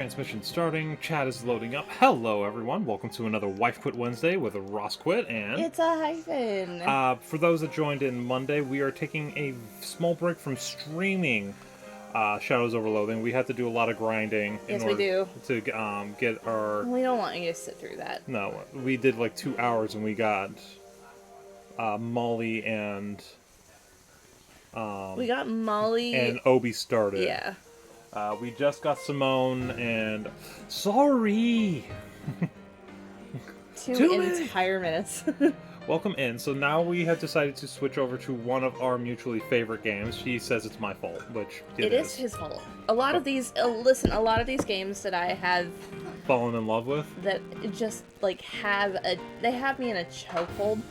Transmission starting, chat is loading up. Hello everyone, welcome to another Wife Quit Wednesday with a Ross Quit, and... It's a hyphen! For those that joined in Monday, we are taking a small break from streaming Shadows over Loathing. We had to do a lot of grinding in order to get our... We don't want you to sit through that. No, we did like 2 hours and we got Molly and... we got Molly... and Obi started. Yeah. We just got Simone and... Sorry! 2 entire minutes. Welcome in. So now we have decided to switch over to one of our mutually favorite games. She says it's my fault, which it is. It is his fault. A lot of these... listen, a lot of these games that I have... fallen in love with? That just, like, they have me in a chokehold.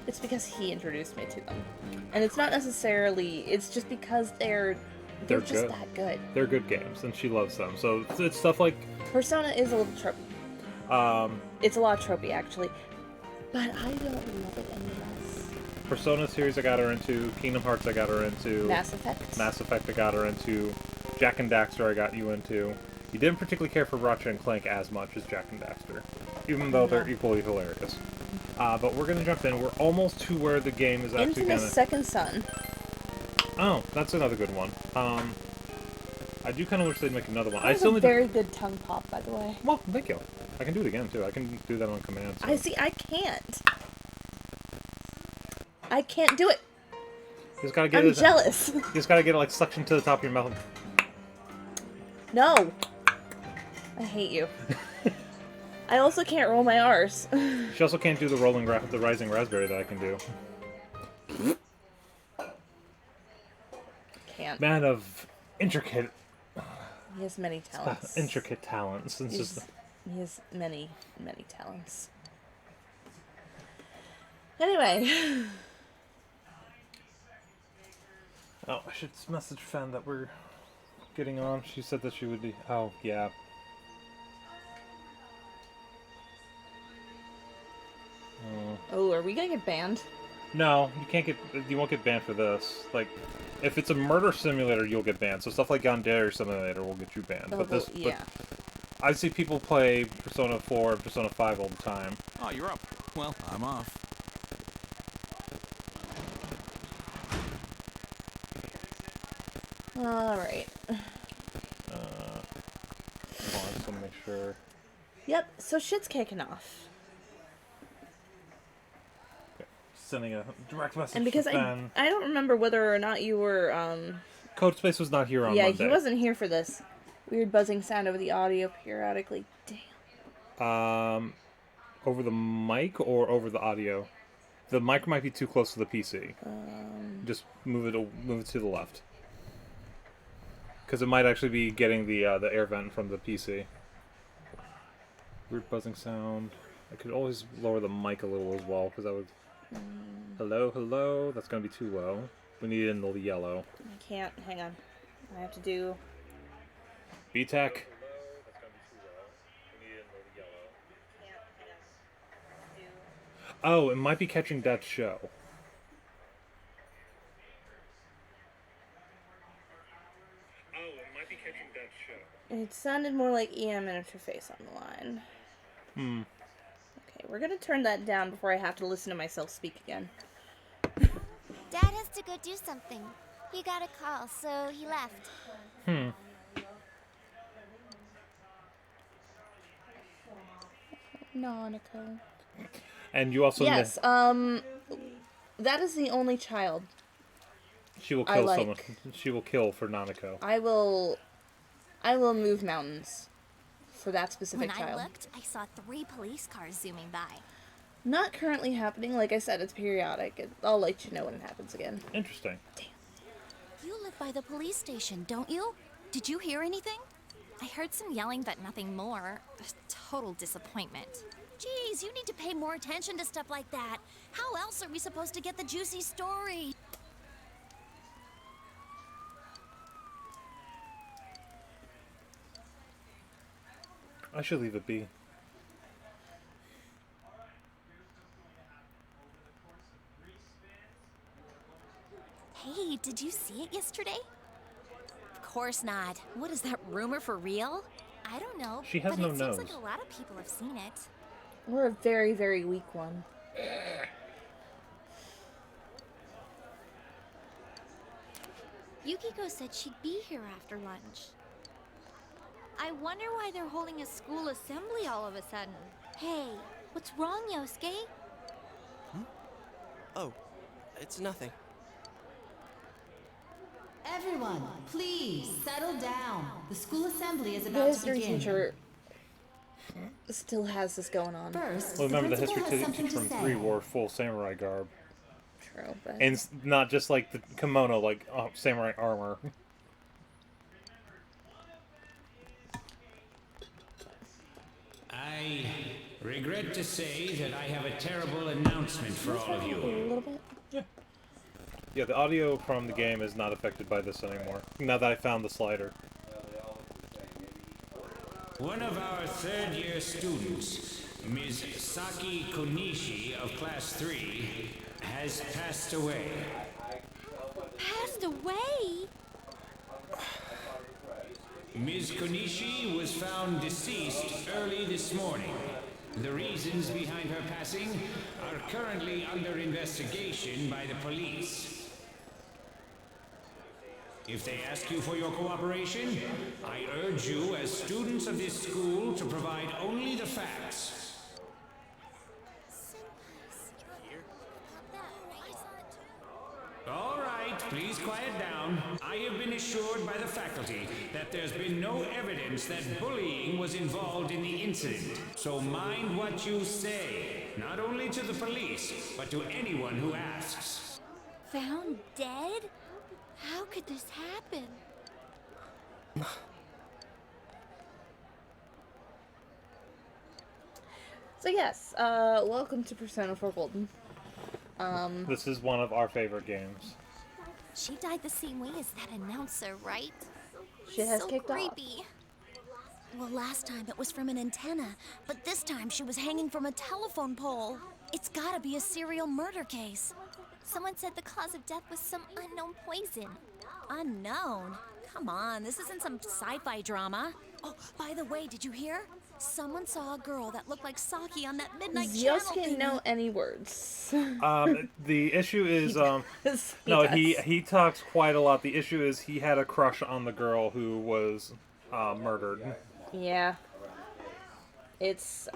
It's because he introduced me to them. And it's not necessarily... It's just because they're just good. that good. They're good games, and she loves them. So it's stuff like... Persona is a little tropey. It's a lot tropey, actually. But I don't love it any less. Persona series I got her into. Kingdom Hearts I got her into. Mass Effect. Mass Effect I got her into. Jack and Daxter I got you into. You didn't particularly care for Ratchet and Clank as much as Jack and Daxter. Even though they're equally hilarious. But we're going to jump in. We're almost to where the game is actually Infamous Second Son. Oh, that's another good one. I do kind of wish they'd make another one. That was a very good tongue pop, by the way. Well, thank you. I can do it again, too. I can do that on command. So. I see. I can't. I can't do it. You just gotta get I'm jealous. You just gotta get it, like, suctioned to the top of your mouth. No. I hate you. I also can't roll my R's. She also can't do the the rising raspberry that I can do. Can't. Man of intricate... He has many talents. Intricate talents. He has many, many talents. Anyway. Oh, I should message Fen that we're getting on. She said that she would be... Oh, yeah. Oh, are we gonna get banned? No, you can't get... You won't get banned for this. Like, if it's a murder simulator, you'll get banned. So stuff like Yandere Simulator will get you banned. Oh, but this... yeah. But I see people play Persona 4 and Persona 5 all the time. Oh, you're up. Well, I'm off. Alright. Hold on, I just want to make sure. Yep, so shit's kicking off. Okay. Sending a direct message And because to Ben. I don't remember whether or not you were, Code Space was not here on yeah, Monday. he wasn't here for this. Weird buzzing sound over the audio periodically. Damn. Over the mic or over the audio? The mic might be too close to the PC. Just move it to the left. Because it might actually be getting the air vent from the PC. Weird buzzing sound. I could always lower the mic a little as well, because that would... Hello, hello? That's going to be too low. We need it in the yellow. I can't. Hang on. I have to do... B-Tech. Oh, it might be catching that show. It sounded more like EM interface on the line. Okay, we're gonna turn that down before I have to listen to myself speak again. Dad has to go do something. He got a call, so he left. Nanako. And you also... Yes, that is the only child. She will kill someone. She will kill for Nanako. I will move mountains for that specific child. When I looked, I saw 3 police cars zooming by. Not currently happening. Like I said, it's periodic. I'll let you know when it happens again. Interesting. Damn. You live by the police station, don't you? Did you hear anything? I heard some yelling, but nothing more. A total disappointment. Geez, you need to pay more attention to stuff like that. How else are we supposed to get the juicy story? I should leave it be. Hey, did you see it yesterday? Of course not. What is that, rumor for real? I don't know. She has but no it nose. seems like a lot of people have seen it. Or a very, very weak one. Yukiko said she'd be here after lunch. I wonder why they're holding a school assembly all of a sudden. Hey, what's wrong, Yosuke? Oh, it's nothing. Everyone, please settle down. The school assembly is The about to history begin. teacher still has this going on. First, Well, remember the principal history has something teacher to from say. 3 wore full samurai garb. True, but And it's not just like the kimono, like samurai armor. I regret to say that I have a terrible announcement for all of a you. little bit. Yeah, the audio from the game is not affected by this anymore. Now that I found the slider. One of our third-year students, Ms. Saki Konishi of Class 3, has passed away. Passed away? Ms. Konishi was found deceased early this morning. The reasons behind her passing are currently under investigation by the police. If they ask you for your cooperation, I urge you as students of this school to provide only the facts. All right, please quiet down. I have been assured by the faculty that there's been no evidence that bullying was involved in the incident. So mind what you say, not only to the police, but to anyone who asks. Found dead? How could this happen? So yes, welcome to Persona 4 Golden. This is one of our favorite games. She died the same way as that announcer, right? She has so kicked off. creepy. Well, last time it was from an antenna, but this time she was hanging from a telephone pole. It's gotta be a serial murder case. Someone said the cause of death was some unknown poison. Unknown? Come on, this isn't some sci-fi drama. Oh, by the way, did you hear? Someone saw a girl that looked like Saki on that midnight channel Yosuke thingy. know any words. The issue is, He no, does. he talks quite a lot. The issue is he had a crush on the girl who was murdered. Yeah. It's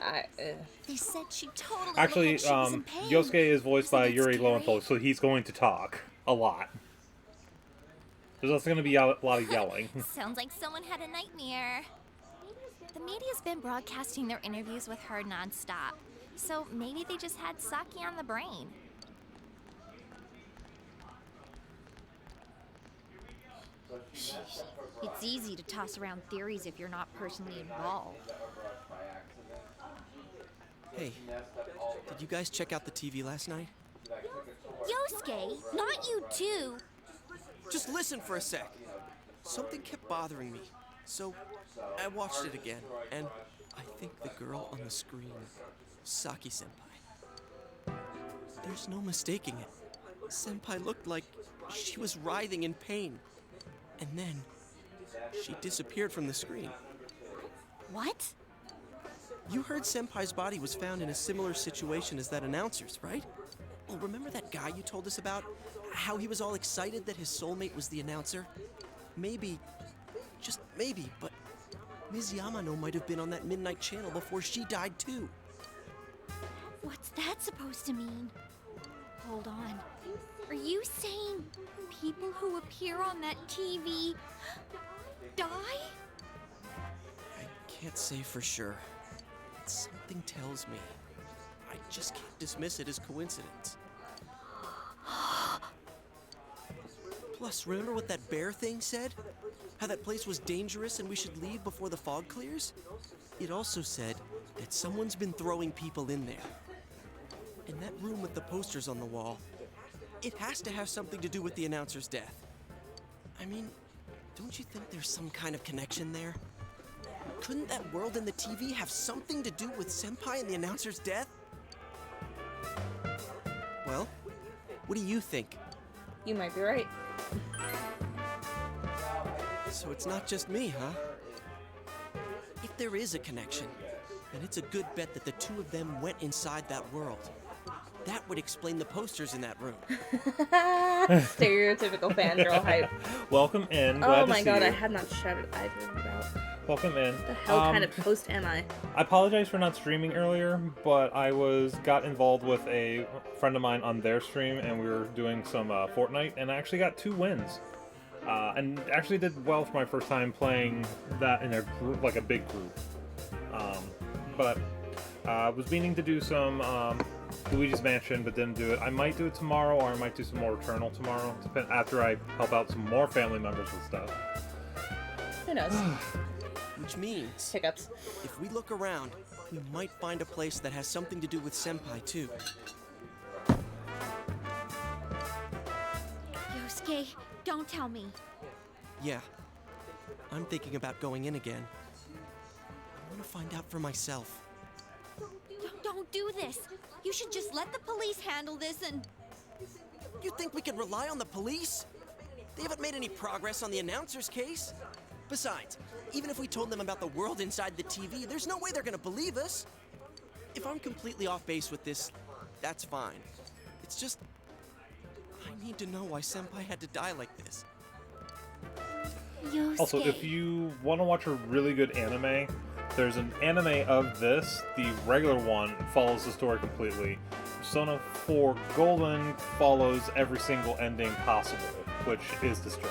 They said she totally Actually, looked like she was in pain. Yosuke is voiced Isn't by that Yuri scary? Lowenthal, so he's going to talk a lot. There's also going to be a lot of yelling. Sounds like someone had a nightmare. The media's been broadcasting their interviews with her nonstop, so maybe they just had Saki on the brain. It's easy to toss around theories if you're not personally involved. Hey, did you guys check out the TV last night? Yosuke, not you too. Just listen for a sec. Something kept bothering me, so I watched it again, and I think the girl on the screen, Saki-senpai. There's no mistaking it. Senpai looked like she was writhing in pain. And then, she disappeared from the screen. What? You heard Senpai's body was found in a similar situation as that announcer's, right? Well, remember that guy you told us about? How he was all excited that his soulmate was the announcer? Maybe, just maybe, but Ms. Yamano might have been on that midnight channel before she died too. What's that supposed to mean? Hold on. Are you saying people who appear on that TV die? I can't say for sure. But something tells me. I just can't dismiss it as coincidence. Plus, remember what that bear thing said? How that place was dangerous and we should leave before the fog clears? It also said that someone's been throwing people in there. And that room with the posters on the wall, it has to have something to do with the announcer's death. I mean, don't you think there's some kind of connection there? Couldn't that world in the TV have something to do with Senpai and the announcer's death? Well, what do you think? you might be right. So it's not just me, huh? If bet there is a connection. And it's a good bet that the two of them went inside that world. That would explain the posters in that room. Stereotypical fangirl hype. Welcome in. Glad Oh to my see god, you. I had not shouted either about. Welcome in. The hell kind of post am I? I apologize for not streaming earlier, but I got involved with a friend of mine on their stream, and we were doing some Fortnite, and I actually got 2 wins. And actually did well for my first time playing that in a group, like a big group. But I was meaning to do some Luigi's Mansion, but didn't do it. I might do it tomorrow, or I might do some more Returnal tomorrow, after I help out some more family members with stuff. Who knows? Which means, Hiccups. if we look around, we might find a place that has something to do with Senpai, too. Yosuke, don't tell me. Yeah. I'm thinking about going in again. I want to find out for myself. Don't do this. You should just let the police handle this and... You think we can rely on the police? They haven't made any progress on the announcer's case. Besides, even if we told them about the world inside the TV, there's no way they're gonna believe us. If I'm completely off base with this, that's fine. It's just... I need to know why Senpai had to die like this. Yosuke. Also, if you want to watch a really good anime, there's an anime of this. The regular one follows the story completely. Persona 4 Golden follows every single ending possible, which is disturbing.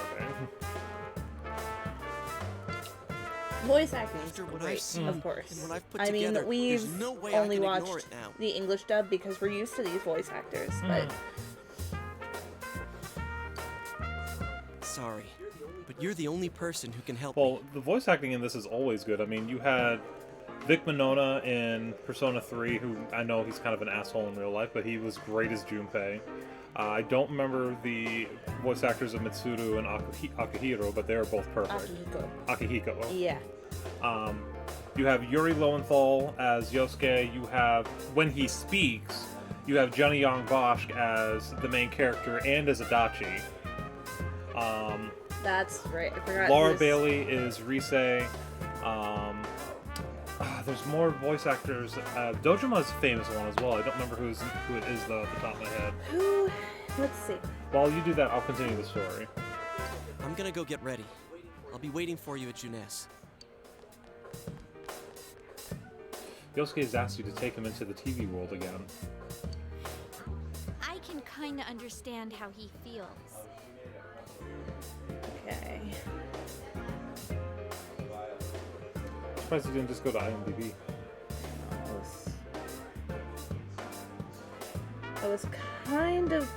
Voice acting is After what I've great, seen of course. and what I've put I mean, together, we've there's no way I only can watched ignore it now. the English dub because we're used to these voice actors, but Sorry, but you're the only person who can help Well, me. the voice acting in this is always good. I mean, you had Vic Minona in Persona 3, who I know he's kind of an asshole in real life, but he was great as Junpei. I don't remember the voice actors of Mitsuru and Akihiro, but they were both perfect. Akihiko. yeah. You have Yuri Lowenthal as Yosuke. You have, when he speaks, you have Johnny Young Bosch as the main character and as Adachi. That's right. I forgot. Laura who's- Bailey is Rise. There's more voice actors. Dojima's a famous one as well. I don't remember who it is though at the top of my head. Who? Let's see. While you do that, I'll continue the story. I'm gonna go get ready. I'll be waiting for you at Juness. Yosuke has asked you to take him into the TV world again. I can kinda understand how he feels. Okay. I'm surprised he didn't just go to IMDb. I was kind of.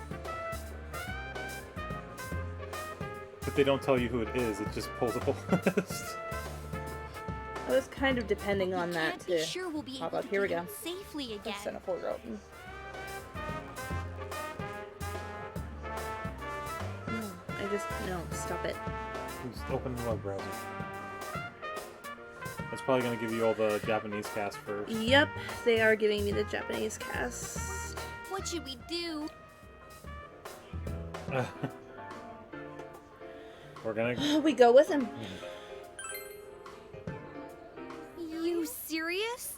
But they don't tell you who it is, it just pulls up a list. I was kind of depending on that Can't be to sure we'll be pop able up. to Here we get go. out safely again. Send a 4-year-old. No, I just no. Stop it. Just open the web browser. It's probably going to give you all the Japanese cast first. Yep, they are giving me the Japanese cast. What should we do? We're gonna... We go with him. You serious?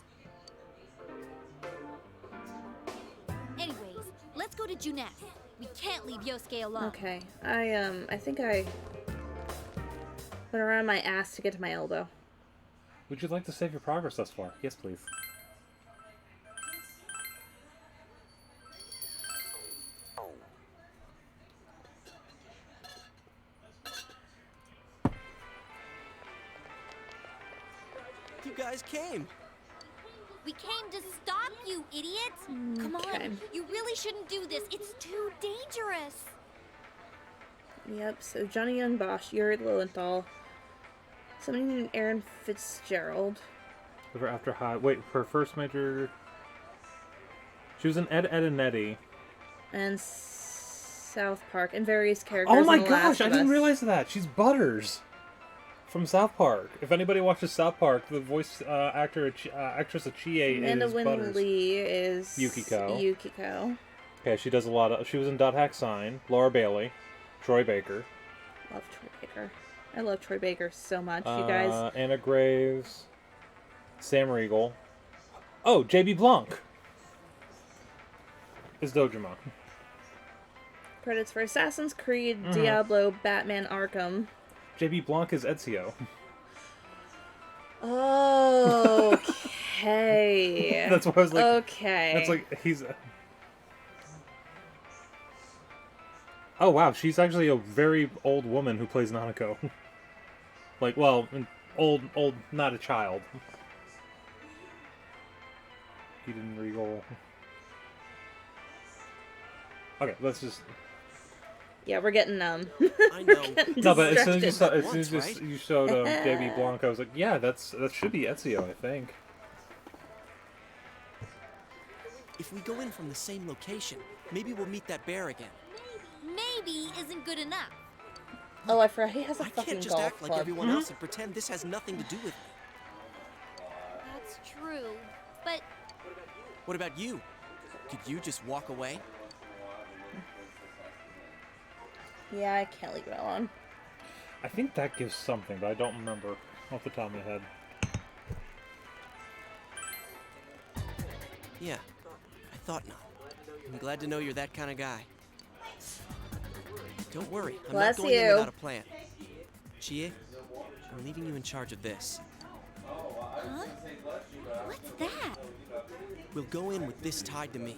Anyways, let's go to Juness. We can't leave Yosuke alone. Okay, I think I went around my ass to get to my elbow. Would you like to save your progress thus far? Yes, please. You guys came. We came to stop you, idiots! Come Okay. on, you really shouldn't do this. It's too dangerous. Yep, so Johnny Young Bosch, Yuri Lowenthal, somebody named Aaron Fitzgerald. Her after high... Wait, her first major... She was in Ed, Ed, and Eddie. And South Park, and various characters. Oh my in The Last gosh, I of didn't Us. realize that. She's Butters from South Park. If anybody watches South Park, the voice actress of Chie Amanda is Butters. Winley is Yukiko. Yukiko. Okay, she does a lot of... She was in Dot Hack Sign, Laura Bailey, Troy Baker. Love Troy Baker. I love Troy Baker so much, you guys. Anna Graves. Sam Riegel. Oh, JB Blanc is Dojima. Credits for Assassin's Creed, Diablo, Batman Arkham. JB Blanc is Ezio. Okay. That's what I was like. Okay. That's like he's. Oh wow, she's actually a very old woman who plays Nanako. Like, well, old, not a child. Eden Regal. Okay, let's just. Yeah, we're getting I know. No, but as soon as Right? you showed JB Blanc, I was like, yeah, that should be Ezio, I think. If we go in from the same location, maybe we'll meet that bear again. Maybe isn't good enough. Oh, I forgot he has a I fucking can't just golf act club. like everyone else and pretend this has nothing to do with me. That's true. But What about you? Could you just walk away? Yeah, I can't leave it alone. I think that gives something, but I don't remember off the top of my head. Yeah, I thought not. I'm glad to know you're that kind of guy. Don't worry, I'm Bless not going in you. without a plan. Chie, I'm leaving you in charge of this. huh? What's that? We'll go in with this tied to me.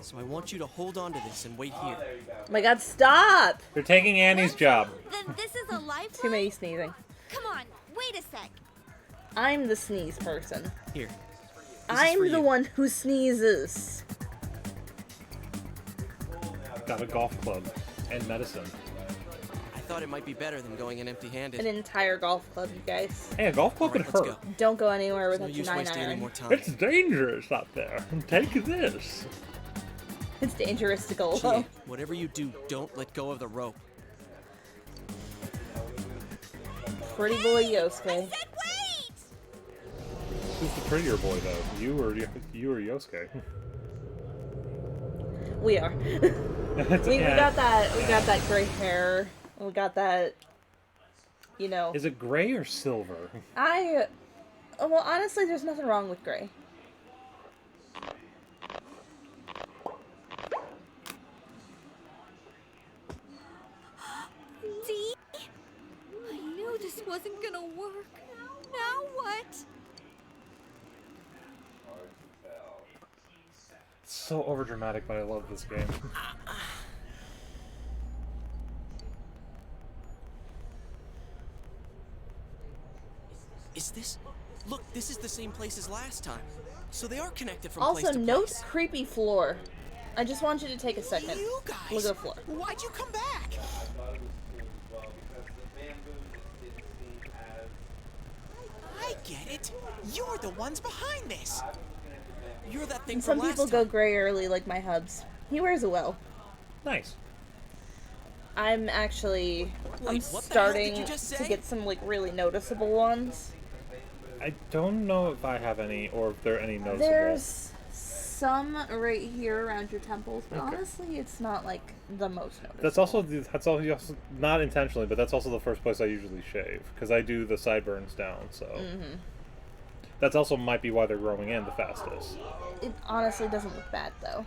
So I want you to hold on to this and wait here. Oh my god, stop! They're taking Annie's job. Then this is a lifeline? Too many sneezing. Come on, wait a sec. I'm the sneeze person. Here. I'm for the you. one who sneezes. Got a golf club and medicine. I thought it might be better than going in empty-handed. An entire golf club, you guys. Hey, a golf club Alright, could let's hurt. go. Don't go anywhere There's without no your use wasting any 9 more iron. time. It's dangerous out there. Take this. It's dangerous to go Chie, alone. whatever you do, don't let go of the rope. Pretty boy I Yosuke. said wait! Who's the prettier boy, though? You or Yosuke? We are. we got that gray hair. We got that, you know. Is it gray or silver? Well, honestly, there's nothing wrong with gray. Dee? I knew this wasn't gonna work. Now what? It's so overdramatic, but I love this game. Is this? Look, this is the same place as last time. So they are connected from Also, place to note place. creepy floor. I just want you to take a second. You guys! Look at the floor. Why'd you come back? I get it. You're the ones behind this. You're that thing Some from people last go time. gray early, like my hubs. He wears it well. Nice. I'm actually, I'm Wait, what the hell did starting you just to say? get some like really noticeable ones. I don't know if I have any, or if there are any noticeable. There's some right here around your temples, but Okay. honestly, it's not like the most noticeable. That's also not intentionally, but that's also the first place I usually shave because I do the sideburns down. So that's also might be why they're growing in the fastest. It honestly doesn't look bad though.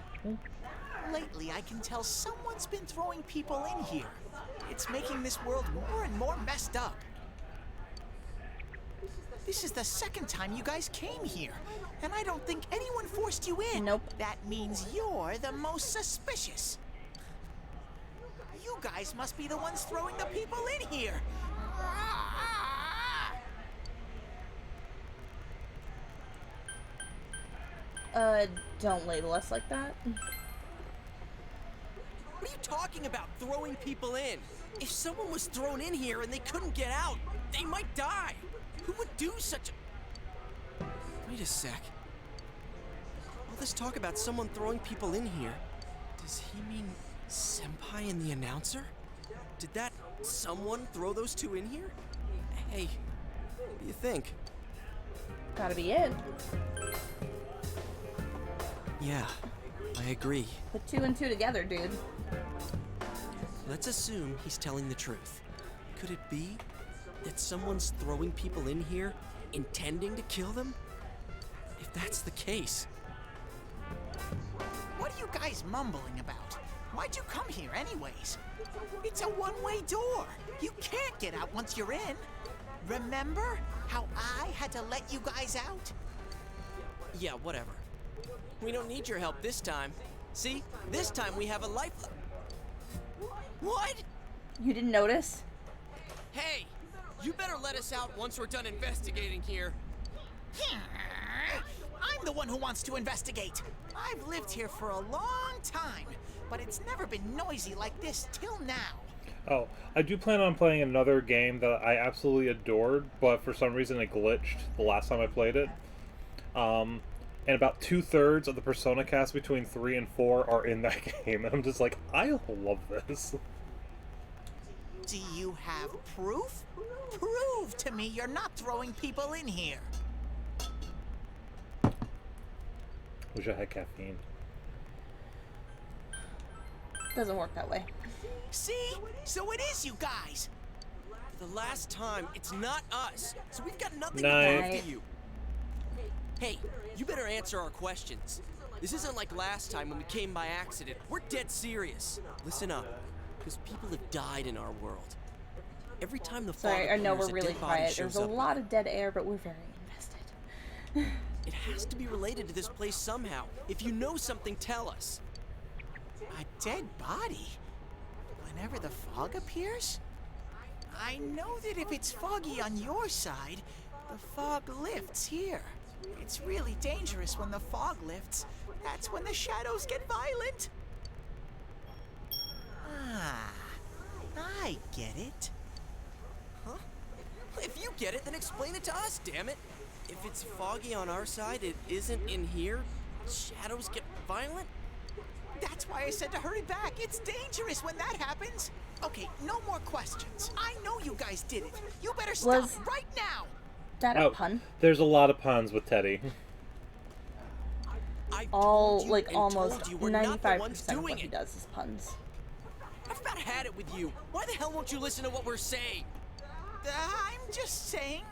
Lately, I can tell someone's been throwing people in here. It's making this world more and more messed up. This is the second time you guys came here, and I don't think anyone forced you in. Nope. That means you're the most suspicious. You guys must be the ones throwing the people in here. Don't label us like that. What are you talking about, throwing people in? If someone was thrown in here and they couldn't get out, they might die. Who would do such a... Wait a sec. All this talk about someone throwing people in here, does he mean Senpai and the announcer? Did that someone throw those two in here? Hey, what do you think? Gotta be it. Yeah, I agree. Put 2 and 2 together, dude. Let's assume he's telling the truth. Could it be that someone's throwing people in here intending to kill them? If that's the case... What are you guys mumbling about? Why'd you come here anyways? It's a one-way door. You can't get out once you're in. Remember how I had to let you guys out? Yeah, whatever. We don't need your help this time. See? This time we have a lifeline. What? You didn't notice? Hey! You better let us out once we're done investigating here. I'm the one who wants to investigate. I've lived here for a long time, but it's never been noisy like this till now. Oh, I do plan on playing another game that I absolutely adored, but for some reason it glitched the last time I played it. And about 2/3 of the Persona cast between 3 and 4 are in that game, and I'm just like, I love this. Do you have proof? Prove to me you're not throwing people in here. Wish I had caffeine. Doesn't work that way. See? So it is you guys. For the last time, it's not us, so we've got nothing Night. to prove to you. Hey, you better answer our questions. This isn't like last time when we came by accident. We're dead serious. Listen up, because people have died in our world. Every time the fog Sorry, I know appears, we're a really dead body quiet. shows There's a up. lot of dead air, but we're very invested. It has to be related to this place somehow. If you know something, tell us. A dead body? Whenever the fog appears? I know that if it's foggy on your side, the fog lifts here. It's really dangerous when the fog lifts. That's when the shadows get violent. Ah, I get it. Huh? If you get it, then explain it to us, damn it. If it's foggy on our side, it isn't in here. Shadows get violent? That's why I said to hurry back. It's dangerous when that happens. Okay, no more questions. I know you guys did it. You better stop Was- right now. That a pun? There's a lot of puns with Teddy. I All, told you like, and almost told you we're not the ones 95% of doing what he it. does is puns. I've about had it with you. Why the hell won't you listen to what we're saying? I'm just saying,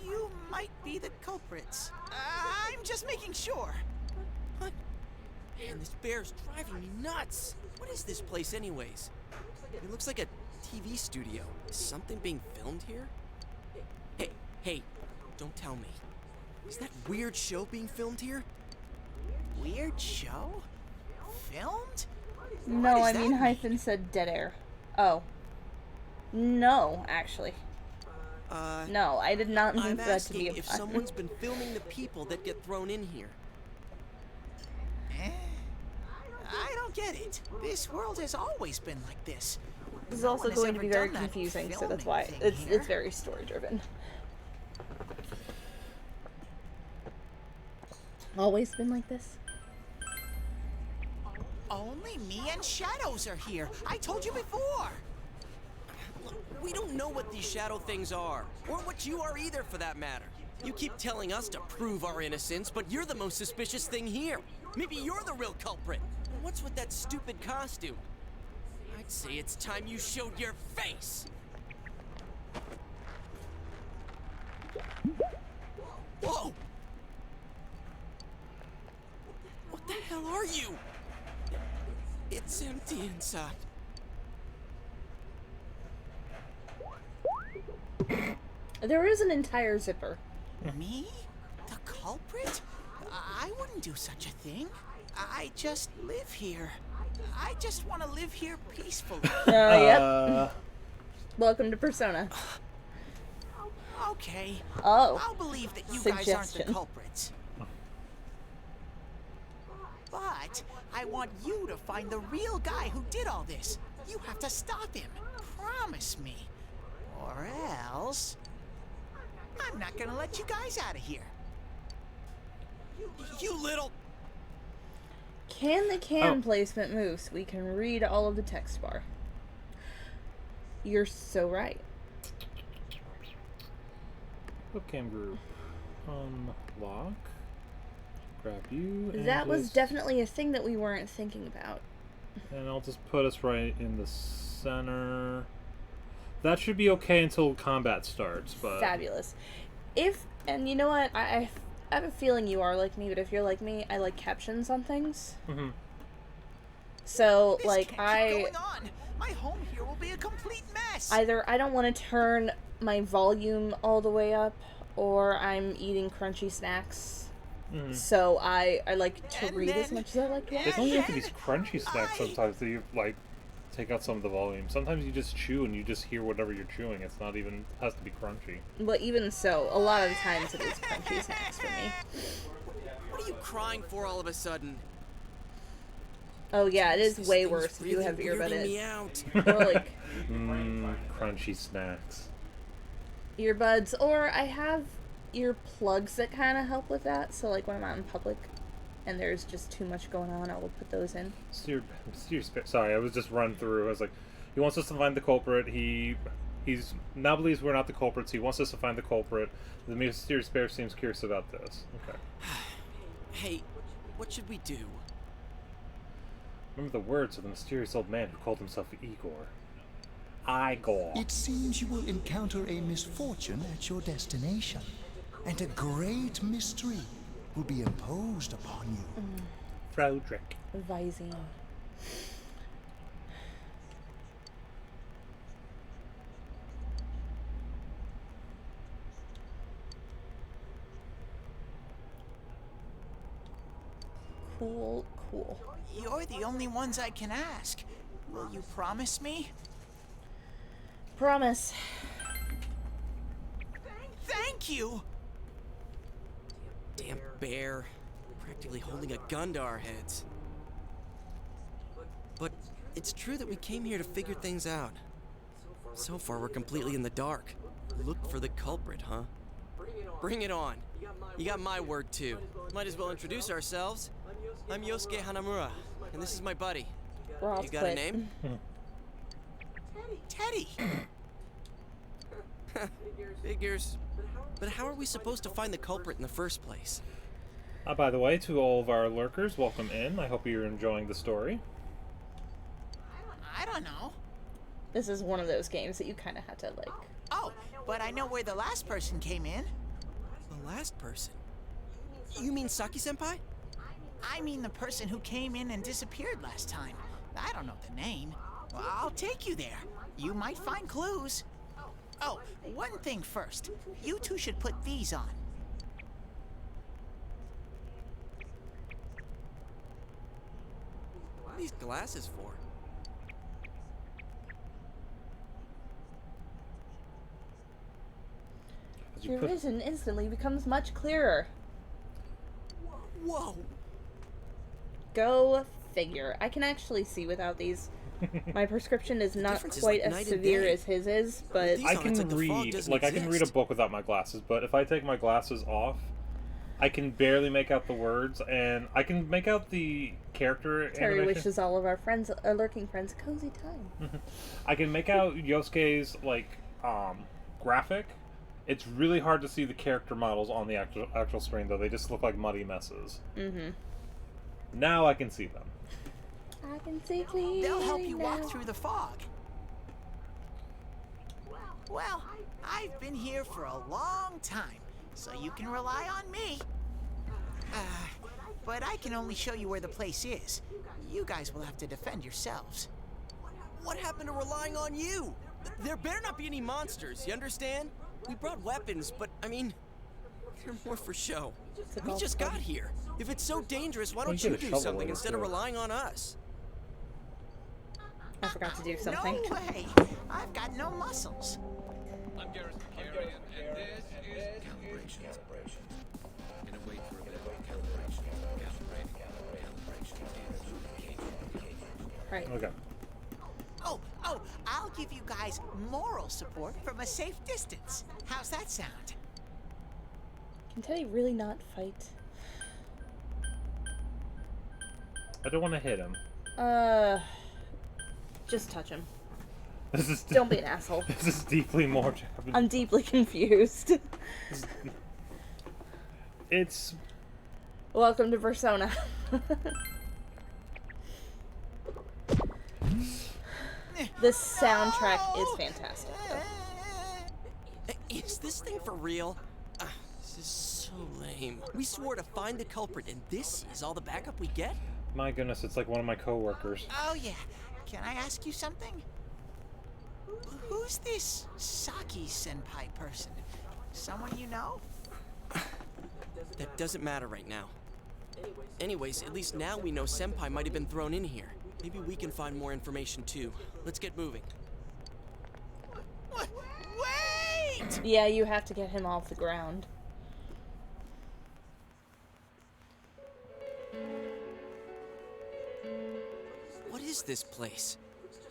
you might be the culprits. I'm just making sure. What? Man, this bear's driving me nuts. What is this place anyways? It looks like a TV studio. Is something being filmed here? Hey, don't tell me. Is that weird show being filmed here? Weird show? Filmed? No, does I that mean mean? Hyphen said dead air. Oh. No, actually. No, I did not mean I'm for that to be asking a if pun. someone's been filming the people that get thrown in here. I don't get it. This world has always been like this. This is No also one has going to ever be very done that confusing, so that's filming why thing it's here. very story driven. Always been like this? Only me and Shadows are here. I told you before. Look, we don't know what these shadow things are, or what you are either for that matter. You keep telling us to prove our innocence, but you're the most suspicious thing here. Maybe you're the real culprit. What's with that stupid costume? I'd say it's time you showed your face. Whoa! What the hell are you? It's empty inside. There is an entire zipper. Me? The culprit? I wouldn't do such a thing. I just live here. I just want to live here peacefully. Yep. Welcome to Persona. Okay. Oh. I'll believe that you guys aren't the Suggestion. culprits. But I want you to find the real guy who did all this. You have to stop him. Promise me. Or else... I'm not gonna let you guys out of here. You little... Can the can Oh. placement move so we can read all of the text bar? You're so right. Webcam group. Unlock. Grab you. And That was just- definitely a thing that we weren't thinking about. And I'll just put us right in the center. That should be okay until combat starts, but... Fabulous. And you know what? I I have a feeling you are like me, but if you're like me, I like captions on things. Mm-hmm. So, This like, can't keep going on. My home here will be a complete mess. either I don't want to turn my volume all the way up, or I'm eating crunchy snacks. So I like to And read as then- much as I like to They watch. don't even have to be crunchy snacks sometimes that you, like, take out some of the volume. Sometimes you just chew and you just hear whatever you're chewing. It's not even, has to be crunchy. But even so, a lot of the times it is crunchy snacks for me. What are you crying for all of a sudden? Oh yeah, it is This way thing's worse if you really have earbud weirding me in. out. Or like Crunchy snacks. earbuds, or I have earplugs that kind of help with that. So like when I'm out in public and there's just too much going on, I will put those in. Sorry, I was just run through. I was like, he wants us to find the culprit. He's now believes we're not the culprits. He wants us to find the culprit. The mysterious bear seems curious about this. Okay. Hey, what should we do? Remember the words of the mysterious old man who called himself Igor. Igor. It seems you will encounter a misfortune at your destination, and a great mystery will be imposed upon you. Frodrick. Visine. Cool, cool. You're the only ones I can ask. Will you promise me? Promise. Thank you! Damn bear. Practically holding a gun to our heads. But it's true that we came here to figure things out. So far, we're completely in the dark. Look for the culprit, huh? Bring it on. You got my word, too. Might as well introduce ourselves. I'm Yosuke Hanamura, and this is my buddy. We're all You got a split. name? Teddy! Figures. But how are we supposed to find the culprit in the first place? By the way, to all of our lurkers, welcome in. I hope you're enjoying the story. I don't know. This is one of those games that you kind of have to like. Oh, but I know where the last person came in. The last person? You mean Saki-senpai? I mean the person who came in and disappeared last time. I don't know the name. Well, I'll take you there. You might find clues. Oh, one thing first. You two should put these on. What are these glasses for? As you Your put- vision instantly becomes much clearer. Whoa! Go figure. I can actually see without these. My prescription is not difference is quite like as night and severe day. as his is, but These I on, can it's like the fog read, doesn't like I can read a exist. book without my glasses, but if I take my glasses off, I can barely make out the words, and I can make out the character Terry animation. wishes all of our friends, our lurking friends, a cozy time. I can make out Yosuke's graphic. It's really hard to see the character models on the actual screen, though. They just look like muddy messes. Mm-hmm. Now I can see them. I can see clearly They'll help you now. walk through the fog. Well, I've been here for a long time, so you can rely on me. But I can only show you where the place is. You guys will have to defend yourselves. What happened to relying on you? There better not be any monsters, you understand? We brought weapons, but I mean, they're more for show. It's a We golf just club. got here. If it's so dangerous, why Well, don't you you get a do shovel something over instead of to it. relying on us? I forgot to do something. No way! I've got no muscles. I'm Garrison Carey, and this is calibration. Gonna wait for a bit of calibration. Right. Okay. Oh, I'll give you guys moral support from a safe distance. How's that sound? Can Teddy really not fight? I don't want to hit him. Just touch him. This is Don't be an asshole. This is deeply more Japanese. I'm deeply confused. It's Welcome to Persona. This soundtrack is fantastic. Is this thing for real? This is so lame. We swore to find the culprit, and this is all the backup we get? My goodness, it's like one of my coworkers. Oh, yeah. Can I ask you something? Who's this Saki senpai person? Someone you know? That doesn't matter right now. Anyways, at least now we know Senpai might have been thrown in here. Maybe we can find more information too. Let's get moving. Wait! Yeah, you have to get him off the ground. What is this place?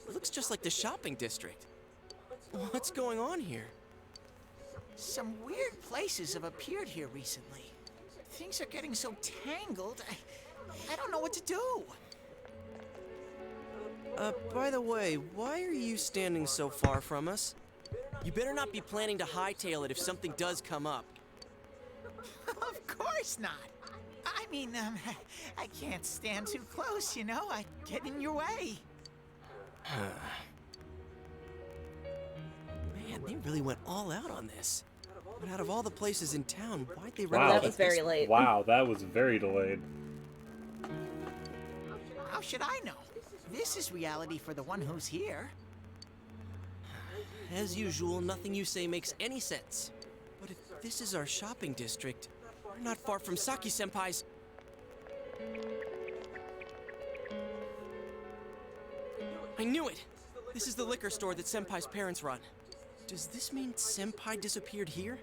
It looks just like the shopping district. What's going on here? Some weird places have appeared here recently. Things are getting so tangled, I don't know what to do. By the way, why are you standing so far from us? You better not be planning to hightail it if something does come up. Of course not. I mean, I can't stand too close, you know? I get in your way. Man, they really went all out on this. But out of all the places in town, why'd they Wow, That was very late. Wow, that was very delayed. How should I know? This is reality for the one who's here. As usual, nothing you say makes any sense. But if this is our shopping district, we're not far from Saki-senpai's. I knew it! This is the liquor store that Senpai's parents run. Does this mean Senpai disappeared here?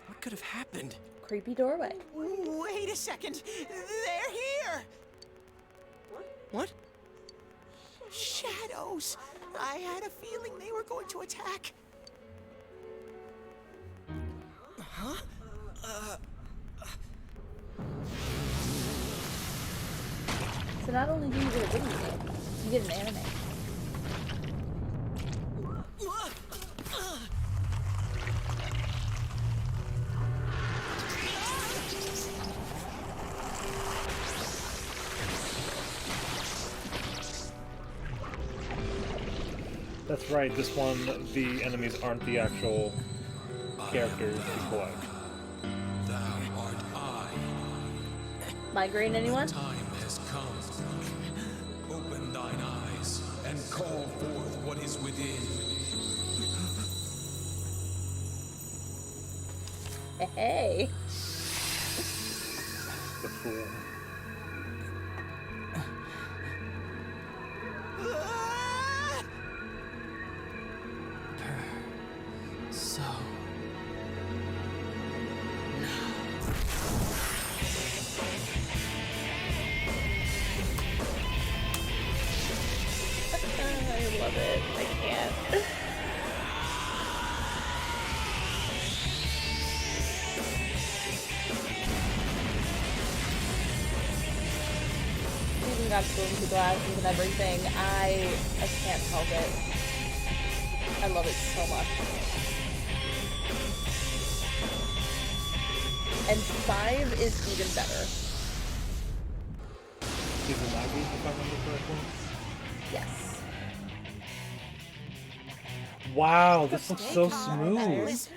What could have happened? Creepy doorway. Wait a second. They're here! What? Shadows! I had a feeling they were going to attack. Huh? So not only do you get a video game, you get an anime. That's right, this one, the enemies aren't the actual characters you collect. Thou art I. Migraine, anyone? Time has come. Open thine eyes and call forth what is within. Hey. The fool. So... I love it. I can't. Even got spoons, glasses, and everything. I can't help it. I love it so much. And 5 is even better. Izanagi, if I remember correctly? Yes. Wow, this looks so Stay calm. smooth. Listen,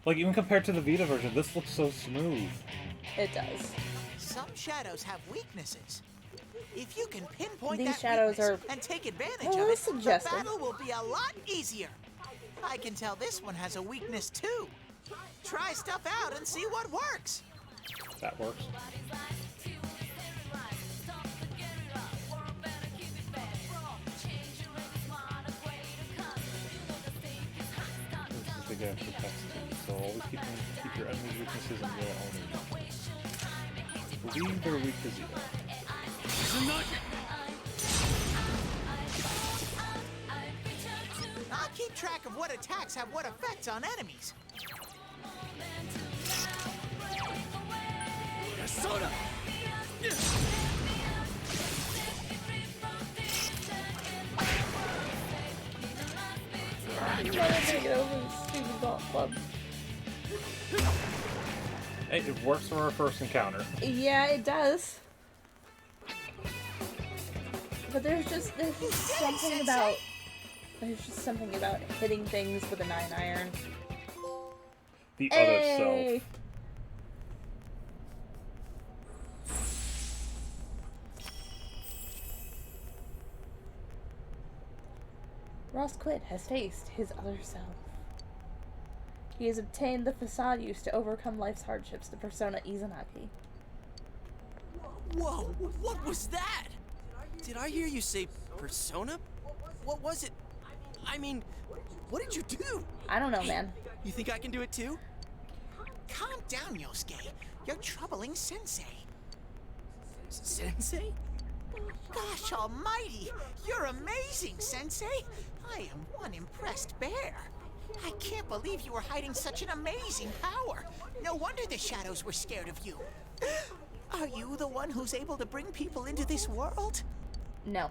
Like, even compared to the Vita version, this looks so smooth. It does. some shadows have weaknesses. If you can pinpoint These that shadows weakness are and take advantage a of little it, the suggestive. battle will be a lot easier. I can tell this one has a weakness too. Try stuff out and see what works. That works. This is the game for text, so always keep your enemy's weaknesses in your own. Believe they're weak to zero. I'll keep track of what attacks have what effects on enemies. Soda! I'm never gonna get over this stupid golf club. Hey, it works for our first encounter. Yeah, it does. But there's just something about hitting things with a 9-iron. The other Hey! self. Ross Quinn has faced his other self. He has obtained the facade used to overcome life's hardships, the persona Izanagi. Whoa, what was that? Did I hear you say persona? What was it? I mean, what did you do? I don't know, man. You think I can do it too? Calm down, Yosuke. You're troubling Sensei. Sensei? Gosh almighty! You're amazing, Sensei! I am one impressed bear. I can't believe you were hiding such an amazing power. No wonder the shadows were scared of you. Are you the one who's able to bring people into this world? No.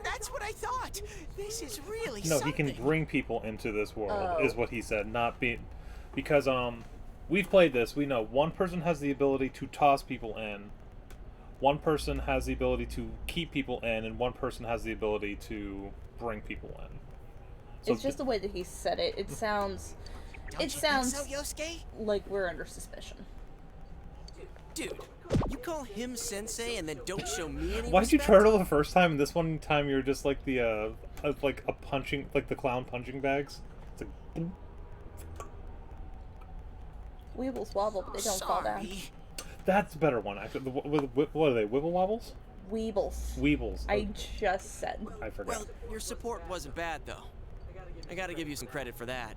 That's what I thought. This is really No, something. he can bring people into this world, is what he said. Not be, because we've played this. We know one person has the ability to toss people in, one person has the ability to keep people in, and one person has the ability to bring people in. So It's just the way that he said it. It sounds. Don't It you sounds think so, Yosuke? like we're under suspicion. Dude, you call him Sensei and then don't show me any why'd you respect? turtle the first time, and this one time you're just like the like a punching, like the clown punching bags? It's like, boom. Weebles wobble, but they don't fall down. Sorry. That's a better one. Actually, what are they? Wibble wobbles? Weebles. Weebles. I just said. I forgot. Well, your support wasn't bad though. I gotta give you some credit for that.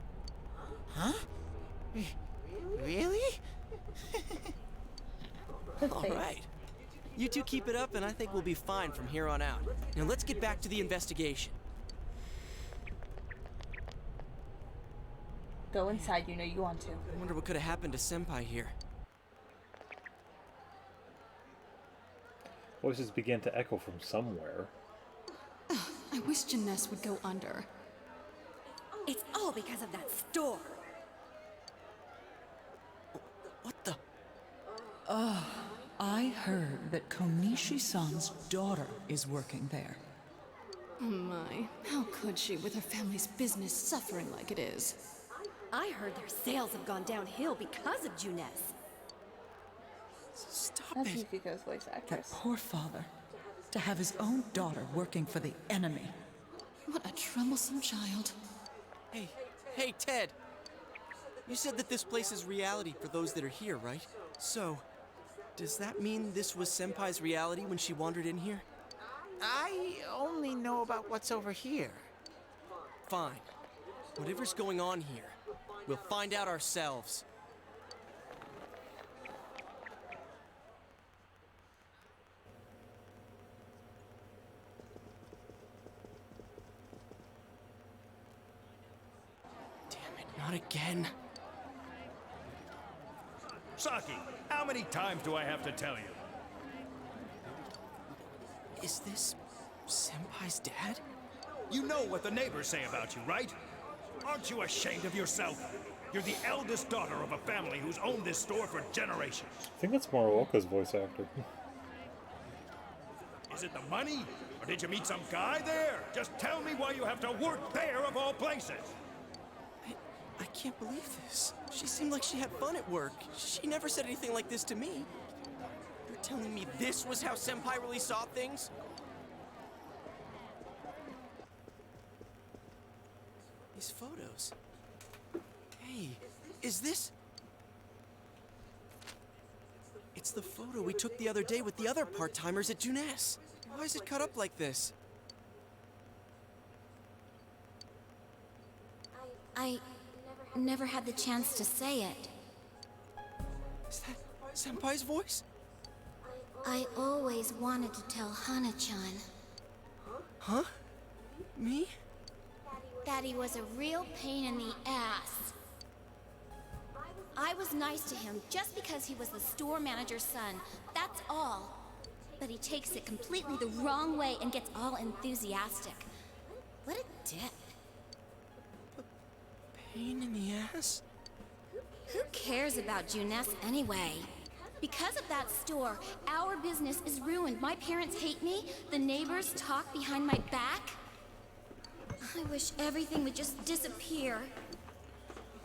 Huh? Really? All right. You two keep it up and I think we'll be fine from here on out. Now let's get back to the investigation. Go inside, you know you want to. I wonder what could have happened to Senpai here. Voices began to echo from somewhere. I wish Janess would go under. It's all because of that store. What the? I heard that Konishi-san's daughter is working there. Oh my, how could she with her family's business suffering like it is? I heard their sales have gone downhill because of Juness. Stop That's it. Yukiko's voice That actress. poor father. To have his own daughter working for the enemy. What a troublesome child. Hey, Ted. You said that this place is reality for those that are here, right? So, does that mean this was Senpai's reality when she wandered in here? I only know about what's over here. Fine. Whatever's going on here, we'll find out ourselves. Damn it, not again. Saki, how many times do I have to tell you? Is this Senpai's dad? You know what the neighbors say about you, right? Aren't you ashamed of yourself? You're the eldest daughter of a family who's owned this store for generations. I think that's Moroka's voice actor. Is it the money? Or did you meet some guy there? Just tell me why you have to work there of all places. I can't believe this. She seemed like she had fun at work. She never said anything like this to me. You're telling me this was how Senpai really saw things? These photos. Hey, is this... It's the photo we took the other day with the other part-timers at Juness. Why is it cut up like this? I never had the chance to say it. Is that Senpai's voice? I always wanted to tell Hana-chan. Huh? Me? That he was a real pain in the ass. I was nice to him just because he was the store manager's son. That's all. But he takes it completely the wrong way and gets all enthusiastic. What a dick. Pain in the ass? Who cares about Juness anyway? Because of that store, our business is ruined. My parents hate me. The neighbors talk behind my back. I wish everything would just disappear.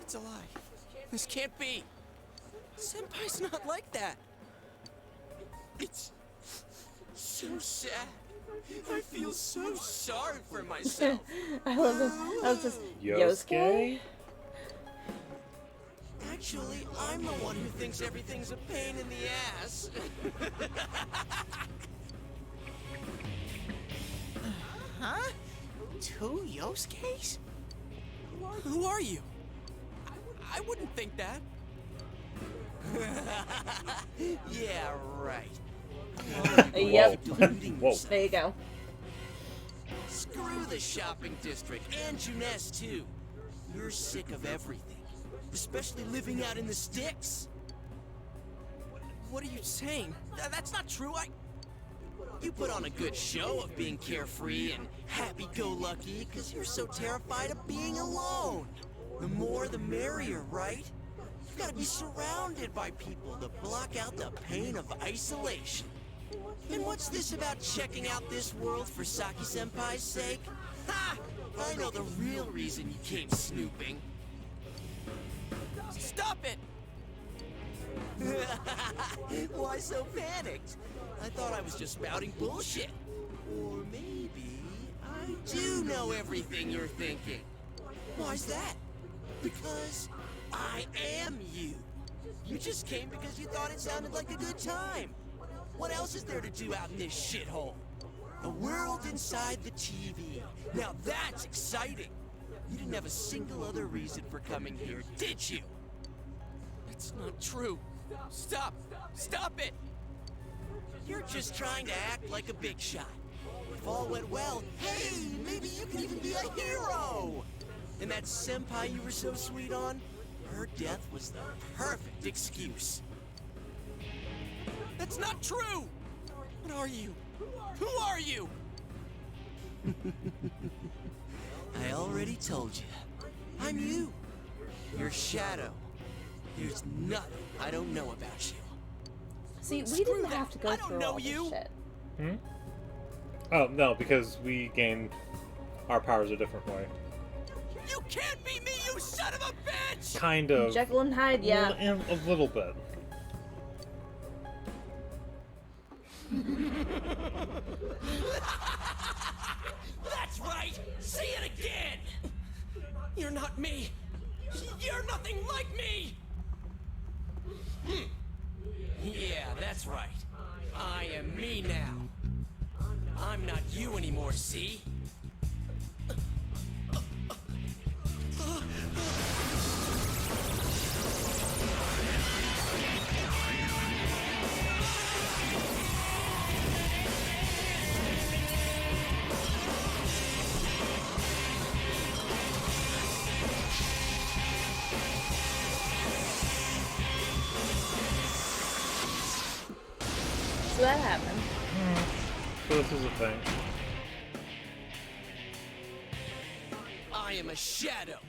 It's a lie. This can't be. Senpai's not like that. It's so sad. I feel so sorry for myself. I love this. I was just Yosuke. Actually, I'm the one who thinks everything's a pain in the ass. Huh? 2 Yosuke's? Who are you? I wouldn't think that. Yeah, right. Yep. Whoa. There you go. Screw the shopping district and Juness too. You're sick of everything, especially living out in the sticks. What are you saying? That's not true. You put on a good show of being carefree and happy-go-lucky because you're so terrified of being alone. The more the merrier, right? You've got to be surrounded by people to block out the pain of isolation. And what's this about checking out this world for Saki-senpai's sake? Ha! I know the real reason you came snooping. Stop it! Why so panicked? I thought I was just spouting bullshit. Or maybe I do know everything you're thinking. Why's that? Because I am you. You just came because you thought it sounded like a good time. What else is there to do out in this shithole? A world inside the TV. Now that's exciting. You didn't have a single other reason for coming here, did you? That's not true. Stop! Stop it! You're just trying to act like a big shot. If all went well, hey, maybe you could even be a hero! And that senpai you were so sweet on, her death was the perfect excuse. That's not true! What are you? Who are you? I already told you. I'm you. Your shadow. There's nothing I don't know about you. See, we didn't have to go through all this shit. Hmm? Oh, no, because we gained our powers a different way. You can't be me, you son of a bitch! Kind of. Jekyll and Hyde, yeah. A little bit. That's right! Say it again! You're not me! You're nothing like me! Yeah, that's right. I am me now. I'm not you anymore, see? So that happened. So this is a thing. I am a shadow,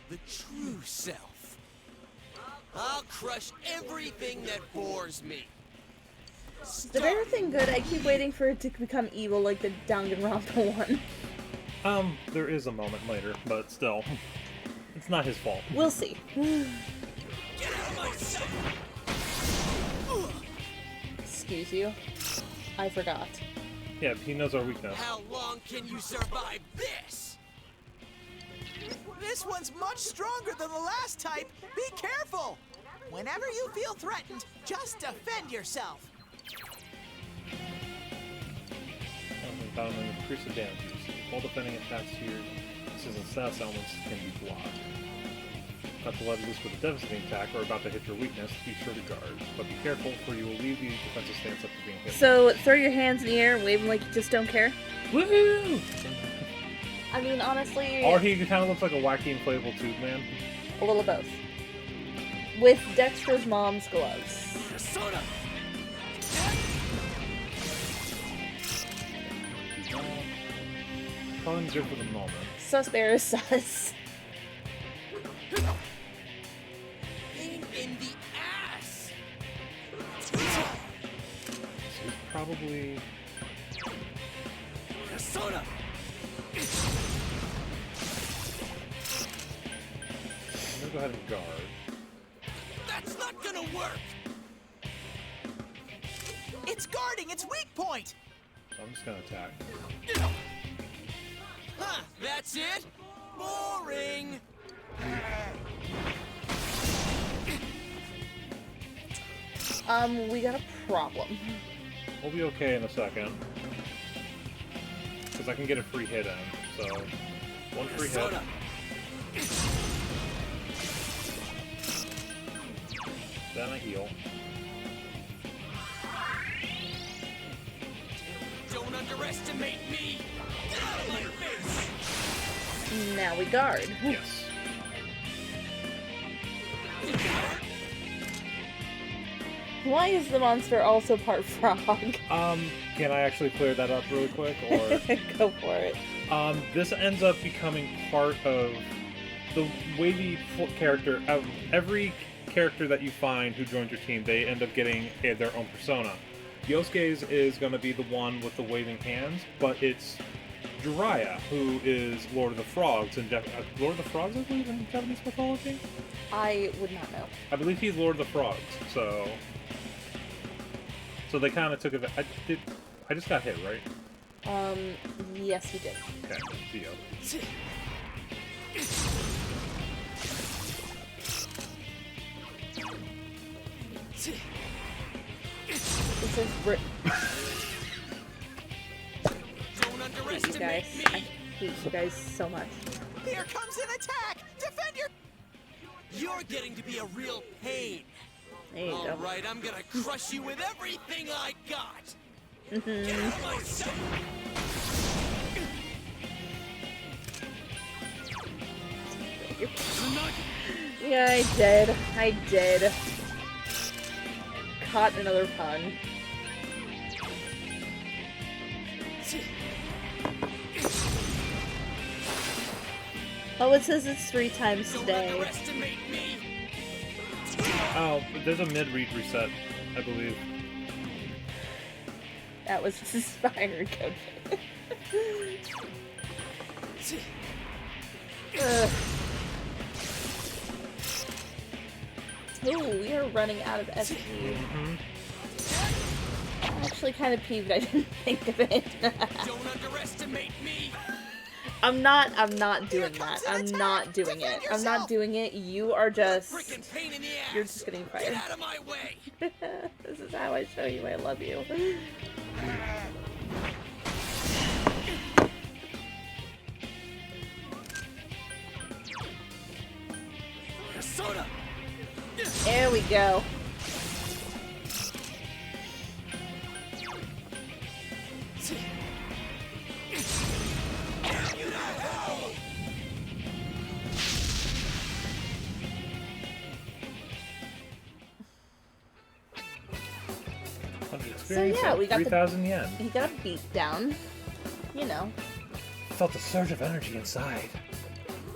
the true self. I'll crush everything that bores me. The bear thing good, I keep waiting for it to become evil like the Danganronpa one. There is a moment later, but still. It's not his fault. We'll see. Get out of my sight! Excuse you. I forgot. Yeah, he knows our weakness. How long can you survive this? This one's much stronger than the last type. Be careful! Whenever you feel threatened, just defend yourself. Found an increase of damage you receive. While defending attacks to your and stats elements can be blocked. About to let loose with a devastating attack or about to hit your weakness, be sure to guard. But be careful, for you will leave the defensive stance up to being hit. So, throw your hands in the air and wave them like you just don't care? Woohoo! I mean, honestly... Or he kind of looks like a wacky inflatable tube man. A little both. With Dexter's mom's gloves. Persona! Probably zero for the moment. Sus bear is sus. Pain in the ass! So he's probably... Persona! I'm gonna go ahead and guard. That's not gonna work! It's guarding its weak point! I'm just gonna attack. Huh, that's it? Boring! We got a problem. We'll be okay in a second. Because I can get a free hit in, so... One free hit. Then I heal. Don't underestimate me! Get out of my face! Now we guard. Yes. Why is the monster also part frog? Can I actually clear that up really quick, or... Go for it. This ends up becoming part of the way the character... every character that you find who joins your team, they end up getting their own persona. Yosuke's is going to be the one with the waving hands, but it's Jiraiya, who is Lord of the Frogs in Lord of the Frogs, I believe, in Japanese mythology? I would not know. I believe he's Lord of the Frogs, so... So they kind of took it... I just got hit, right? Yes, you did. Okay, see ya. This is Don't underestimate you guys. me! I hate you guys so much. Here comes an attack! Defend your... You're getting to be a real pain. There you go. All right, I'm gonna crush you with everything I got. Get out of my sight! Yeah, I did. I did. Caught another pun. Oh, it says it's 3 times today. Oh, there's a mid-read reset, I believe. That was inspired, Coach. Ooh, we are running out of SP. I'm actually kind of peeved I didn't think of it. Don't underestimate me. I'm not doing that. I'm not doing it. I'm not doing it. You are just... You're just getting fired. Get out of my way. This is how I show you I love you. Soda. There we go. So yeah, we got 3,000 yen. He got a beat down. You know. I felt a surge of energy inside.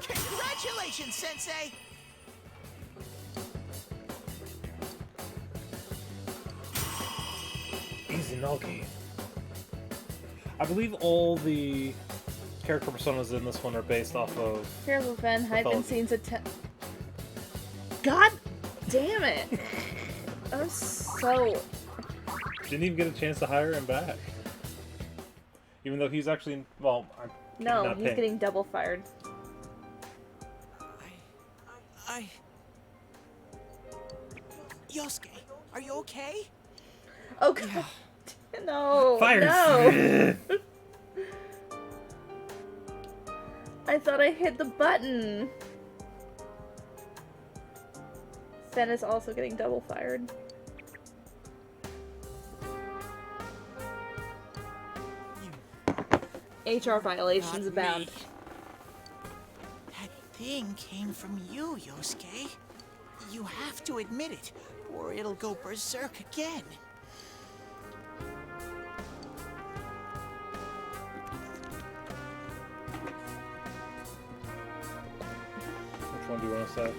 Congratulations, Sensei! Izinogi. I believe all the character personas in this one are based off of... Careful, Fen. I've been seen God damn it! I'm so... Didn't even get a chance to hire him back. Even though he's actually... Well, no, he's getting double fired. Yosuke, are you okay? Oh god. No. Fired. No. I thought I hit the button. Fen is also getting double fired. HR violations abound. That thing came from you, Yosuke. You have to admit it, or it'll go berserk again. Which one do you want to say?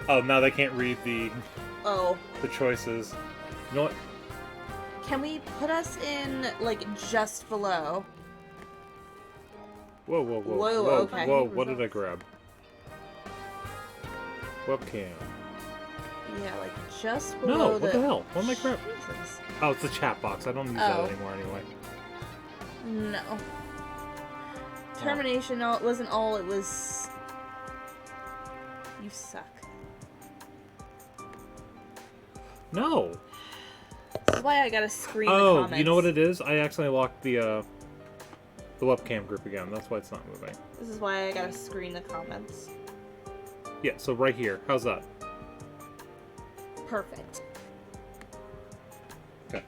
Oh, now they can't read the choices. You know what? Can we put us in, like, just below? Whoa, whoa, whoa. Whoa, whoa, okay. whoa, what did I grab? Webcam. Yeah, like just No, below what the hell? What am I crap? Jesus. Oh, it's the chat box. I don't use that anymore anyway. No. Termination wasn't all, it was... You suck. No! This is why I gotta screen the Oh, comments. you know what it is? I accidentally locked the webcam group again. That's why it's not moving. This is why I gotta screen the comments. Yeah, so right here. How's that? Perfect. Okay.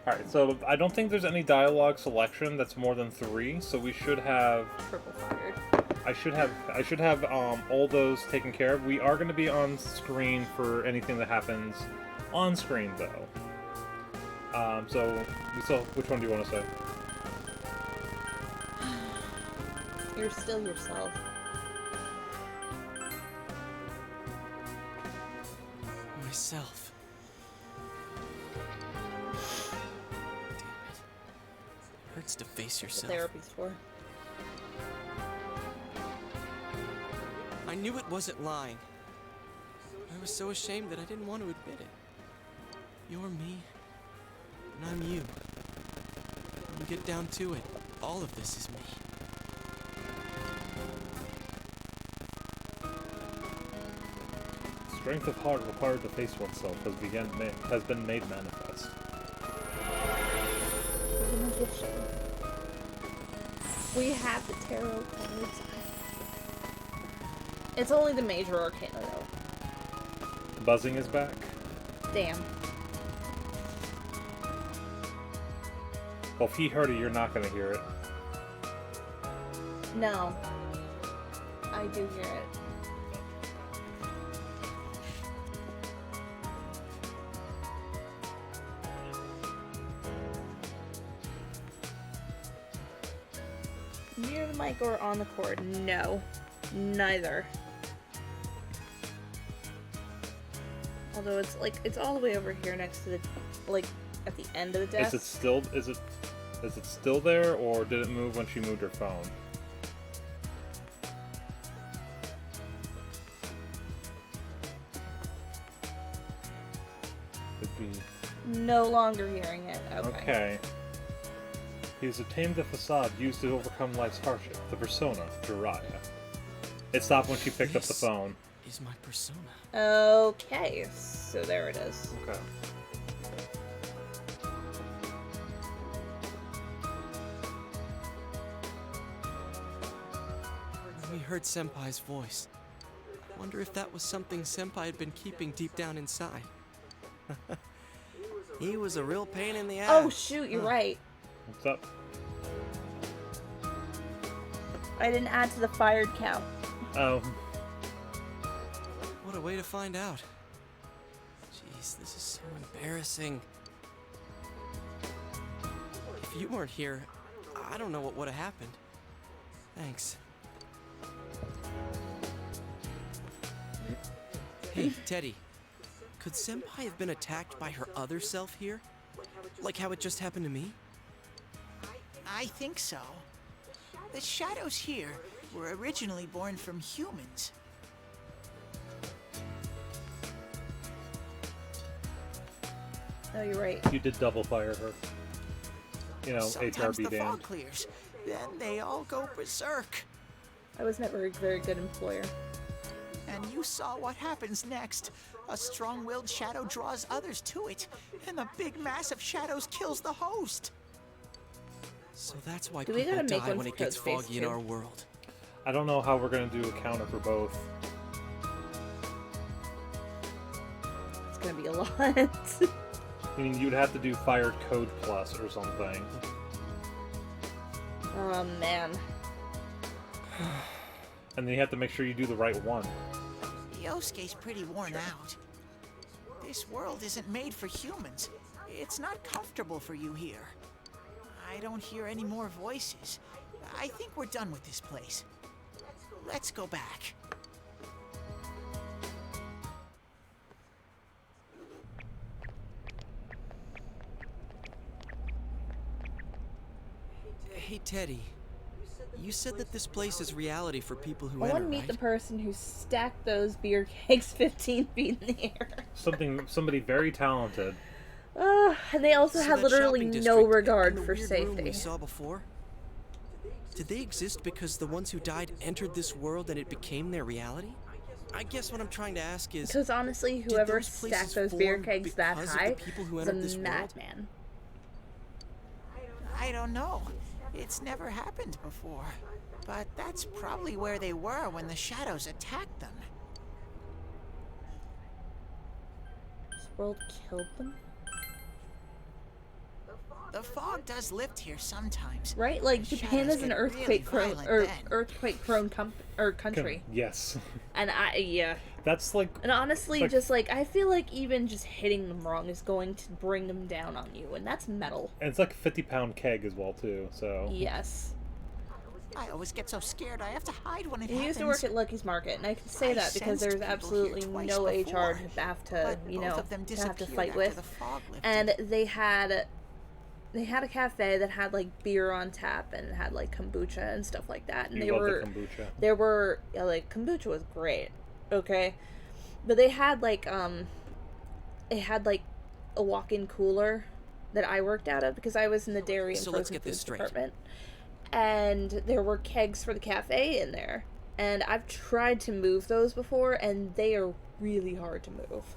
Alright, so I don't think there's any dialogue selection that's more than 3, so we should have... Triple fired. I should have all those taken care of. We are going to be on screen for anything that happens on screen, though. So which one do you want to say? You're still yourself. Myself. Damn it. Hurts to face That's yourself. what therapy's for. I knew it wasn't lying. I was so ashamed that I didn't want to admit it. You're me, and I'm you. When you get down to it, all of this is me. Strength of heart required to face oneself has been made manifest. We have the tarot cards. It's only the major arcana, though. Buzzing is back. Damn. Well, if he heard it, you're not going to hear it. No. I do hear it. Near the mic or on the cord? No. Neither. Although it's like, it's all the way over here next to the, like, at the end of the desk. Is it still there, or did it move when she moved her phone? Could be. No longer hearing it. Okay. Okay. He has obtained the facade used to overcome life's hardship, the persona, Jiraiya. It stopped when she picked up the phone. Is my persona. Okay, so there it is. Okay. We heard Senpai's voice. I wonder if that was something Senpai had been keeping deep down inside. He was a real pain in the ass. Oh shoot, you're right. What's up? I didn't add to the fired count. Oh. What a way to find out. Jeez, this is so embarrassing. If you weren't here, I don't know what would have happened. Thanks. Hey, Teddy. Could Senpai have been attacked by her other self here? Like how it just happened to me? I think so. The shadows here were originally born from humans. Oh, you're right. You did double fire her. You know, Sometimes HRB the fog damned. clears, then they all go berserk. I was never a very good employer. And you saw what happens next. A strong-willed shadow draws others to it, and the big mass of shadows kills the host. So that's why Do we people gotta make die one when for it gets Codeface foggy in too? our world. I don't know how we're gonna do a counter for both. It's gonna be a lot. I mean, you'd have to do Fired Code Plus or something. Oh man. And then you have to make sure you do the right one. Yosuke's pretty worn out. This world isn't made for humans. It's not comfortable for you here. I don't hear any more voices. I think we're done with this place. Let's go back. Hey, Teddy. You said that this place is reality for people who I enter, want to meet right? the person who stacked those beer kegs 15 feet in the air. Somebody very talented. And they also So had that literally shopping no district regard and the for weird room safety. we saw before? Did they exist because the ones who died entered this world and it became their reality? I guess what I'm trying to ask is... Because honestly, did whoever those places stacked those beer form kegs that because of high the people who is entered a this world? madman. I don't know. It's never happened before. But that's probably where they were when the shadows attacked them. This world killed them? The fog does lift here sometimes. Right? Like, The Japan shadows is an get earthquake-prone really violent then. country. Yes. And yeah. That's like... And honestly, like- just like, I feel like even just hitting them wrong is going to bring them down on you, and that's metal. And it's like a 50-pound keg as well, too, so... Yes. I always get so scared I have to hide when it He happens. used to work at Lucky's Market, and I can say I that because sensed there's people absolutely here twice no before, HR to have to, but you both know, of them to have to disappeared fight after with. the fog lifted. And they had a cafe that had like beer on tap and had like kombucha and stuff like that. And You they love the were kombucha. there were like kombucha was great, okay, but they had like a walk-in cooler that I worked out of because I was in the dairy and So let's frozen get this foods straight. department, and there were kegs for the cafe in there. And I've tried to move those before, and they are really hard to move.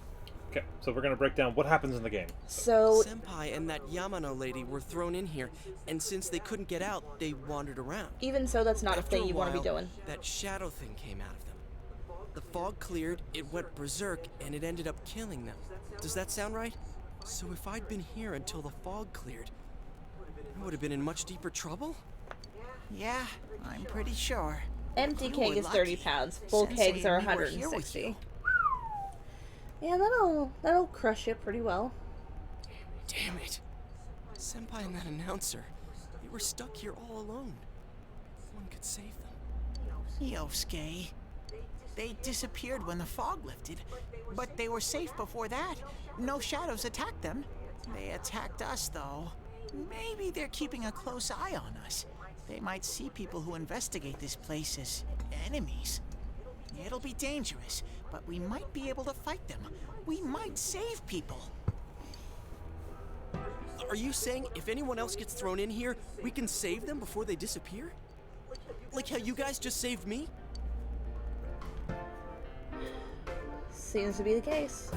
Okay, so we're gonna break down what happens in the game. So Senpai and that Yamano lady were thrown in here, and since they couldn't get out, they wandered around. even so, that's not a After thing you want to be while, doing. That shadow thing came out of them. The fog cleared, it went berserk, and it ended up killing them. Does that sound right? So if I'd been here until the fog cleared, I would have been in much deeper trouble? Yeah, I'm pretty sure. Empty You keg were is 30 lucky. pounds. Full Sensei kegs are and me were here with 160. Yeah, that'll crush you pretty well. Damn it. Senpai and that announcer, they were stuck here all alone. No one could save them. Yosuke. They disappeared when the fog lifted, but they were safe before that. No shadows attacked them. They attacked us, though. Maybe they're keeping a close eye on us. They might see people who investigate this place as enemies. It'll be dangerous, but we might be able to fight them. We might save people. Are you saying if anyone else gets thrown in here, we can save them before they disappear? Like how you guys just saved me? Seems to be the case.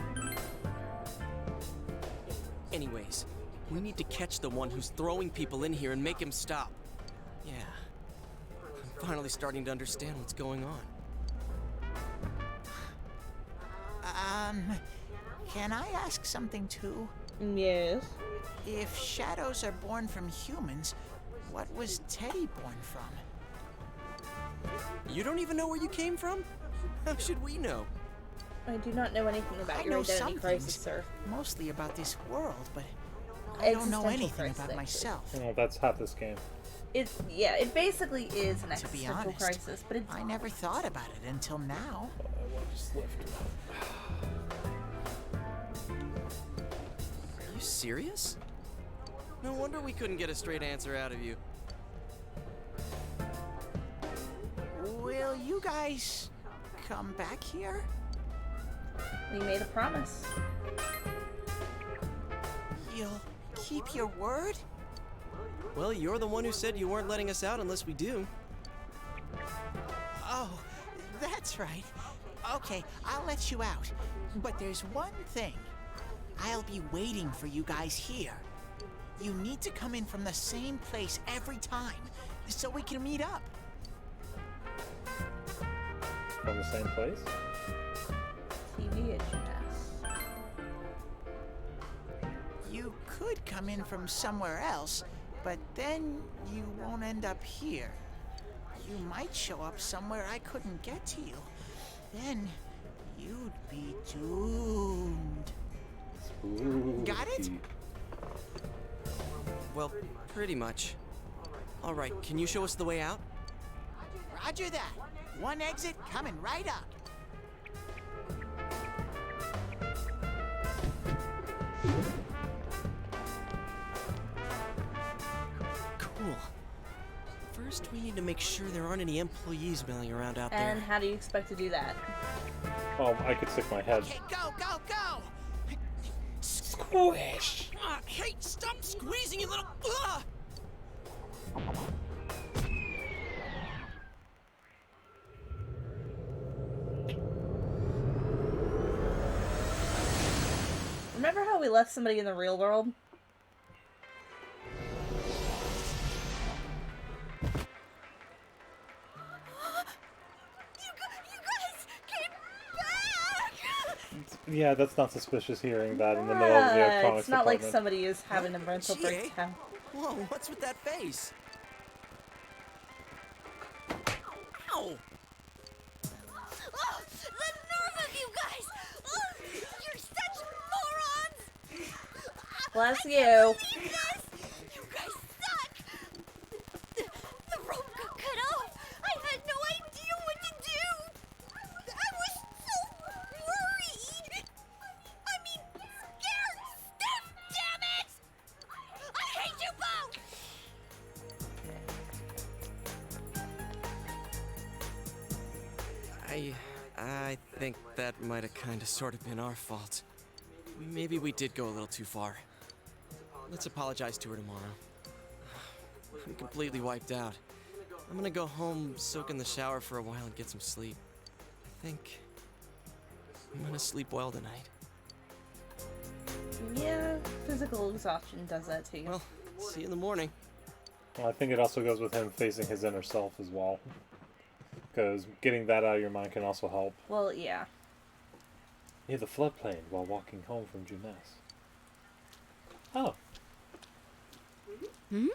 Anyways, we need to catch the one who's throwing people in here and make him stop. Yeah. I'm finally starting to understand what's going on. Can I ask something too? Yes. If shadows are born from humans, what was Teddy born from? You don't even know where you came from? How should we know? I do not know anything about I your know identity some crisis, things, sir. mostly about this world, but I don't know Existential anything crisis, about actually. myself. Well, that's half this game. It basically is an To be existential honest, crisis, but it's I never thought about it until now. Are you serious? No wonder we couldn't get a straight answer out of you. Will you guys come back here? we made a promise. You'll keep your word? Well, you're the one who said you weren't letting us out unless we do. Oh, that's right. Okay, I'll let you out. But there's one thing. I'll be waiting for you guys here. You need to come in from the same place every time, so we can meet up. From the same place? TV it should pass. You could come in from somewhere else, but then you won't end up here. You might show up somewhere I couldn't get to you. Then you'd be doomed. Got it? Well, pretty much. All right, can you show us the way out? Roger that. One exit coming right up. Cool. First, we need to make sure there aren't any employees milling around out there. And how do you expect to do that? Oh, I could stick my head. Okay, go, go, go! Squish! Hey, stop squeezing, you little... Remember how we left somebody in the real world? Yeah, that's not suspicious hearing that in the middle of the electronics It's not like department. somebody is having a mental Gee, breakdown. Whoa, what's with that face? Ow! Oh, the nerve of you guys! Oh, you're such morons! Bless you. You guys suck! The rope got cut off! I had no idea what to do! I was so worried! I mean, scared stiff, damn it! I hate you both! I think that might have kind of sort of been our fault. Maybe we did go a little too far. Let's apologize to her tomorrow. I'm completely wiped out. I'm gonna go home, soak in the shower for a while, and get some sleep. I think I'm gonna sleep well tonight. Yeah, physical exhaustion does that to you. Well, see you in the morning. Well, I think it also goes with him facing his inner self as well. Because getting that out of your mind can also help. Well, yeah. Near the floodplain while walking home from gymnastics. Oh. Hmm?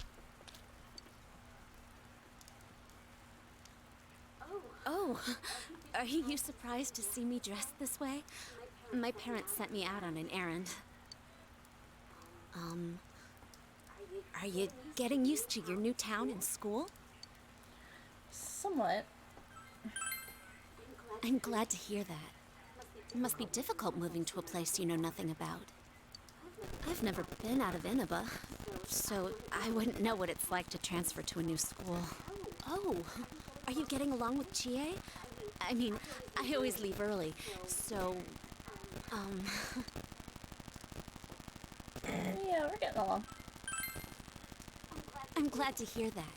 Oh, are you surprised to see me dressed this way? My parents sent me out on an errand. Are you getting used to your new town and school? Somewhat. I'm glad to hear that. It must be difficult moving to a place you know nothing about. I've never been out of Inaba, so I wouldn't know what it's like to transfer to a new school. Oh, are you getting along with Chie? I mean, I always leave early, so, Yeah, we're getting along. I'm glad to hear that.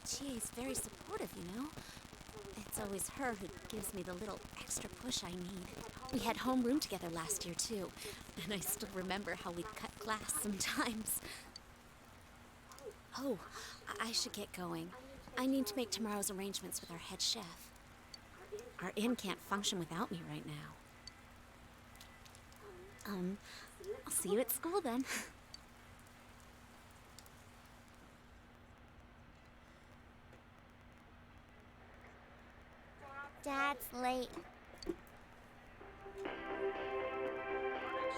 Chie's very supportive, you know? It's always her who gives me the little extra push I need. We had homeroom together last year, too, and I still remember how we cut class sometimes. Oh, I should get going. I need to make tomorrow's arrangements with our head chef. Our inn can't function without me right now. I'll see you at school then. Dad's late.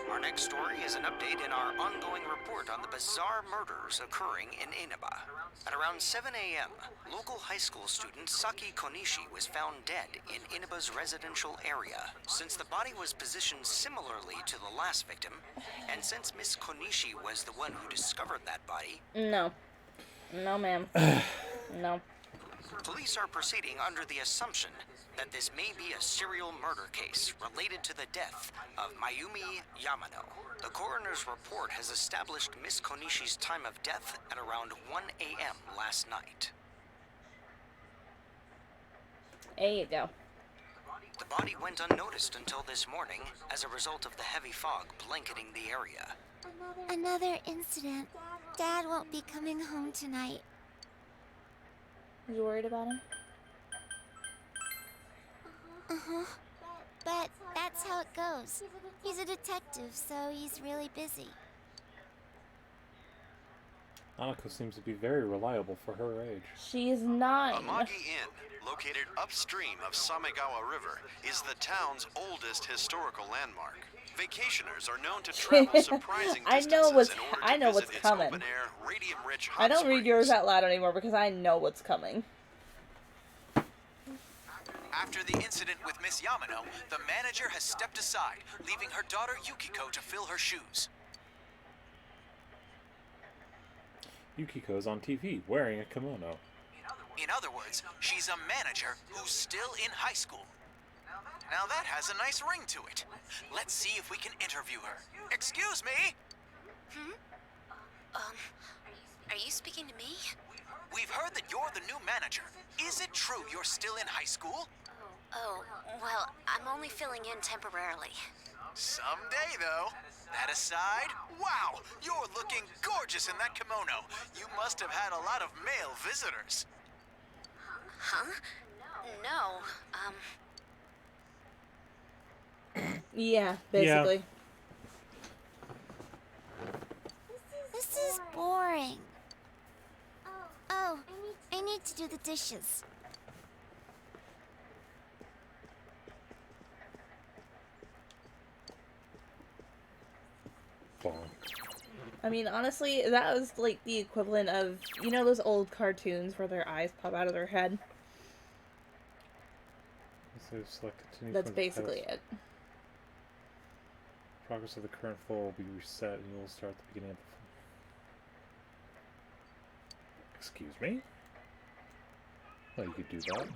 Our next story is an update in our ongoing report on the bizarre murders occurring in Inaba. At around 7 a.m., local high school student Saki Konishi was found dead in Inaba's residential area. Since the body was positioned similarly to the last victim, and since Miss Konishi was the one who discovered that body... No. No, ma'am. No. Police are proceeding under the assumption that this may be a serial murder case related to the death of Mayumi Yamano. The coroner's report has established Miss Konishi's time of death at around 1 a.m. last night. There you go. The body went unnoticed until this morning as a result of the heavy fog blanketing the area. Another incident. Dad won't be coming home tonight. You worried about him? Uh-huh. But that's how it goes. He's a detective, so he's really busy. Anako seems to be very reliable for her age. She is 9. Amagi Inn, located upstream of Samegawa River, is the town's oldest historical landmark. Vacationers are known to travel surprising distances I know what's coming. open-air, radium-rich hot I don't read springs. yours out loud anymore because I know what's coming. After the incident with Miss Yamano, the manager has stepped aside, leaving her daughter Yukiko to fill her shoes. Yukiko's on TV, wearing a kimono. In other words, she's a manager who's still in high school. Now that has a nice ring to it. Let's see if we can interview her. Excuse me? Are you speaking to me? We've heard that you're the new manager. Is it true you're still in high school? Oh, well, I'm only filling in temporarily. Someday, though. That aside, wow, you're looking gorgeous in that kimono. You must have had a lot of male visitors. Huh? No, Yeah, basically. This is boring. Oh, I need to do the dishes. I mean, honestly, that was like the equivalent of, you know, those old cartoons where their eyes pop out of their head? That's basically it. Progress of the current floor will be reset and you will start at the beginning of the floor. Excuse me? Oh, you could do that.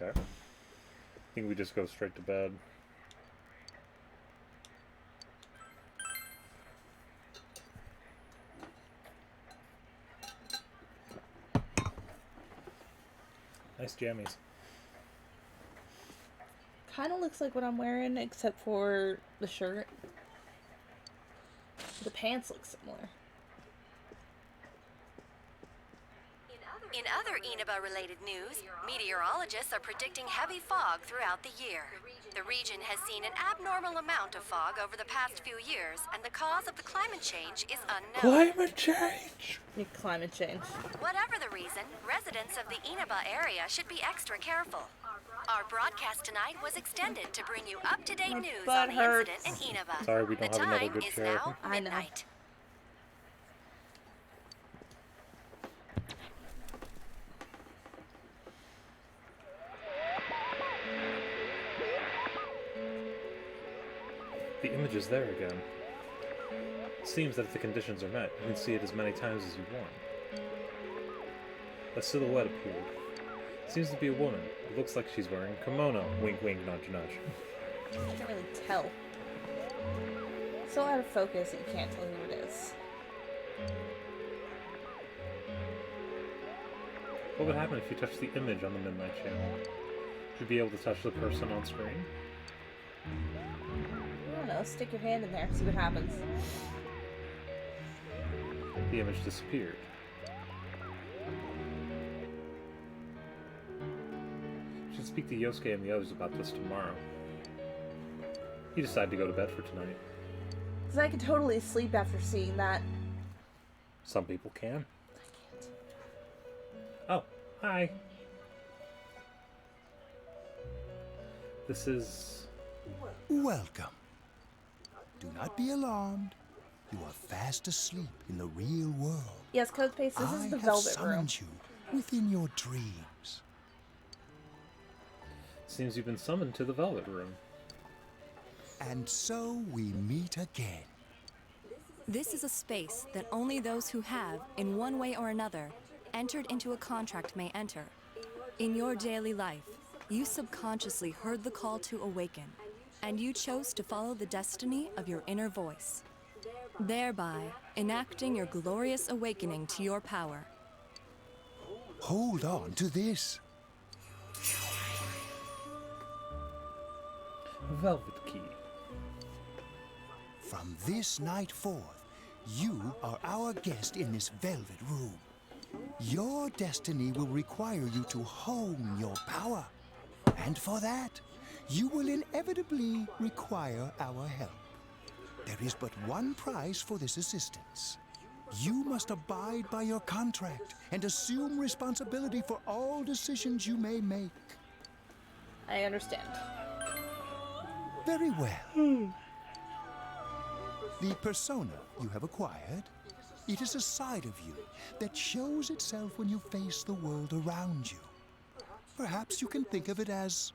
Okay. I think we just go straight to bed. Nice jammies. Kind of looks like what I'm wearing, except for the shirt. The pants look similar. In other Inaba-related news, meteorologists are predicting heavy fog throughout the year. The region has seen an abnormal amount of fog over the past few years, and the cause of the climate change is unknown. Climate change! Yeah, climate change. Whatever the reason, residents of the Inaba area should be extra careful. Our broadcast tonight was extended to bring you up-to-date news on the incident in Inaba. Sorry, we don't the have another time good is share. now midnight. The image is there again. It seems that if the conditions are met, you can see it as many times as you want. A silhouette appeared. It seems to be a woman. It looks like she's wearing a kimono. Wink, wink, nudge, nudge. You can't really tell. So out of focus that you can't tell who it is. What would happen if you touched the image on the Midnight Channel? Would you be able to touch the person on screen? I don't know, stick your hand in there, see what happens. The image disappeared. You should speak to Yosuke and the others about this tomorrow. He decided to go to bed for tonight. Because I could totally sleep after seeing that. Some people can. Oh, hi. This is... Welcome. Do not be alarmed. You are fast asleep in the real world. Yes, Codepaste, this is the I have Velvet Room. summoned you within your dreams. Seems you've been summoned to the Velvet Room. And so we meet again. This is a space that only those who have, in one way or another, entered into a contract may enter. In your daily life, you subconsciously heard the call to awaken, and you chose to follow the destiny of your inner voice, thereby enacting your glorious awakening to your power. Hold on to this. Velvet Key. From this night forth, you are our guest in this velvet room. Your destiny will require you to hone your power. And for that, you will inevitably require our help. There is but one price for this assistance. You must abide by your contract and assume responsibility for all decisions you may make. I understand. Very well. The persona you have acquired, it is a side of you that shows itself when you face the world around you. Perhaps you can think of it as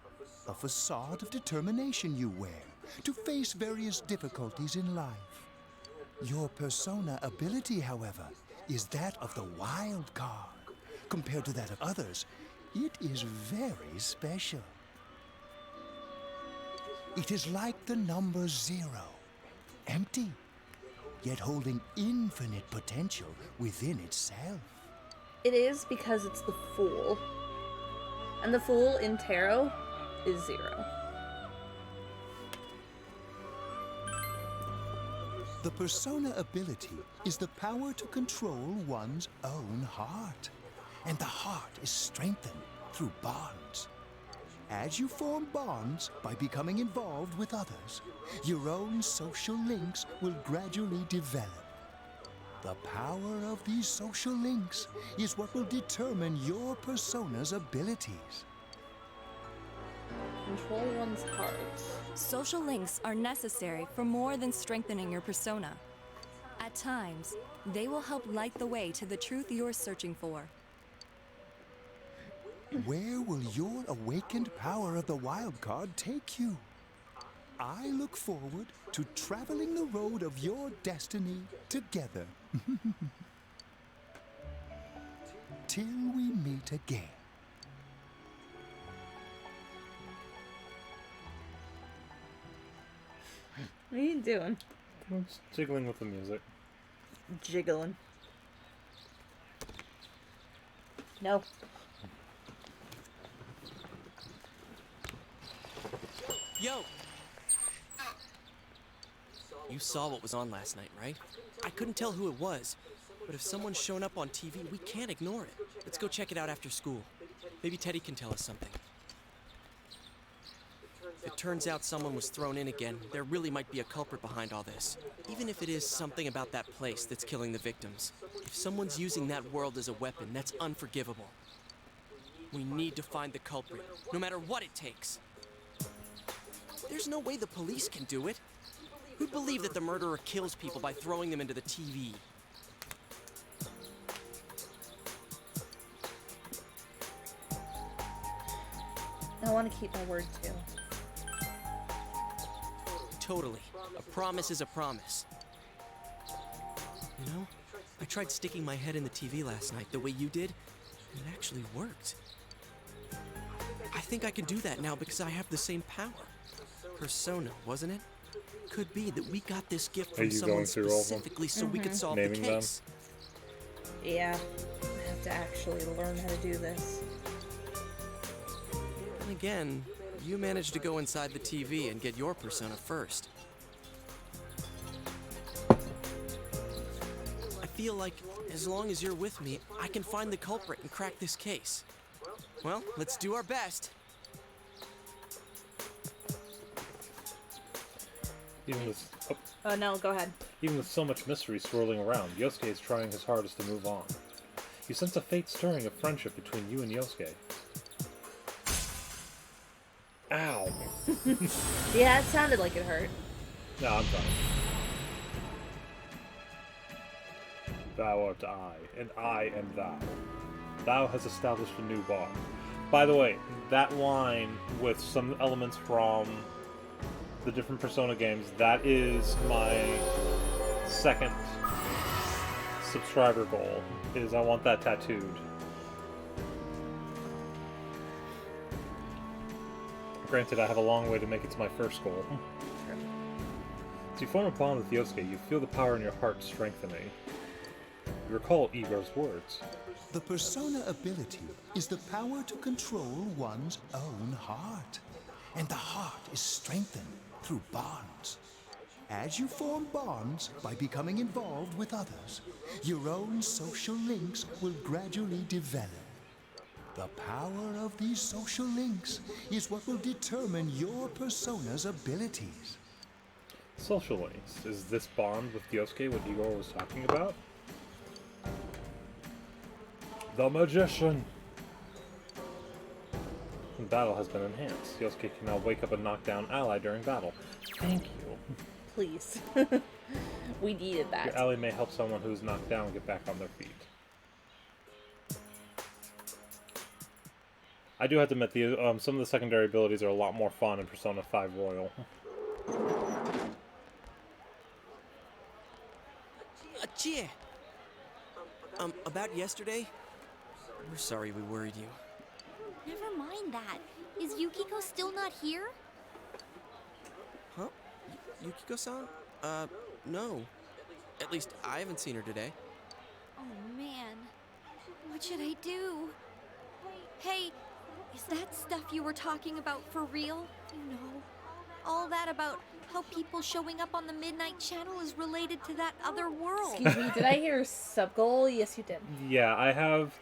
a facade of determination you wear to face various difficulties in life. Your persona ability, however, is that of the wild card. Compared to that of others, it is very special. It is like the number 0, empty, yet holding infinite potential within itself. It is because it's the Fool. And the Fool in tarot is 0. The persona ability is the power to control one's own heart. And the heart is strengthened through bonds. As you form bonds by becoming involved with others, your own social links will gradually develop. The power of these social links is what will determine your persona's abilities. Control one's heart. Social links are necessary for more than strengthening your persona. At times, they will help light the way to the truth you're searching for. Where will your awakened power of the wild card take you? I look forward to traveling the road of your destiny together. Till we meet again. What are you doing? I'm just jiggling with the music. Jiggling. No. Yo! You saw what was on last night, right? I couldn't tell who it was, but if someone's shown up on TV, we can't ignore it. Let's go check it out after school. Maybe Teddy can tell us something. If it turns out someone was thrown in again, there really might be a culprit behind all this. Even if it is something about that place that's killing the victims. If someone's using that world as a weapon, that's unforgivable. We need to find the culprit, no matter what it takes. There's no way the police can do it. Who'd believe that the murderer kills people by throwing them into the TV? I want to keep my word too. Totally. A promise is a promise. You know, I tried sticking my head in the TV last night the way you did, and it actually worked. I think I can do that now because I have the same power. Persona, wasn't it? Could be that we got this gift from someone specifically so we could solve the case. Yeah, I have to actually learn how to do this. And again, you managed to go inside the TV and get your persona first. I feel like as long as you're with me, I can find the culprit and crack this case. Well, let's do our best. Even with, Oh no, go ahead. Even with so much mystery swirling around, Yosuke is trying his hardest to move on. You sense a fate stirring of friendship between you and Yosuke. Ow! Yeah, it sounded like it hurt. No, I'm fine. Thou art I, and I am thou. Thou has established a new bond. By the way, that line with some elements from the different Persona games, that is my second subscriber goal, is I want that tattooed. Granted, I have a long way to make it to my first goal. As you form a bond with Yosuke, you feel the power in your heart strengthening. You recall Igor's words. The persona ability is the power to control one's own heart. And the heart is strengthened through bonds. As you form bonds by becoming involved with others, your own social links will gradually develop. The power of these social links is what will determine your persona's abilities. Social links. Is this bond with Yosuke what Igor was talking about? The Magician! Battle has been enhanced. Yosuke can now wake up a knockdown ally during battle. Thank you. Please. We needed that. Your ally may help someone who's knocked down get back on their feet. I do have to admit, some of the secondary abilities are a lot more fun in Persona 5 Royal. Chie. About yesterday? We're sorry we worried you. Never mind that. Is Yukiko still not here? Huh? Yukiko-san? No. At least I haven't seen her today. Oh man. What should I do? Hey, is that stuff you were talking about for real? You know, all that about how people showing up on the Midnight Channel is related to that other world. Excuse me, did I hear sub-goal? Yes, you did. Yeah, I have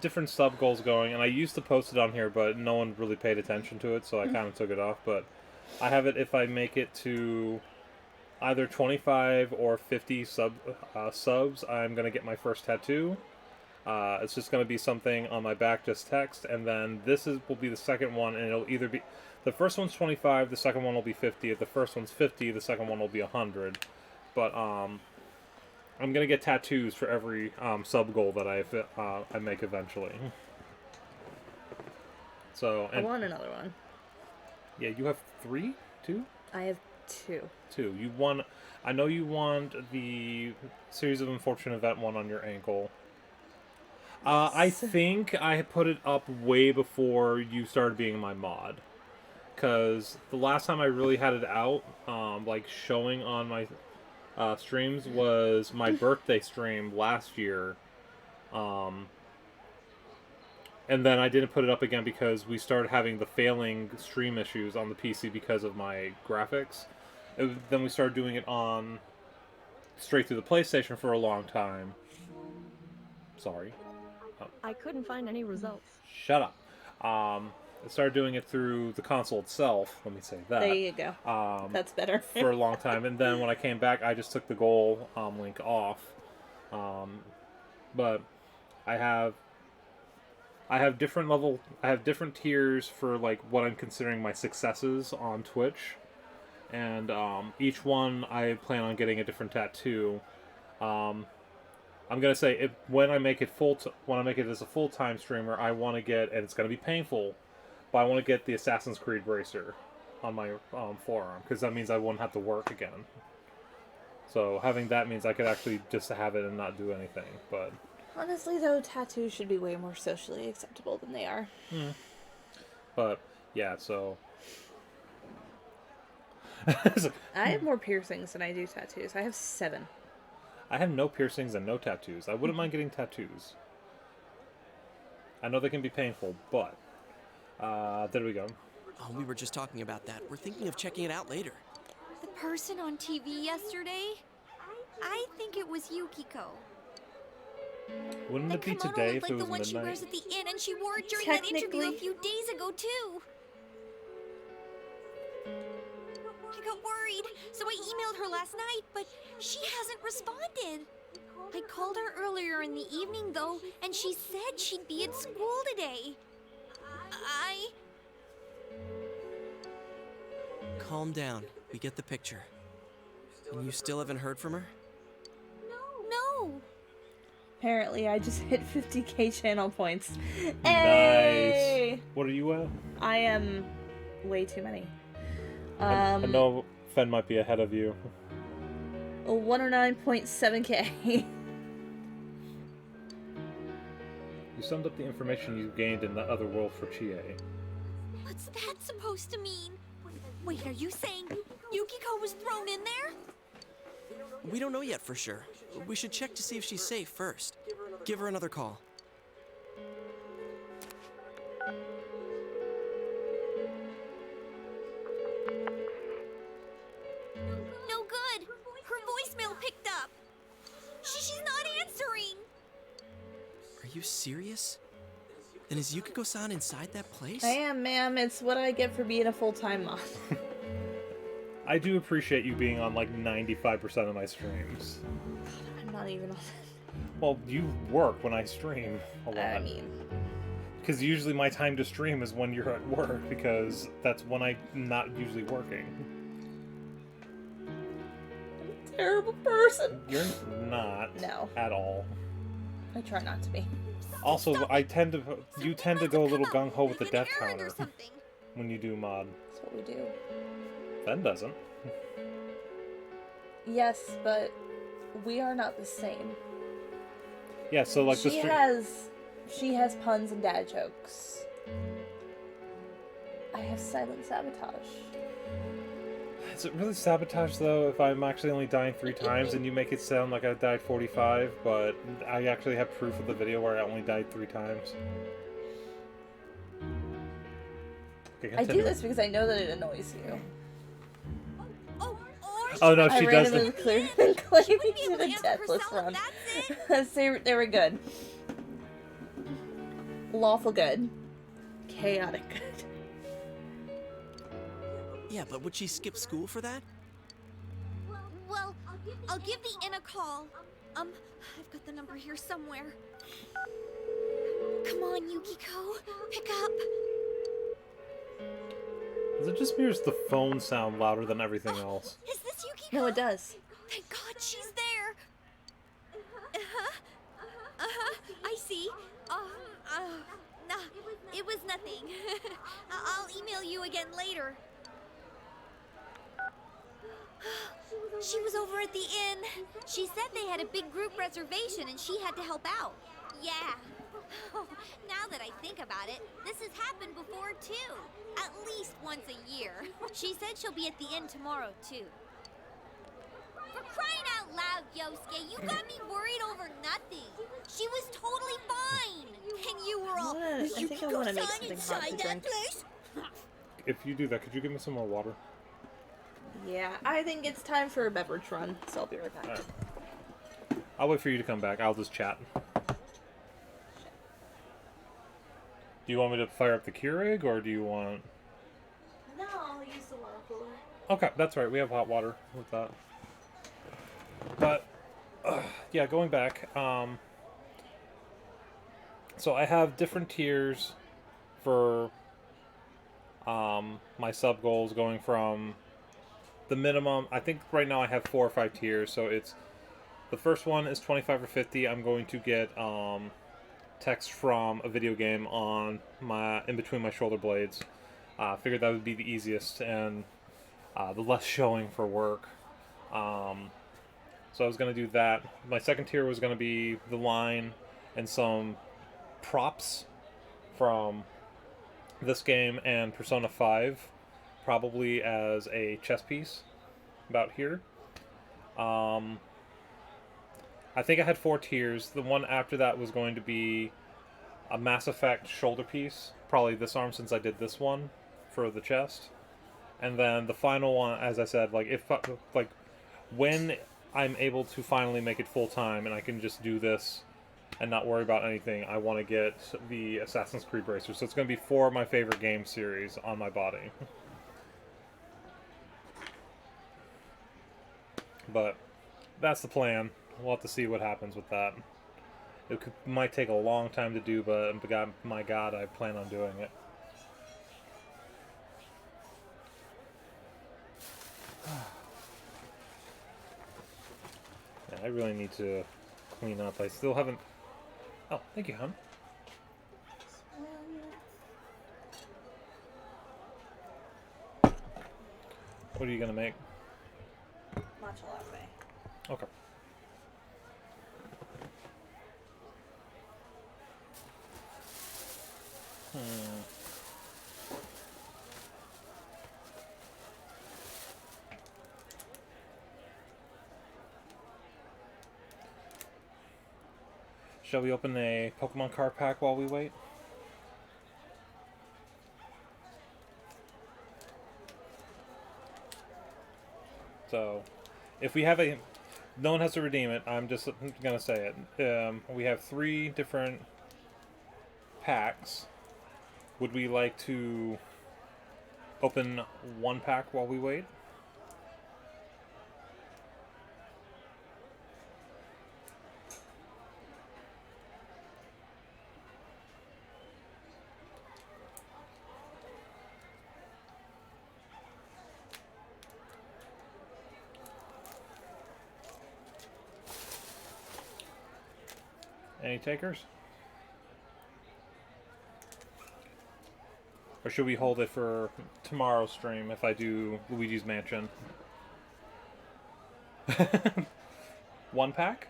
different sub goals going, and I used to post it on here, but no one really paid attention to it, so I kind of took it off. But I have it if I make it to either 25 or 50 subs, I'm gonna get my first tattoo. It's just gonna be something on my back, just text, and then will be the second one, and it'll either be the first one's 25, the second one will be 50. If the first one's 50, the second one will be 100. But I'm gonna get tattoos for every sub goal that I make eventually. So I want another one. Yeah, you have 3, 2. I have 2. 2. You want? I know you want the Series of Unfortunate Event one on your ankle. I think I put it up way before you started being my mod. Because the last time I really had it out, like showing on my streams, was my birthday stream last year. And then I didn't put it up again because we started having the failing stream issues on the PC because of my graphics. Then we started doing it on straight through the PlayStation for a long time. Sorry. I couldn't find any results. Shut up. I started doing it through the console itself. Let me say that. There you go. That's better. For a long time, and then when I came back, I just took the goal link off. But I have different tiers for like what I'm considering my successes on Twitch, and each one I plan on getting a different tattoo. I'm gonna say when I make it as a full-time streamer, I want to get, and it's gonna be painful, but I want to get the Assassin's Creed bracer on my forearm, because that means I won't have to work again. So having that means I could actually just have it and not do anything. But honestly, though, tattoos should be way more socially acceptable than they are. But yeah, so I have more piercings than I do tattoos. I have 7. I have no piercings and no tattoos. I wouldn't mind getting tattoos. I know they can be painful, but there we go. Oh, we were just talking about that. We're thinking of checking it out later. The person on TV yesterday? I think it was Yukiko. Wouldn't it be today if like it was the one midnight? she wears at the inn, and she wore it during that interview a few days ago too. I got worried, so I emailed her last night, but she hasn't responded. I called her earlier in the evening though, and she said she'd be at school today. Calm down. We get the picture. And you still haven't heard from her? No. Apparently, I just hit 50k channel points. Nice. Hey! What are you at? I am way too many. I know Fen might be ahead of you. 109.7k. You summed up the information you gained in the other world for Chie. What's that supposed to mean? Wait, are you saying Yukiko was thrown in there? We don't know yet for sure. We should check to see if she's safe first. Give her another call. No good. Her voicemail picked up. She's not answering. Are you serious? Then is Yukiko-san inside that place? I am, ma'am. It's what I get for being a full-time mom. I do appreciate you being on like 95% of my streams. I'm not even on. Well, you work when I stream a lot. I mean, because usually my time to stream is when you're at work, because that's when I'm not usually working. I'm a terrible person. You're not. No. At all. I try not to be. Also, you tend to go a little gung ho with the death counter when you do mod. That's what we do. Ben doesn't. Yes, but we are not the same. Yeah, so like She has puns and dad jokes. I have silent sabotage. Is it really sabotage though if I'm actually only dying 3 times and you make it sound like I died 45, but I actually have proof of the video where I only died 3 times? Okay, I do this because I know that it annoys you. Oh no, she does. I clear and claim you did a deathless run. They were good. Lawful good. Chaotic good. Yeah, but would she skip school for that? Well, I'll give the inn a call. I've got the number here somewhere. Come on, Yukiko. Pick up. Is it just me or does the phone sound louder than everything else? Is this Yukiko? No, it does. Thank God she's there. I see. Nah, it was nothing. I'll email you again later. She was over at the inn. She said they had a big group reservation and she had to help out. Yeah. Now that I think about it, this has happened before too. At least once a year. She said she'll be at the inn tomorrow too. For crying out loud, Yosuke, you got me worried over nothing. She was totally fine. And you were all, I think I want to make something hot to drink. If you do that, could you give me some more water? Yeah, I think it's time for a beverage run, so I'll be right back. All right. I'll wait for you to come back. I'll just chat. Do you want me to fire up the Keurig, or do you want... No, I'll use the water cooler. Okay, that's right. We have hot water with that. But, yeah, going back. So I have different tiers for my sub goals, going from the minimum. I think right now I have 4 or 5 tiers. So it's the first one is 25 or 50. I'm going to get text from a video game on in between my shoulder blades. Figured that would be the easiest and the less showing for work. So I was going to do that. My second tier was going to be the line and some props from this game and Persona 5, probably as a chess piece about here. I think I had 4 tiers. The one after that was going to be a Mass Effect shoulder piece, probably this arm since I did this one for the chest. And then the final one, as I said, when I'm able to finally make it full time and I can just do this and not worry about anything, I want to get the Assassin's Creed bracer. So it's going to be 4 of my favorite game series on my body. But that's the plan. We'll have to see what happens with that. It might take a long time to do, but my God, I plan on doing it. Yeah, I really need to clean up. I still haven't... Oh, thank you, hon. What are you going to make? Matcha latte. Okay. Shall we open a Pokemon card pack while we wait? So, if we have a... No one has to redeem it, I'm just going to say it. We have 3 different packs. Would we like to open one pack while we wait? Any takers? Or should we hold it for tomorrow's stream if I do Luigi's Mansion? 1 pack?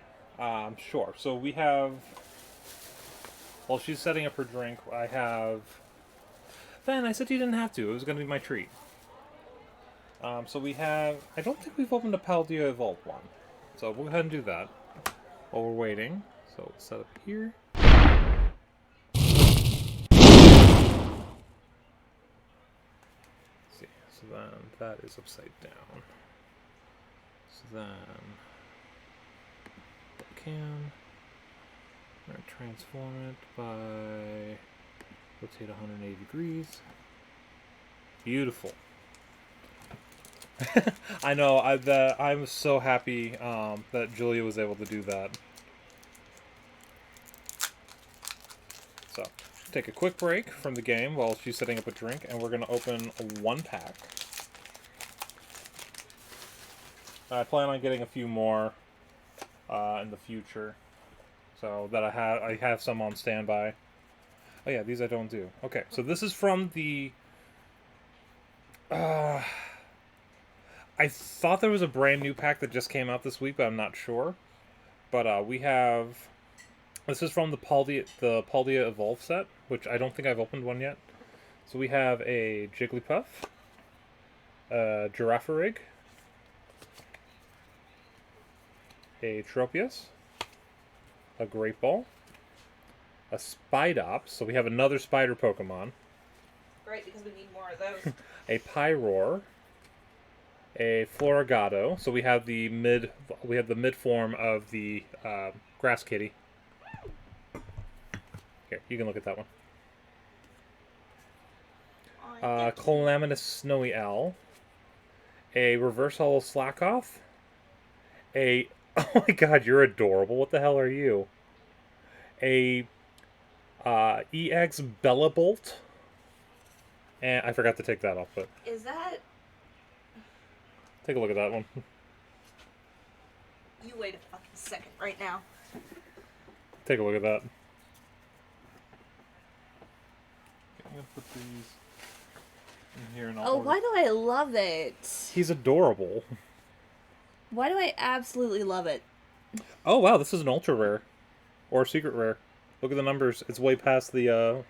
Sure. So we have... While she's setting up her drink, I have... Then I said you didn't have to. It was going to be my treat. So we have... I don't think we've opened a Paldea Evolved one. So we'll go ahead and do that while we're waiting. So we'll set up here. Let's see. So then that is upside down. So then... Can... We're going to transform it by... Rotate 180 degrees. Beautiful. I know. I'm so happy that Julia was able to do that. So, take a quick break from the game while she's setting up a drink, and we're going to open a 1 pack. I plan on getting a few more in the future, so that I have some on standby. Oh yeah, these I don't do. Okay, so this is from the... I thought there was a brand new pack that just came out this week, but I'm not sure. But we have... This is from the Paldea Evolve set, which I don't think I've opened one yet. So we have a Jigglypuff, a Girafarig, a Tropius, a Great Ball, a Spidops, so we have another spider Pokemon. Great, because we need more of those. A Pyroar, a Floragato, so we have the mid form of the Grass Kitty. Here, you can look at that one. Calamitous Snowy Owl, a Reverse Hollow Slackoth, a... Oh my god, you're adorable. What the hell are you? A EX Bellabolt. And I forgot to take that off, but... Is that... Take a look at that one. You wait a fucking second right now. Take a look at that. I'm gonna put these in here and I'll why do I love it? He's adorable. Why do I absolutely love it? Oh wow, this is an ultra rare. Or secret rare. Look at the numbers. It's way past the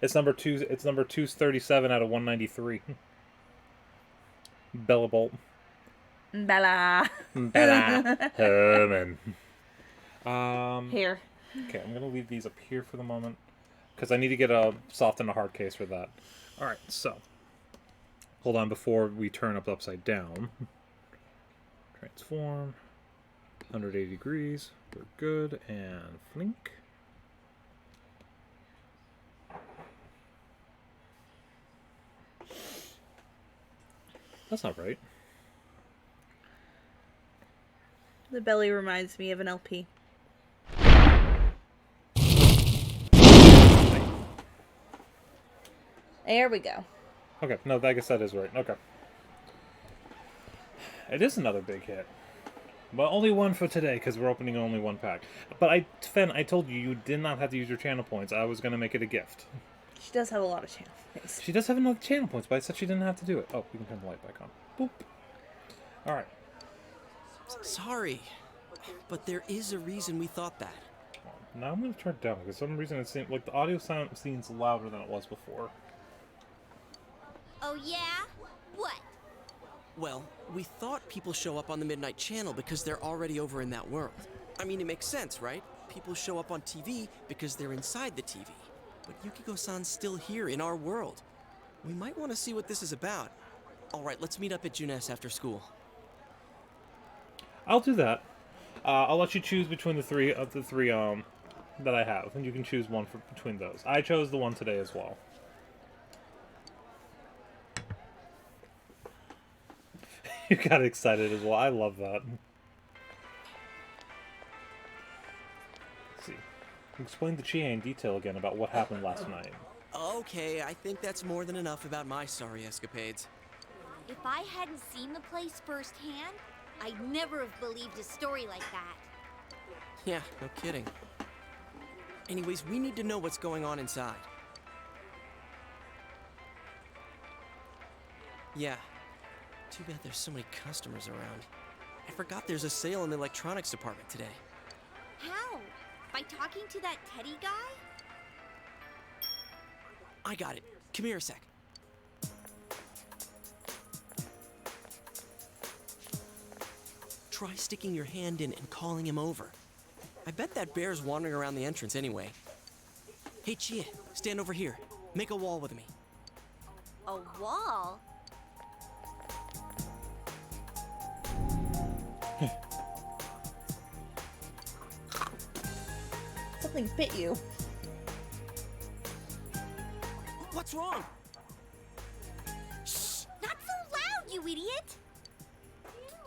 it's number 237 out of 193. Bellabolt. Bella. Bella. Herman. Here. Okay, I'm gonna leave these up here for the moment because I need to get a soft and a hard case for that. All right, so hold on before we turn up upside down. Transform. 180 degrees. We're good. And flink. That's not right. The belly reminds me of an LP. There we go. Okay, no, I guess that is right. Okay. It is another big hit. But only one for today, because we're opening only 1 pack. But Fen, I told you, you did not have to use your channel points. I was going to make it a gift. She does have a lot of channel points. She does have enough channel points, but I said she didn't have to do it. Oh, we can turn the light back on. Boop. Alright. Sorry, but there is a reason we thought that. Now I'm going to turn it down, because for some reason it seems like the audio sound seems louder than it was before. Oh yeah? What? Well, we thought people show up on the Midnight Channel because they're already over in that world. I mean, it makes sense, right? People show up on TV because they're inside the TV. But Yukiko-san's still here in our world. We might want to see what this is about. All right, let's meet up at Juness after school. I'll do that. I'll let you choose between the three that I have, and you can choose one between those. I chose the one today as well. You got excited as well. I love that. Let's see. Explain to Chie in detail again about what happened last night. Okay, I think that's more than enough about my sorry escapades. If I hadn't seen the place firsthand, I'd never have believed a story like that. Yeah, no kidding. Anyways, we need to know what's going on inside. Yeah. Too bad there's so many customers around. forgot there's a sale in the electronics department today. How? By talking to that Teddy guy? I got it. Come here a sec. Try sticking your hand in and calling him over. I bet that bear's wandering around the entrance anyway. Hey, Chia, stand over here. Make a wall with me. A wall? Something bit you. What's wrong? Shh! Not so loud, you idiot!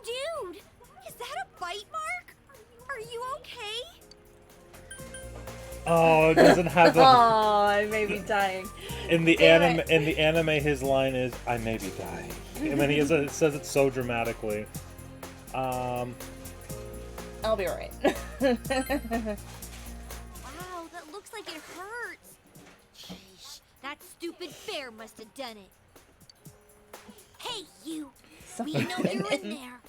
Dude! Is that a bite mark? Are you okay? Oh, it doesn't have the. Oh, I may be dying. In the Damn anime, his line is "I may be dying," and then it says it so dramatically. I'll be alright. Wow, that looks like it hurts. Jeez, that stupid bear must have done it. Hey, you! We know you're in there.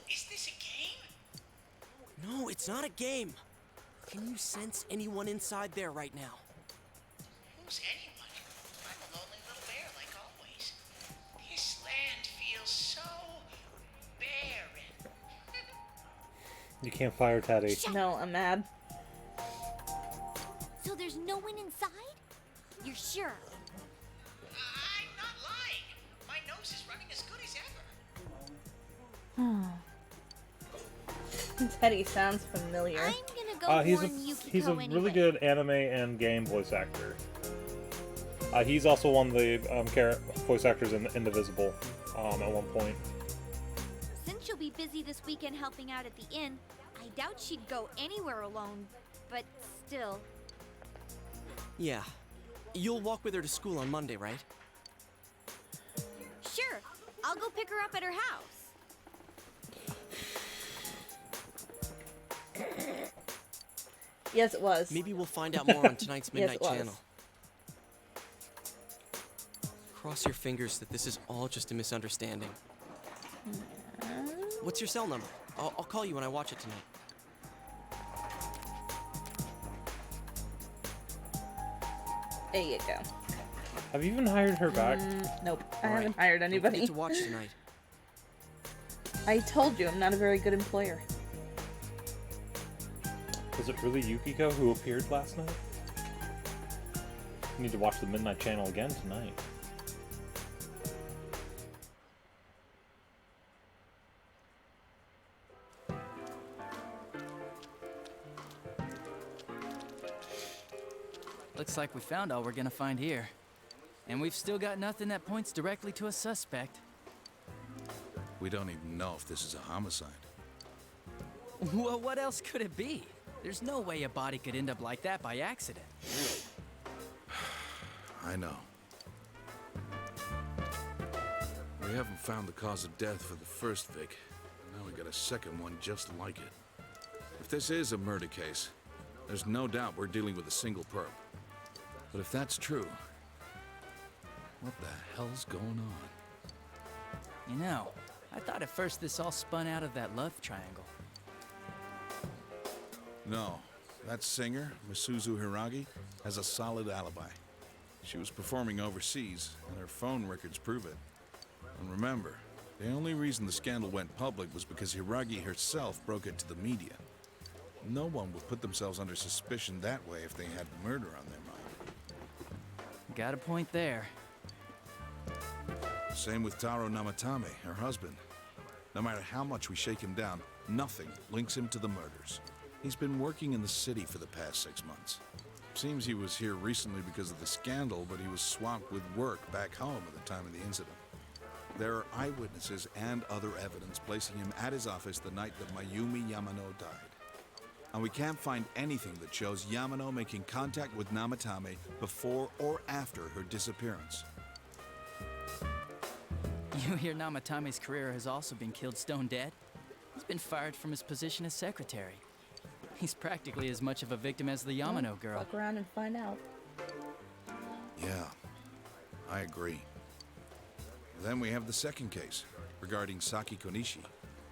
Is this a game? No, it's not a game. Can you sense anyone inside there right now? Who's anyone? I'm a lonely little bear, like always. This land feels so barren. You can't fire Teddy. No, I'm mad. So there's no one inside? You're sure? I'm not lying. My nose is running as good as ever. Teddy sounds familiar. I'm gonna go warn Yukiko he's a anyway. really good anime and game voice actor. He's also one of the voice actors in Indivisible at one point. Since she'll be busy this weekend helping out at the inn, I doubt she'd go anywhere alone, but still. Yeah. You'll walk with her to school on Monday, right? Sure, I'll go pick her up at her house. Yes, it was. Maybe we'll find out more on tonight's Yes, Midnight it was. Channel. Cross your fingers that this is all just a misunderstanding. What's your cell number? I'll call you when I watch it tonight. There you go. Have you even hired her back? Nope, I All right, haven't hired don't anybody. forget to watch tonight. I told you I'm not a very good employer. Was it really Yukiko who appeared last night? I need to watch the Midnight Channel again tonight. Looks like we found all we're gonna find here. And we've still got nothing that points directly to a suspect. We don't even know if this is a homicide. Well, what else could it be? There's no way a body could end up like that by accident. I know. We haven't found the cause of death for the first Vic. Now we got a second one just like it. If this is a murder case, there's no doubt we're dealing with a single perp. But if that's true, what the hell's going on? You know, I thought at first this all spun out of that love triangle. No, that singer, Misuzu Hiragi, has a solid alibi. She was performing overseas, and her phone records prove it. And remember, the only reason the scandal went public was because Hiragi herself broke it to the media. No one would put themselves under suspicion that way if they had murder on their mind. Got a point there. Same with Taro Namatame, her husband. No matter how much we shake him down, nothing links him to the murders. He's been working in the city for the past 6 months. Seems he was here recently because of the scandal, but he was swamped with work back home at the time of the incident. There are eyewitnesses and other evidence placing him at his office the night that Mayumi Yamano died. And we can't find anything that shows Yamano making contact with Namatame before or after her disappearance. You hear Namatame's career has also been killed stone dead? He's been fired from his position as secretary. He's practically as much of a victim as the Yamano girl. Fuck around and find out. Yeah, I agree. Then we have the second case. regarding Saki Konishi.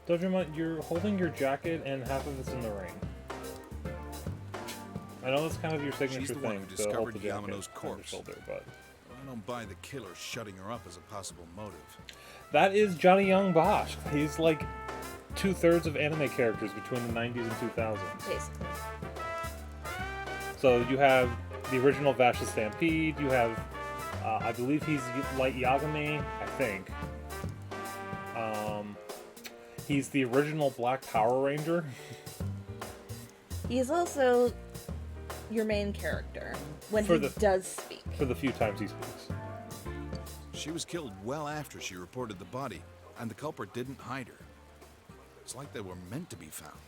Dojima, you're holding your jacket and half of it's in the rain. I know that's kind of your signature She's the one thing who to hold discovered the jacket Yamano's on your corpse. shoulder, but I don't buy the killer shutting her up as a possible motive. that is Johnny Young Bosch. He's like 2/3 of anime characters between the 90s and 2000s. Basically. So you have the original Vash the Stampede. You have, I believe he's Light Yagami, I think. He's the original Black Power Ranger. He is also your main character when he does speak. For the few times he speaks. She was killed well after she reported the body, and the culprit didn't hide her. It's like they were meant to be found.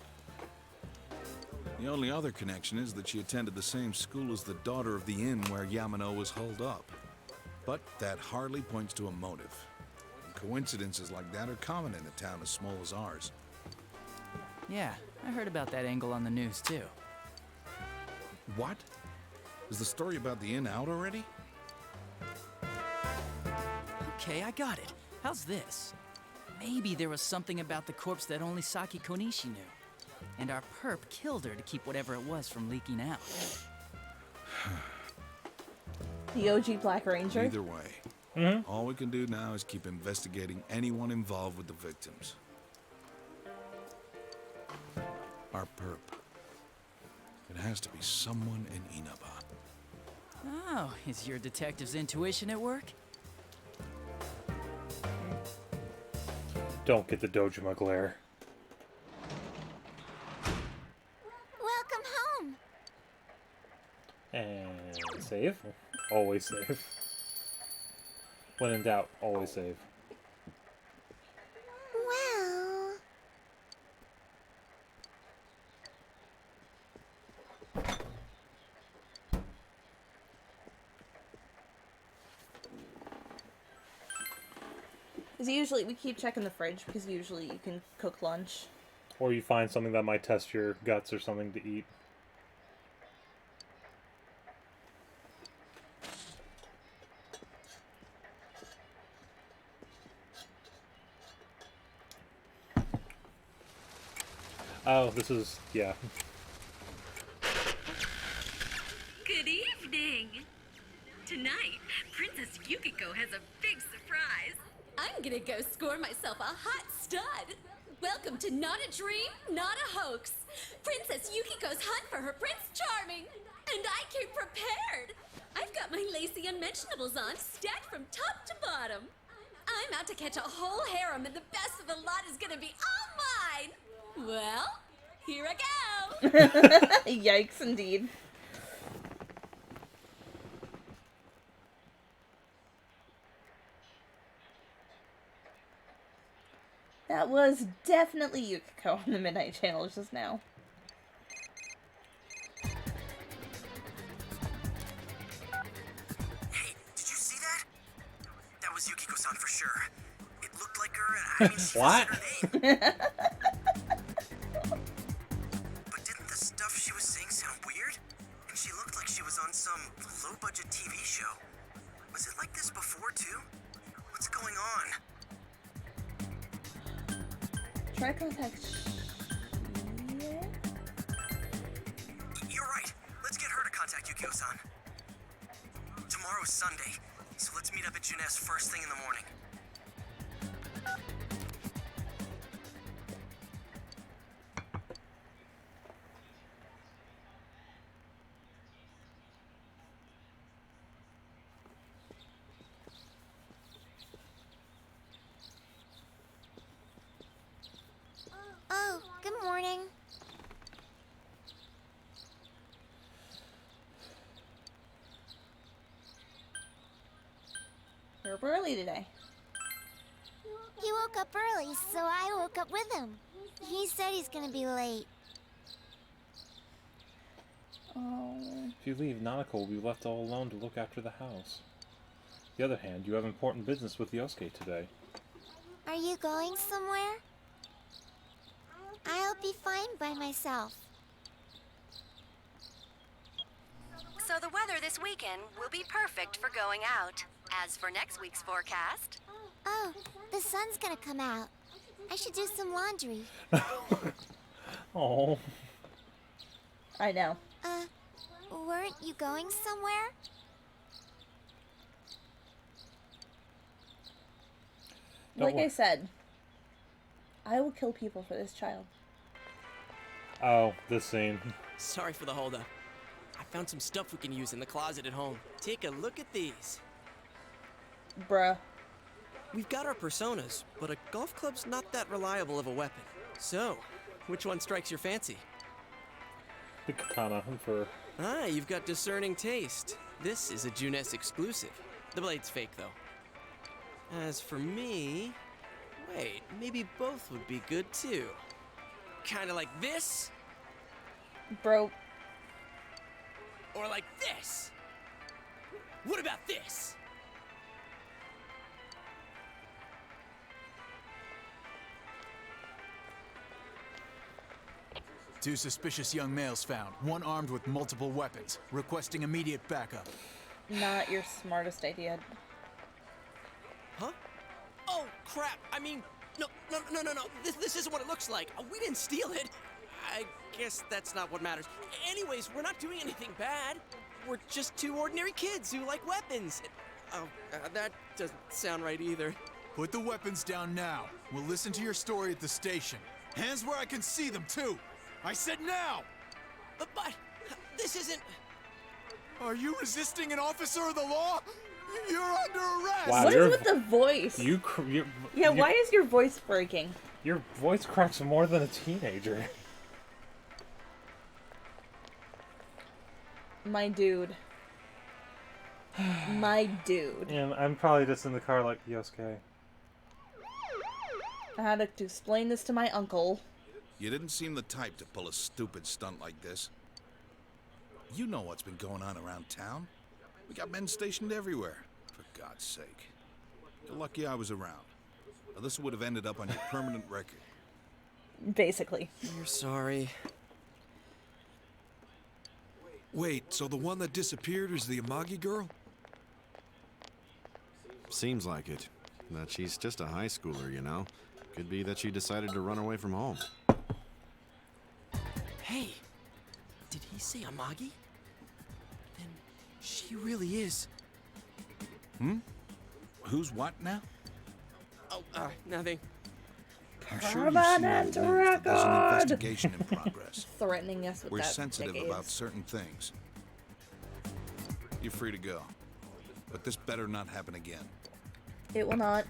The only other connection is that she attended the same school as the daughter of the inn where Yamano was holed up. But that hardly points to a motive. And coincidences like that are common in a town as small as ours. Yeah, I heard about that angle on the news too. What? Is the story about the inn out already? Okay, I got it. How's this? Maybe there was something about the corpse that only Saki Konishi knew. And our perp killed her to keep whatever it was from leaking out. The OG Black Ranger? Either way, all we can do now is keep investigating anyone involved with the victims. Our perp. It has to be someone in Inaba. Oh, is your detective's intuition at work? Don't get the Dojima glare. Welcome home. And save. Always save. When in doubt, always save. Well... Because usually we keep checking the fridge because usually you can cook lunch. Or you find something that might test your guts or something to eat. Oh, this is, yeah. Good evening! Tonight, Princess Yukiko has a big surprise. I'm gonna go score myself a hot stud. Welcome to Not a Dream, Not a Hoax. Princess Yukiko's hunt for her Prince Charming. And I came prepared. I've got my lacy unmentionables on, stacked from top to bottom. I'm out to catch a whole harem, and the best of the lot is gonna be all mine. Well, here I go. Yikes, indeed. That was definitely Yukiko on the Midnight Channel just now. Hey, did you see that? That was Yukiko-san for sure. It looked like her, and I mean, she What? said her name. But didn't the stuff she was saying sound weird? And she looked like she was on some low-budget TV show. Was it like this before, too? What's going on? Try to contact You're right. Let's get her to contact Yukio-san. Tomorrow's Sunday, so let's meet up at Juness first thing in the morning. Oh, good morning. You're up early today. He woke up early, so I woke up with him. He said he's gonna be late. Oh. If you leave, Nanako will be left all alone to look after the house. On the other hand, you have important business with Yosuke today. Are you going somewhere? I'll be fine by myself. So the weather this weekend will be perfect for going out. As for next week's forecast, Oh, the sun's gonna come out. I should do some laundry. Oh. I know. Weren't you going somewhere? Like I said, I will kill people for this child. Oh, this scene. Sorry for the holdup. I found some stuff we can use in the closet at home. Take a look at these. Bruh. We've got our personas, but a golf club's not that reliable of a weapon. So, which one strikes your fancy? The katana for... Ah, you've got discerning taste. This is a Junes exclusive. The blade's fake, though. As for me... Wait, maybe both would be good, too. Kinda like this? Bro. Or like this? What about this? Two suspicious young males found, one armed with multiple weapons, requesting immediate backup. Not your smartest idea. Huh? Oh, crap! I mean, no. This isn't what it looks like. We didn't steal it. I guess that's not what matters. Anyways, we're not doing anything bad. We're just two ordinary kids who like weapons. Oh, that doesn't sound right either. Put the weapons down now. We'll listen to your story at the station. Hands where I can see them, too. I said now! But this isn't... Are you resisting an officer of the law? You're under arrest! Wow, What is with the voice? Why is your voice breaking? Your voice cracks more than a teenager. My dude. My dude. And I'm probably just in the car like, Yosuke. I had to explain this to my uncle. You didn't seem the type to pull a stupid stunt like this. You know what's been going on around town. We got men stationed everywhere, for God's sake. You're lucky I was around. Or this would have ended up on your permanent record. Basically. You're sorry. Wait, so the one that disappeared is the Amagi girl? Seems like it. That she's just a high schooler, you know. Could be that she decided to run away from home. Hey, did he say Amagi? Then she really is. Hmm? Who's what now? Oh, nothing. I'm sure you've seen our news that there's an investigation in progress. Threatening us with We're that sensitive decades. about certain things. You're free to go. But this better not happen again. It will not.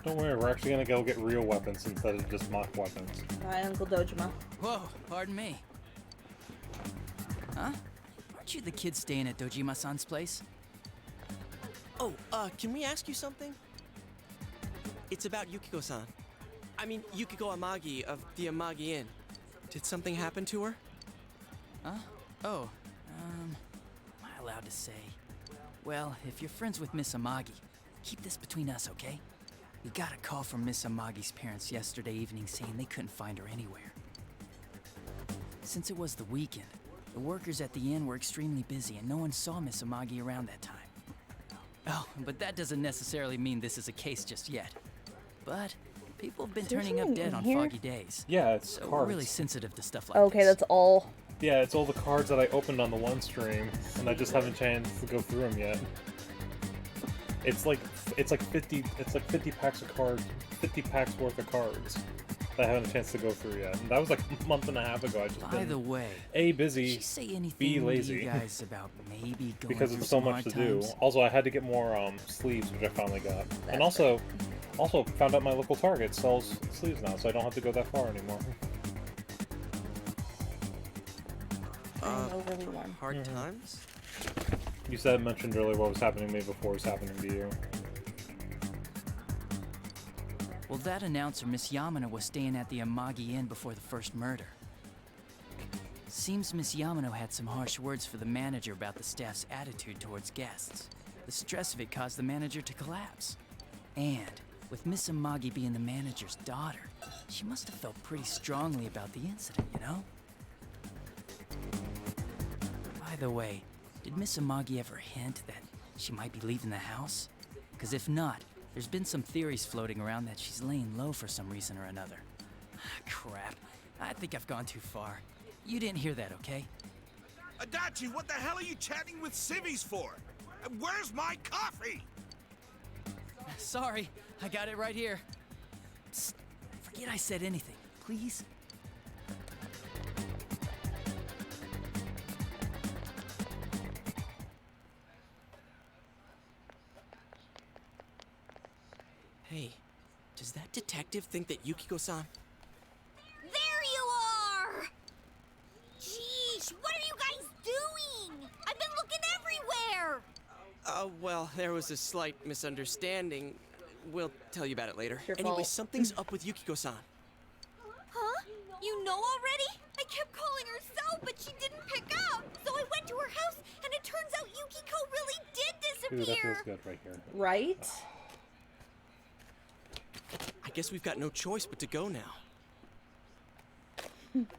Don't worry, we're actually gonna go get real weapons instead of just mock weapons. Hi, Uncle Dojima. Whoa, pardon me. Huh? Aren't you the kid staying at Dojima-san's place? Oh, can we ask you something? It's about Yukiko-san. I mean, Yukiko Amagi of the Amagi Inn. Did something happen to her? Huh? Oh, am I allowed to say? Well, if you're friends with Miss Amagi, keep this between us, okay? We got a call from Miss Amagi's parents yesterday evening saying they couldn't find her anywhere. Since it was the weekend, the workers at the inn were extremely busy and no one saw Miss Amagi around that time. Oh, but that doesn't necessarily mean this is a case just yet. But people have been turning up dead on foggy days. Yeah, it's so cards. we're really sensitive to stuff like Okay, this. that's all. Yeah, it's all the cards that I opened on the one stream, and I just haven't chance to go through them yet. It's like 50 packs of cards, 50 packs worth of cards that I haven't a chance to go through yet. And that was like a month and a half ago. I just By the way, A, busy, did she say anything B, to lazy. you guys about maybe going because through it's so some much hard to do. times? Also, I had to get more sleeves, which I finally got. And also found out my local Target sells sleeves now, so I don't have to go that far anymore. Overly warm. Hard times? You mentioned earlier what was happening to me before was happening to you. Well, that announcer, Miss Yamano, was staying at the Amagi Inn before the first murder. Seems Miss Yamano had some harsh words for the manager about the staff's attitude towards guests. The stress of it caused the manager to collapse. And with Miss Amagi being the manager's daughter, she must have felt pretty strongly about the incident, you know? By the way, did Miss Amagi ever hint that she might be leaving the house? Because if not, there's been some theories floating around that she's laying low for some reason or another. Crap. I think I've gone too far. You didn't hear that, okay? Adachi, what the hell are you chatting with civvies for? And where's my coffee? Sorry, I got it right here. Psst, forget I said anything, please. Hey, does that detective think that Yukiko-san? There you are! Jeez, what are you guys doing? I've been looking everywhere! Well, there was a slight misunderstanding. We'll tell you about it later. Your Anyway, fault. something's up with Yukiko-san. Huh? You know already? I kept calling her cell, but she didn't pick up. So I went to her house, and it turns out Yukiko really did Ooh, that disappear. feels good right here. Right? I guess we've got no choice but to go now.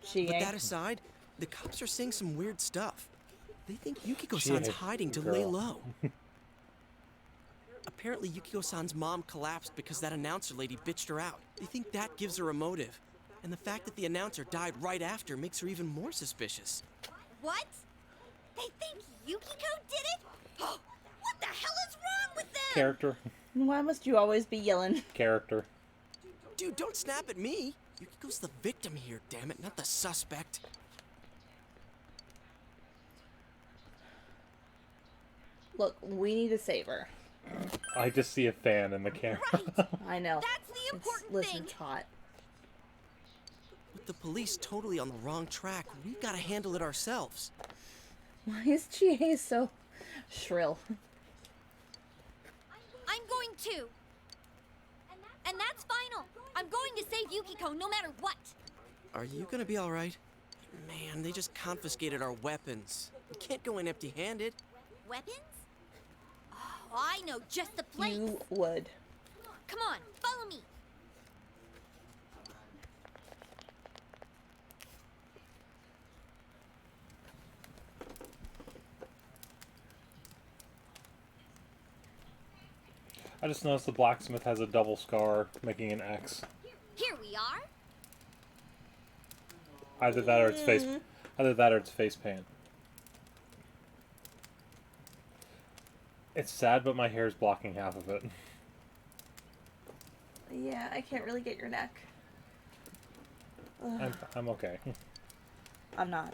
She But ain't. that aside, the cops are saying some weird stuff. They think Yukiko-san's Shit, hiding to lay girl. low. Apparently, Yukiko-san's mom collapsed because that announcer lady bitched her out. They think that gives her a motive. And the fact that the announcer died right after makes her even more suspicious. What? They think Yukiko did it? What the hell is wrong with them? Character. Why must you always be yelling? Character. Dude, don't snap at me. Yukiko's the victim here, damn it, not the suspect. Look, we need to save her. I just see a fan in the camera. I know. That's the important Listen, thing. it's hot. With the police totally on the wrong track, we've got to handle it ourselves. Why is GA so shrill? I'm going too. And that's final. I'm going to save Yukiko no matter what. Are you gonna be alright? Man, they just confiscated our weapons. We can't go in empty-handed. Weapons? Oh, I know just the place. You would. Come on, follow me. I just noticed the blacksmith has a double scar, making an X. Here we are. Either that or it's face. Either that or it's face paint. It's sad, but my hair is blocking half of it. Yeah, I can't really get your neck. I'm okay. I'm not.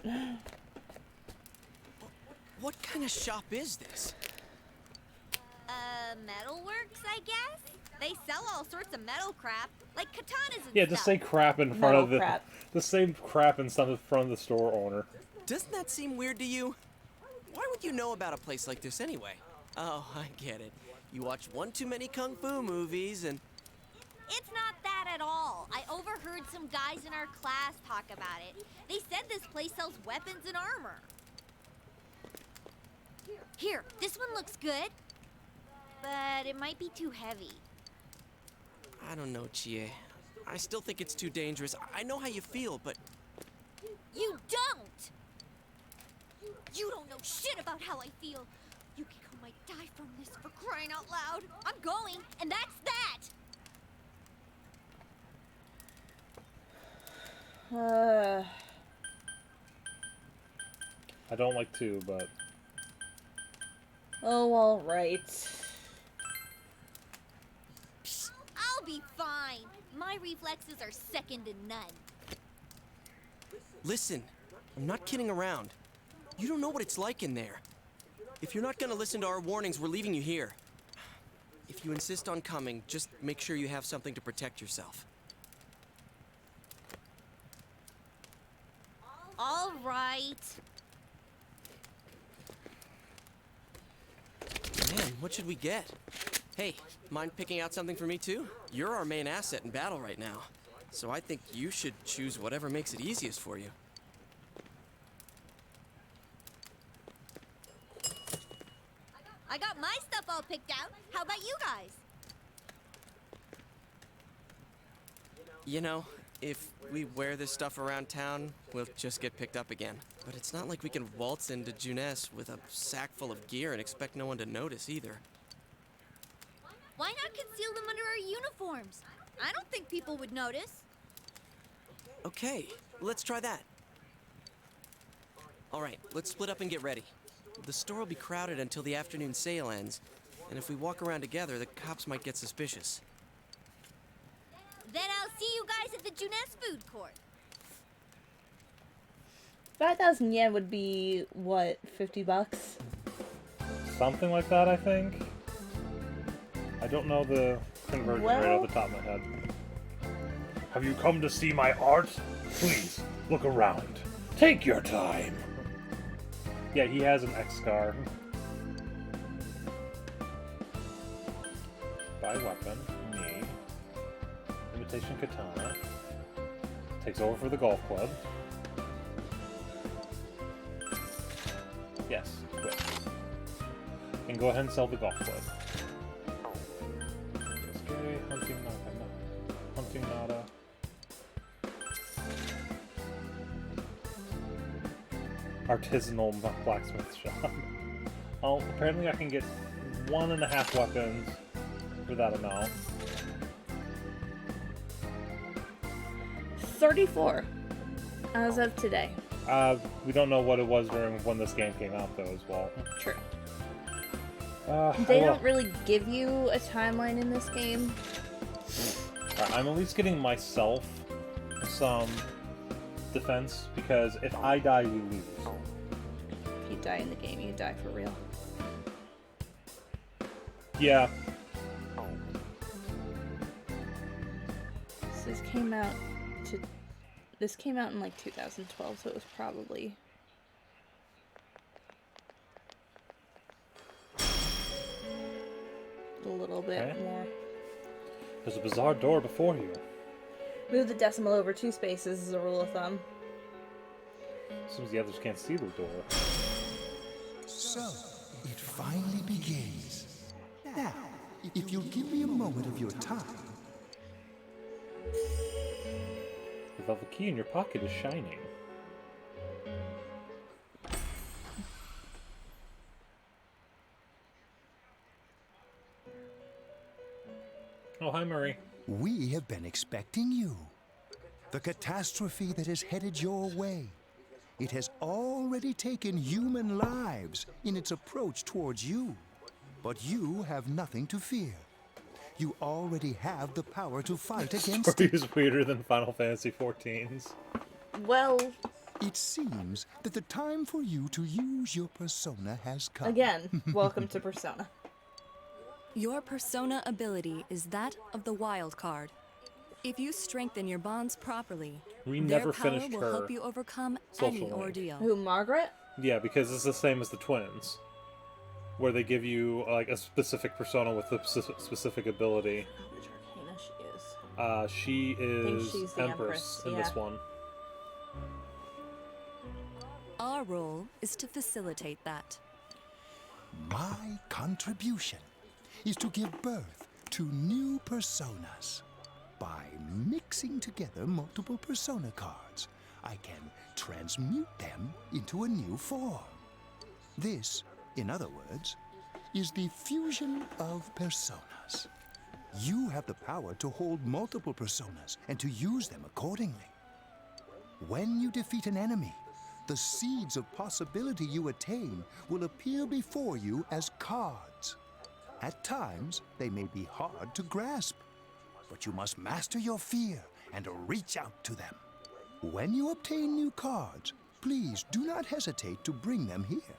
What kind of shop is this? Metalworks, I guess? They sell all sorts of metal crap, like katanas and Yeah, stuff. just say crap in front of the same crap in front of the store owner. Doesn't that seem weird to you? Why would you know about a place like this anyway? Oh, I get it. You watch one too many kung fu movies and... It's not that at all. I overheard some guys in our class talk about it. They said this place sells weapons and armor. Here, this one looks good, but it might be too heavy. I don't know, Chie. I still think it's too dangerous. I know how you feel, but... You don't! You don't know shit about how I feel. Yukiko might die from this, for crying out loud. I'm going, and that's that! I don't like to, but... Oh, alright. I'll be fine. My reflexes are second to none. Listen, I'm not kidding around. You don't know what it's like in there. If you're not gonna listen to our warnings, we're leaving you here. If you insist on coming, just make sure you have something to protect yourself. All right. Man, what should we get? Hey, mind picking out something for me too? You're our main asset in battle right now. So I think you should choose whatever makes it easiest for you. I got my stuff all picked out. How about you guys? You know, if we wear this stuff around town, we'll just get picked up again. But it's not like we can waltz into Juness with a sack full of gear and expect no one to notice either. Why not conceal them under our uniforms? I don't think people would notice. Okay, let's try that. All right, let's split up and get ready. The store will be crowded until the afternoon sale ends, and if we walk around together, the cops might get suspicious. Then I'll see you guys at the Juness food court. 5,000 yen would be, what, 50 bucks? Something like that, I think. I don't know the conversion rate off the top of my head. Have you come to see my art? Please, look around. Take your time. Yeah, he has an X-Scar. Buy weapon. Me. Imitation katana. Takes over for the golf club. Yes, quit. And go ahead and sell the golf club. Okay, hunting nada. Hunting nada. Artisanal blacksmith shop. Oh, apparently I can get 1.5 weapons for that amount. 34 as of today. We don't know what it was during when this game came out, though, as well. True. They well, don't really give you a timeline in this game. I'm at least getting myself some defense, because if I die, we lose. If you die in the game, you die for real. Yeah. So this came out in like 2012, so it was probably a little bit more. There's a bizarre door before you. Move the decimal over 2 spaces is a rule of thumb. Seems the others can't see the door. So, it finally begins. Now, if you'll give me a moment of your time. The velvet key in your pocket is shining. Oh, hi, Murray. We have been expecting you. The catastrophe that is headed your way. It has already taken human lives in its approach towards you. But you have nothing to fear. You already have the power to fight against Story it. is weirder than Final Fantasy XIV's. Well, it seems that the time for you to use your persona has come. Again, welcome to Persona. Your persona ability is that of the wild card. If you strengthen your bonds properly, We their never power finished will her help you overcome social any link. ordeal. Who, Margaret? Yeah, because it's the same as the twins, where they give you like a specific persona with a specific ability. Which Arcana she is? She is she's the Empress in Empress, this one. Our role is to facilitate that. My contribution is to give birth to new personas. By mixing together multiple persona cards, I can transmute them into a new form. This, in other words, is the fusion of personas. You have the power to hold multiple personas and to use them accordingly. When you defeat an enemy, the seeds of possibility you attain will appear before you as cards. At times, they may be hard to grasp, but you must master your fear and reach out to them. When you obtain new cards, please do not hesitate to bring them here.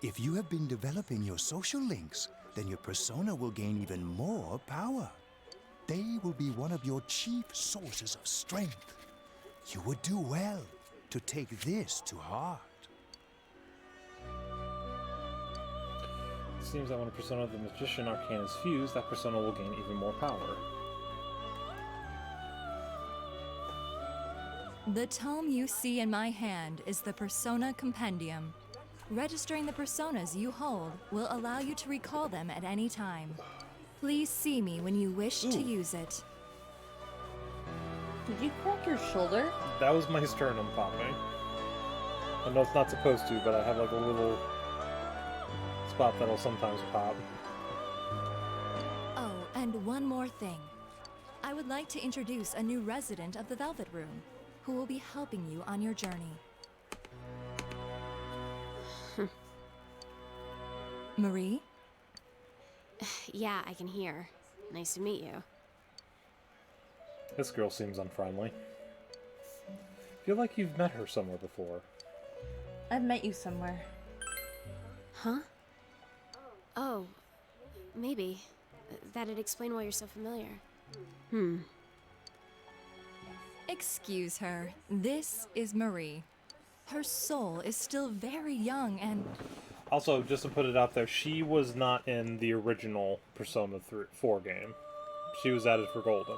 If you have been developing your social links, then your persona will gain even more power. They will be one of your chief sources of strength. You would do well to take this to heart. It seems that when a persona of the Magician Arcana is fused, that persona will gain even more power. The tome you see in my hand is the Persona Compendium. Registering the personas you hold will allow you to recall them at any time. Please see me when you wish to use it. Did you crack your shoulder? That was my sternum popping. I know it's not supposed to, but I have like a little spot that'll sometimes pop. And one more thing. I would like to introduce a new resident of the Velvet Room, who will be helping you on your journey. Marie? Yeah, I can hear. Nice to meet you. This girl seems unfriendly. Feel like you've met her somewhere before. I've met you somewhere. Huh? Oh, maybe. That'd explain why you're so familiar. Excuse her. This is Marie. Her soul is still very young and... Also, just to put it out there, she was not in the original Persona 4 game. She was added for Golden.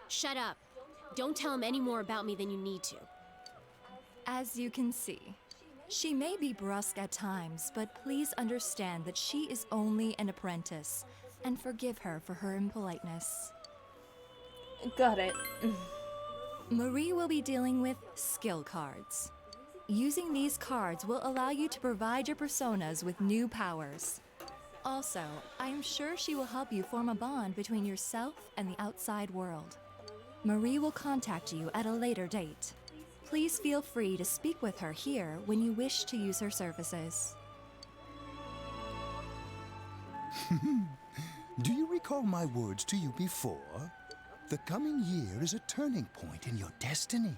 Shut up. Don't tell him any more about me than you need to. As you can see, she may be brusque at times, but please understand that she is only an apprentice, and forgive her for her impoliteness. Got it. Marie will be dealing with skill cards. Using these cards will allow you to provide your personas with new powers. Also, I am sure she will help you form a bond between yourself and the outside world. Marie will contact you at a later date. Please feel free to speak with her here when you wish to use her services. Do you recall my words to you before? The coming year is a turning point in your destiny.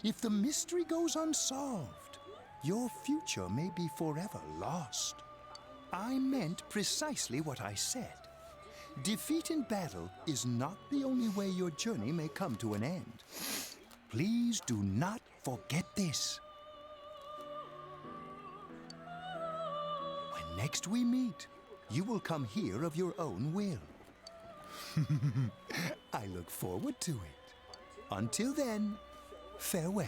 If the mystery goes unsolved, your future may be forever lost. I meant precisely what I said. Defeat in battle is not the only way your journey may come to an end. Please do not forget this. When next we meet, you will come here of your own will. I look forward to it. Until then, farewell.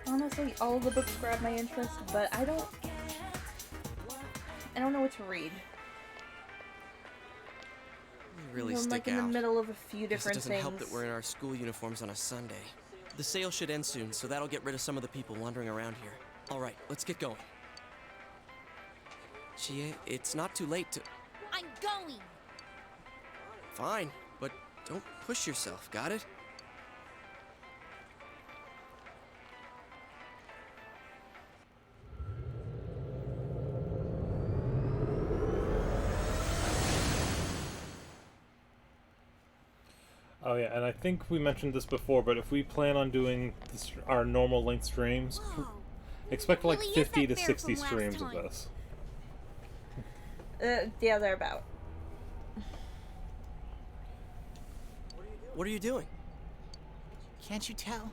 Honestly, all the books grab my interest, but I don't know what to read. We really I'm stick like out. in the middle of a few Guess different it doesn't things. help that we're in our school uniforms on a Sunday. The sale should end soon, so that'll get rid of some of the people wandering around here. All right, let's get going. Chie, it's not too late to... I'm going! Fine, but don't push yourself, got it? Oh yeah, and I think we mentioned this before, but if we plan on doing our normal length streams, expect like Really, 50 to that bear 60 from last streams of time? this. Yeah, they're about. What are you doing? Can't you tell?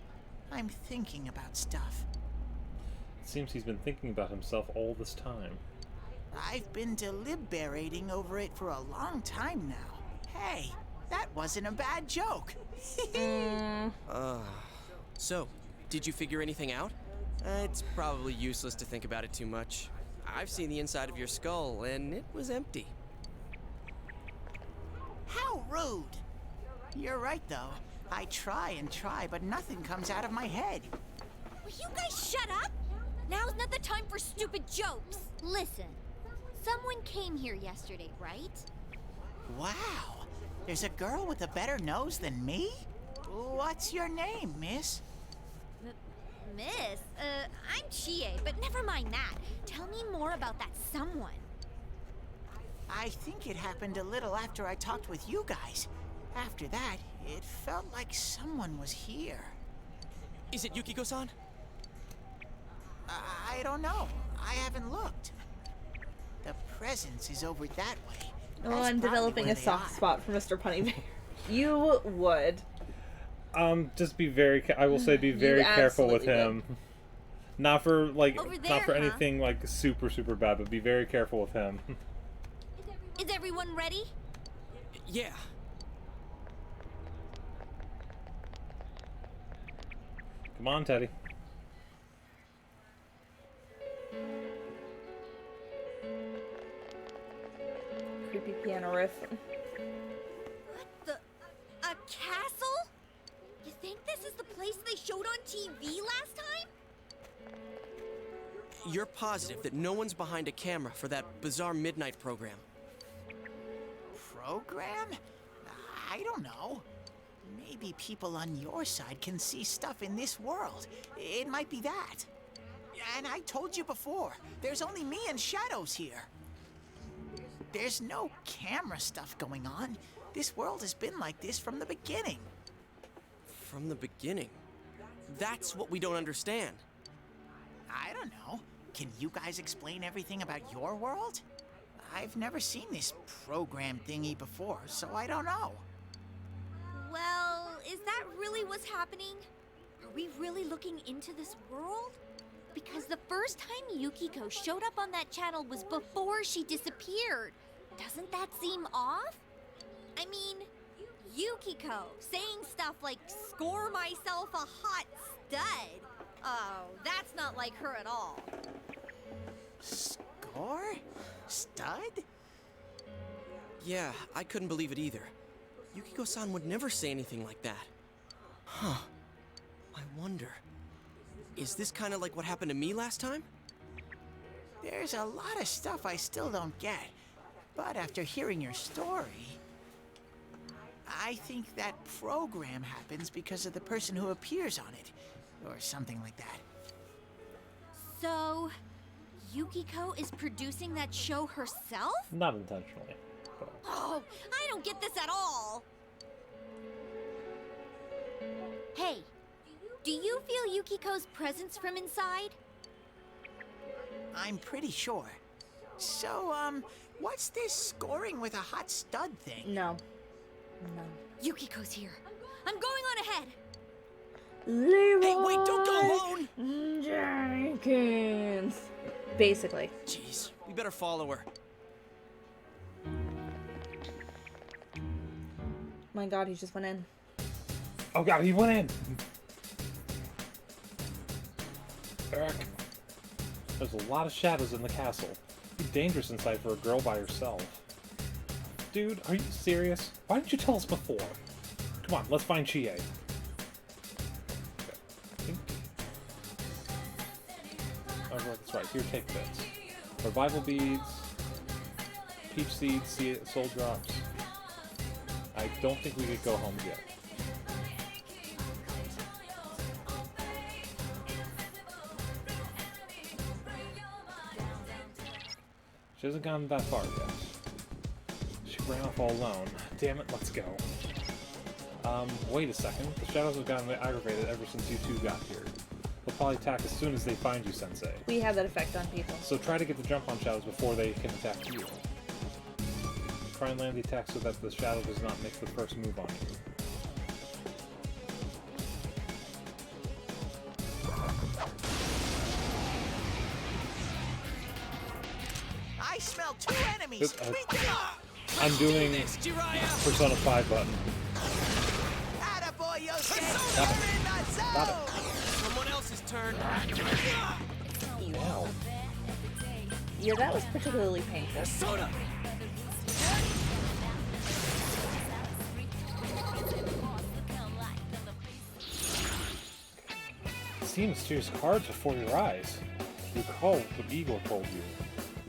I'm thinking about stuff. It seems he's been thinking about himself all this time. I've been deliberating over it for a long time now. Hey, that wasn't a bad joke. So, did you figure anything out? It's probably useless to think about it too much. I've seen the inside of your skull, and it was empty. How rude. You're right, though. I try and try, but nothing comes out of my head. Will you guys shut up? Now's not the time for stupid jokes. Listen, someone came here yesterday, right? Wow. There's a girl with a better nose than me? What's your name, miss? Miss, I'm Chie, but never mind that. Tell me more about that someone. I think it happened a little after I talked with you guys. After that, it felt like someone was here. Is it Yukiko-san? I don't know. I haven't looked. The presence is over that way. Oh, That's I'm probably developing where a they soft are. spot for Mr. Punnybear. You would. Just be very. I will say, be very careful with absolutely him. Not for like, Over not there, for huh? anything like super bad, but be very careful with him. Is everyone ready? Yeah. Come on, Teddy. Creepy piano riff. A castle? You think this is the place they showed on TV last time? You're positive that no one's behind a camera for that bizarre midnight program? Program? I don't know. Maybe people on your side can see stuff in this world. It might be that. And I told you before, there's only me and Shadows here. There's no camera stuff going on. This world has been like this from the beginning. From the beginning? That's what we don't understand. I don't know. Can you guys explain everything about your world? I've never seen this program thingy before, so I don't know. Well, is that really what's happening? Are we really looking into this world? Because the first time Yukiko showed up on that channel was before she disappeared. Doesn't that seem off? I mean, Yukiko saying stuff like, "Score myself a hot stud." Oh, that's not like her at all. Score? Stud? Yeah, I couldn't believe it either. Yukiko-san would never say anything like that. Huh. I wonder, is this kind of like what happened to me last time? There's a lot of stuff I still don't get. But after hearing your story, I think that program happens because of the person who appears on it. Or something like that. So, Yukiko is producing that show herself? Not intentionally. But... Oh, I don't get this at all. Hey, do you feel Yukiko's presence from inside? I'm pretty sure. So, what's this scoring with a hot stud thing? No. Yukiko's here. I'm going on ahead. Leroy Hey, wait, don't go alone! Jenkins. Basically. Jeez, we better follow her. My god, he just went in. Oh god, he went in! Eric. There's a lot of shadows in the castle. It's dangerous inside for a girl by herself. Dude, are you serious? Why didn't you tell us before? Come on, let's find Chie. Oh, that's right. Here, take this. Revival beads, peach seeds, soul drops. I don't think we could go home yet. She hasn't gone that far yet. She ran off all alone. Damn it, let's go. Wait a second. The shadows have gotten aggravated ever since you two got here. They'll probably attack as soon as they find you, Sensei. We have that effect on people. So try to get the jump on shadows before they can attack you. Try and land the attack so that the shadow does not make the first move on you. I smell 2 enemies! I'm doing Persona 5 button. Attaboy, Yosuke! Got it. You're in the zone! Got it. Someone else's turn. Wow. Yeah, that was particularly painful. Soda! See mysterious cards before your eyes. Recall what Igor told you.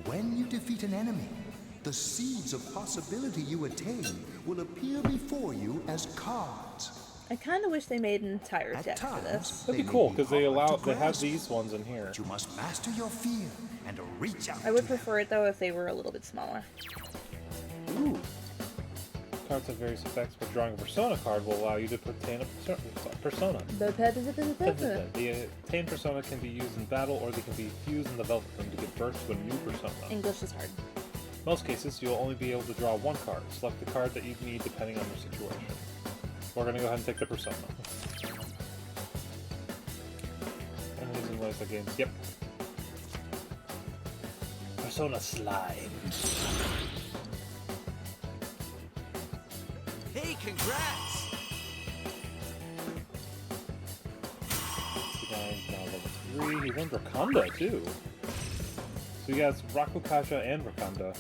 When you defeat an enemy, the seeds of possibility you attain will appear before you as cards. I kind of wish they made an entire deck for this. That'd be cool because they have these ones in here. You must master your fear and reach out. I would prefer it though if they were a little bit smaller. Ooh. Cards have various effects, but drawing a Persona card will allow you to obtain a persona. The obtained persona can be used in battle, or they can be fused in the Velvet Room to give birth to a new persona. English is hard. In most cases, you'll only be able to draw one card. Select the card that you need depending on your situation. We're going to go ahead and take the persona. Enemies and ways of games. Yep. Persona Slime. Hey, congrats! 3. He learned Rakanda, too. So he has Rakukasha and Rakanda.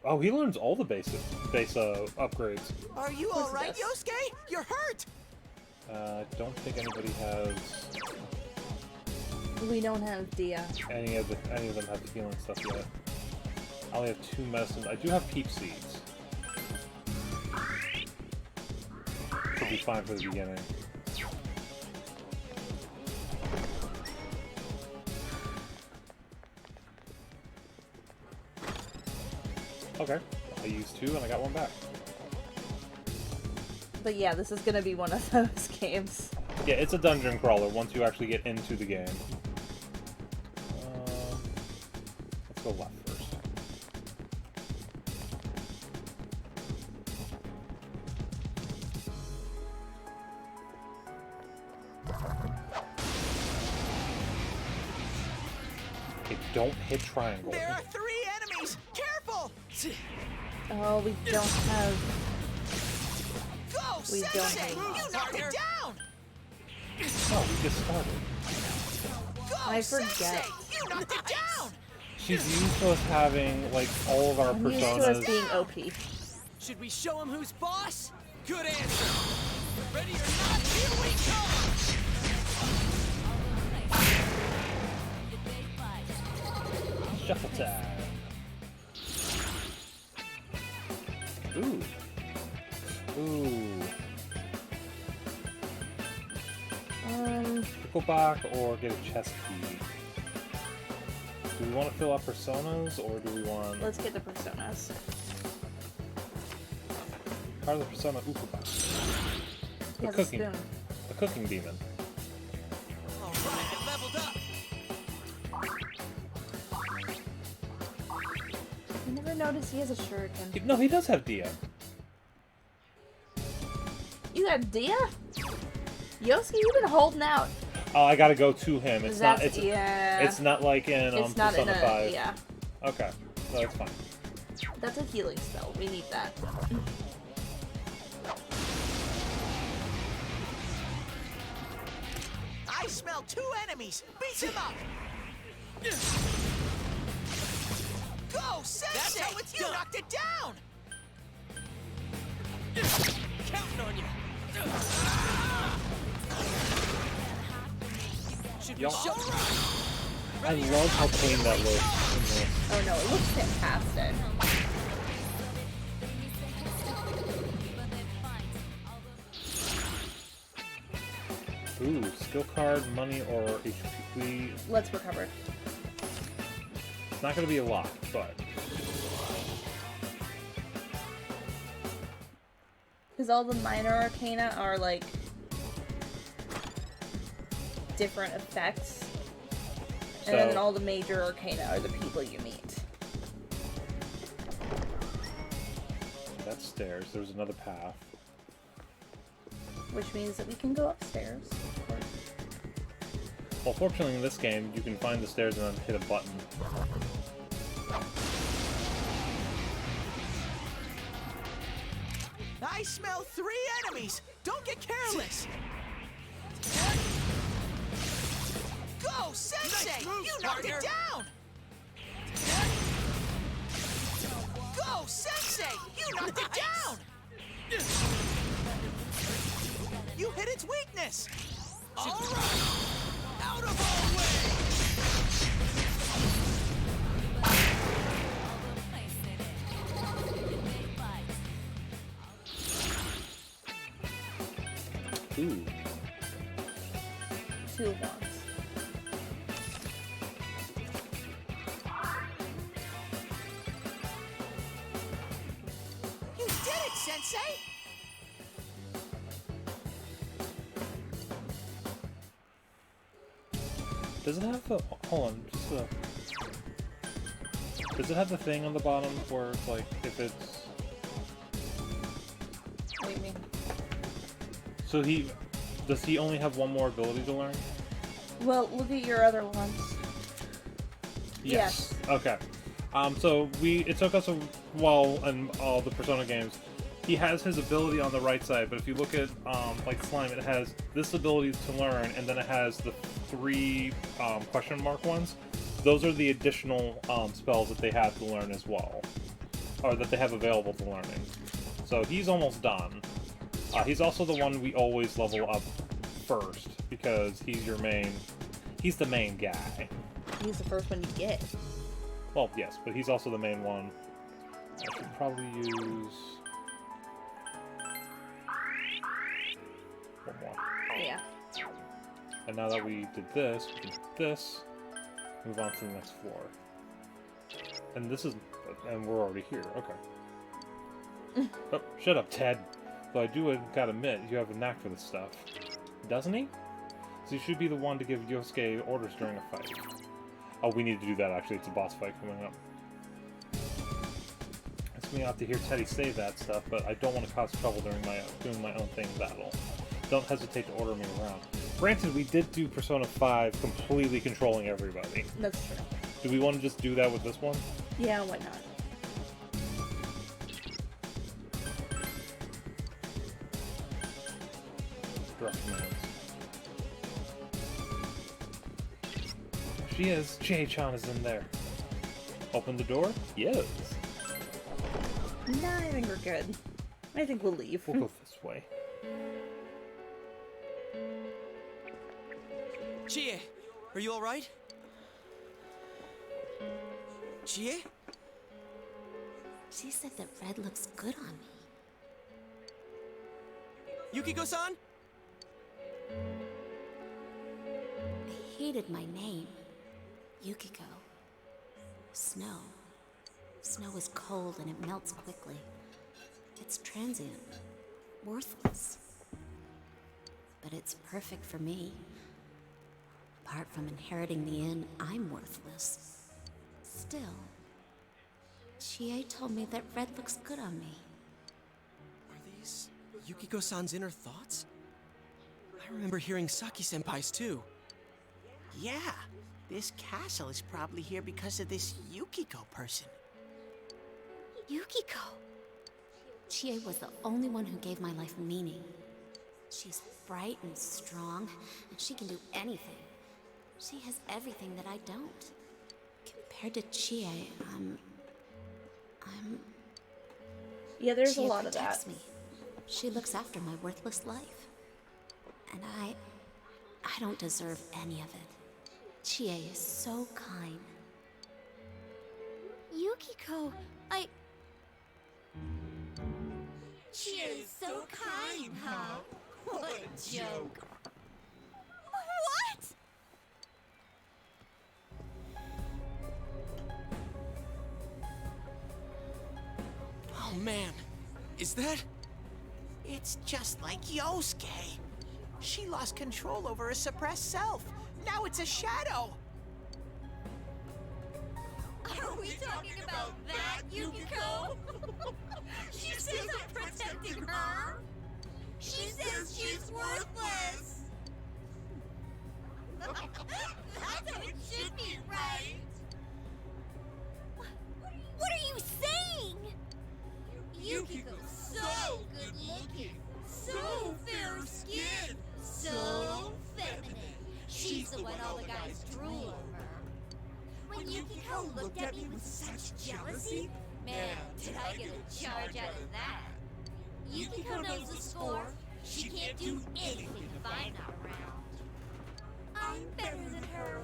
Oh, he learns all the base upgrades. Are you alright, Yosuke? You're hurt! I don't think anybody has... We don't have Dia. Any of them have healing stuff yet. I only have 2 medicines. I do have peep seeds. Should be fine for the beginning. Okay, I used 2 and I got 1 back. But yeah, this is gonna be one of those games. Yeah, it's a dungeon crawler once you actually get into the game. Let's go left first. Okay, don't hit triangle. There are 3 enemies! Careful! Oh, we don't have... Go, We don't Sensei! have... You knocked it down! Oh, we just started. Go, I forget. Sensei! You knocked it down! She's used to us having, like, all of our I'm used to us personas. being OP. Should we show him who's boss? Good answer. Ready or not, here we come! Shuffle time. Ooh. Ooh. Pickle back or get a chest key. Do we want to fill out personas or do we want... Let's get the personas. Part of the persona Ukuba. He has a spoon. A cooking demon. Alright, leveled up! I never noticed he has a shuriken. No, he does have Dia. You got Dia? Yosuke, you've been holding out. Oh, I gotta go to him. It's not. It's yeah. It's not like in It's not Persona in a 5. yeah. Okay, no, that's fine. That's a healing spell. We need that. I smell 2 enemies! Beat him up! Go, Sensei! That's how it's you done. knocked it down! Counting on you! Should we Y'all- show I love how clean that looks in this. Oh no, it looks fantastic. Ooh, skill card, money, or HP. Let's recover. It's not gonna be a lot, but Because all the minor arcana are like different effects. And then So- all the major arcana are the people you meet. that's stairs. There's another path. Which means that we can go upstairs, of course. Well, fortunately in this game, you can find the stairs and then hit a button. I smell 3 enemies! Don't get careless! Go, Sensei! Nice moves, you knocked partner. it down! Go, Sensei! You knocked it down! You hit its weakness! Alright! Out of our way! Ooh. 2 of wands. You did it, Sensei! Does it have the... Hold on, just the... Does it have the thing on the bottom where it's like, if it's... What do you mean? So he... Does he only have 1 more ability to learn? Well, look at your other ones. Yes. Okay. So it took us a while in all the Persona games He has his ability on the right side, but if you look at like Slime, it has this ability to learn, and then it has the 3 question mark ones. Those are the additional spells that they have to learn as well, or that they have available to learning. So he's almost done. He's also the one we always level up first, because he's your main... He's the main guy. He's the first one you get. Well, yes, but he's also the main one. I should probably use... one more. Yeah. And now that we did this, we can do this, move on to the next floor. And this is... and we're already here, okay. Oh, shut up, Ted. Though I do gotta admit, you have a knack for this stuff. Doesn't he? So you should be the one to give Yosuke orders during a fight. Oh, we need to do that, actually. It's a boss fight coming up. It's me out to hear Teddy say that stuff, but I don't want to cause trouble during doing my own thing in battle. Don't hesitate to order me around. Granted, we did do Persona 5 completely controlling everybody. That's true. Do we want to just do that with this one? Yeah, why not? Direct commands. She is. Chie-chan is in there. Open the door? Yes. Nah, I think we're good. I think we'll leave. We'll go this way. Chie, are you alright? Chie? She said that red looks good on me. Yukiko-san? I hated my name. Yukiko. Snow. Snow is cold and it melts quickly. It's transient. Worthless. But it's perfect for me. Apart from inheriting the inn, I'm worthless. Still, Chie told me that red looks good on me. Are these Yukiko-san's inner thoughts? I remember hearing Saki-senpai's too. Yeah, this castle is probably here because of this Yukiko person. Yukiko! Chie was the only one who gave my life meaning. She's bright and strong, and she can do anything. She has everything that I don't. Compared to Chie, I'm... Yeah, there's Chie a lot of that. protects me. She looks after my worthless life. And I don't deserve any of it. Chie is so kind. Yukiko, She is so kind, huh? What a joke. What? Oh man, is that? It's just like Yosuke. She lost control over her suppressed self. Now it's a shadow. Are we talking about that, Yukiko? She says I'm protecting her. She says she's worthless. That's how it should be, right? What are you saying? Yukiko's so good looking, so fair skinned, so feminine. She's the one all the guys drool over. When Yukiko looked at me with such jealousy, man, did I get a charge out of that. Yukiko knows the score. She can't do anything if I'm not around. I'm better than her.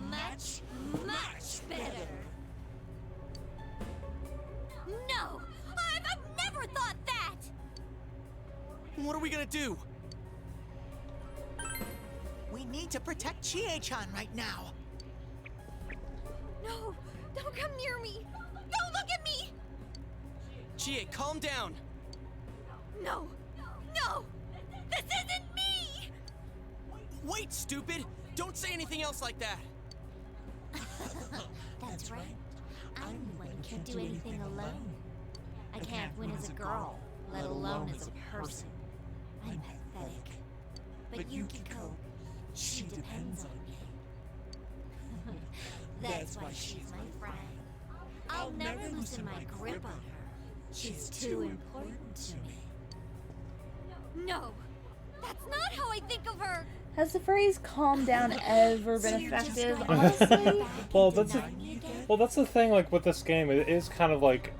Much, much better. No! I've never thought that! What are we gonna do? We need to protect Chie-chan right now. No! Don't come near me! Don't look at me! Chie, calm down. No! No! This isn't me! Wait, stupid! Don't say anything else like that. That's right. I'm the one who can't do anything alone. I can't win as a girl, let alone as a person. I'm pathetic. But Yukiko, she depends on me. That's why she's my friend. I'll never loosen my grip on her. She's too important to me. No, that's not how I think of her. Has the phrase "calm down" ever been effective? Honestly, well, that's the thing. Like with this game, it is kind of like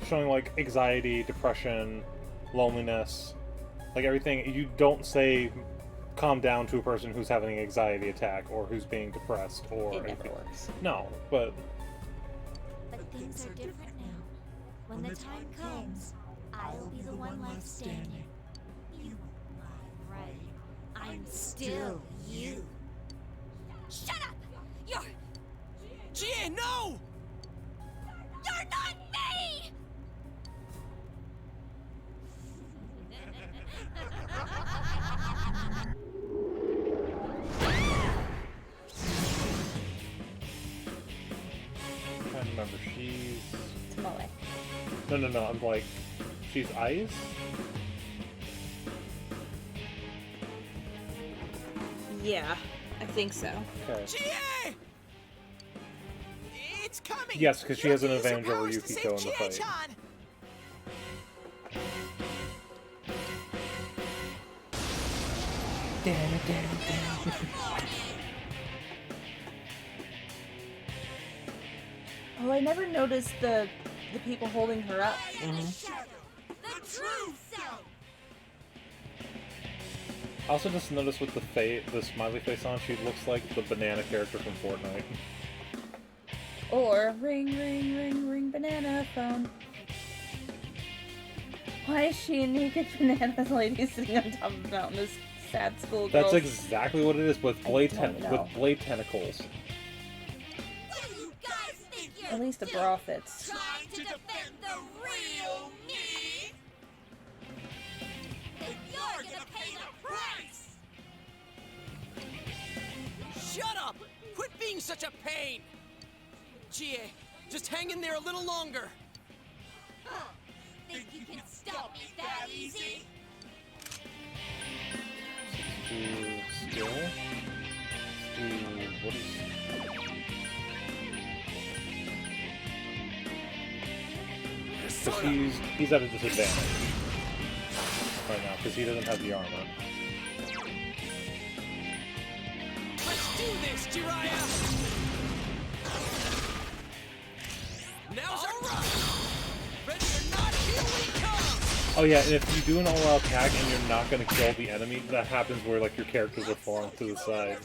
showing like anxiety, depression, loneliness, like everything. You don't say "calm down" to a person who's having an anxiety attack or who's being depressed or it never anything. works. No, but Things are different now. When the time comes, I'll be the one left standing. You are right. I'm still you. Shut up! You're... Jie, no! You're not me! I remember she's Tamale. No. I'm like, she's ice. Yeah, I think so. Okay. Jie! It's coming! Yes, because she has an advantage over Powers to Yukiko in save the fight. Chie-chan! Oh, I never noticed the people holding her up. The true self! I also just noticed with the smiley face on, she looks like the banana character from Fortnite. Or ring, ring, ring, ring, banana phone. Why is she a naked banana lady sitting on top of a mountain? This sad schoolgirl. That's exactly what it is with blade don't know. blade tentacles. At least the bra fits. Trying to defend the real me? Then you're gonna pay the price! Shut up! Quit being such a pain! Jie, just hang in there a little longer. Think you can stop me that easy? Do skill. Do what is? Because he's at a disadvantage right now because he doesn't have the armor. Let's do this, Jiraiya! Now's our run! Ready or not, here we come! Oh yeah, and if you do an all-out attack and you're not going to kill the enemy, that happens where like your characters are falling to the side.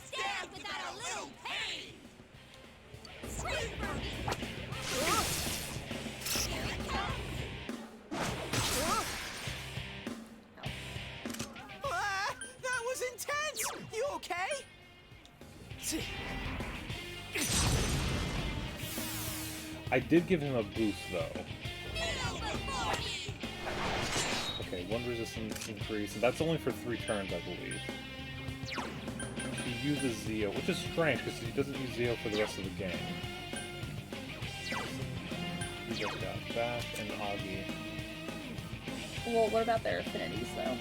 That was intense! You okay? I did give him a boost though. Okay, 1 resistance increase, and that's only for 3 turns, I believe. He uses Zeo, which is strange because he doesn't use Zeo for the rest of the game. He just got Bash and Augie. Well, what about their affinities, though?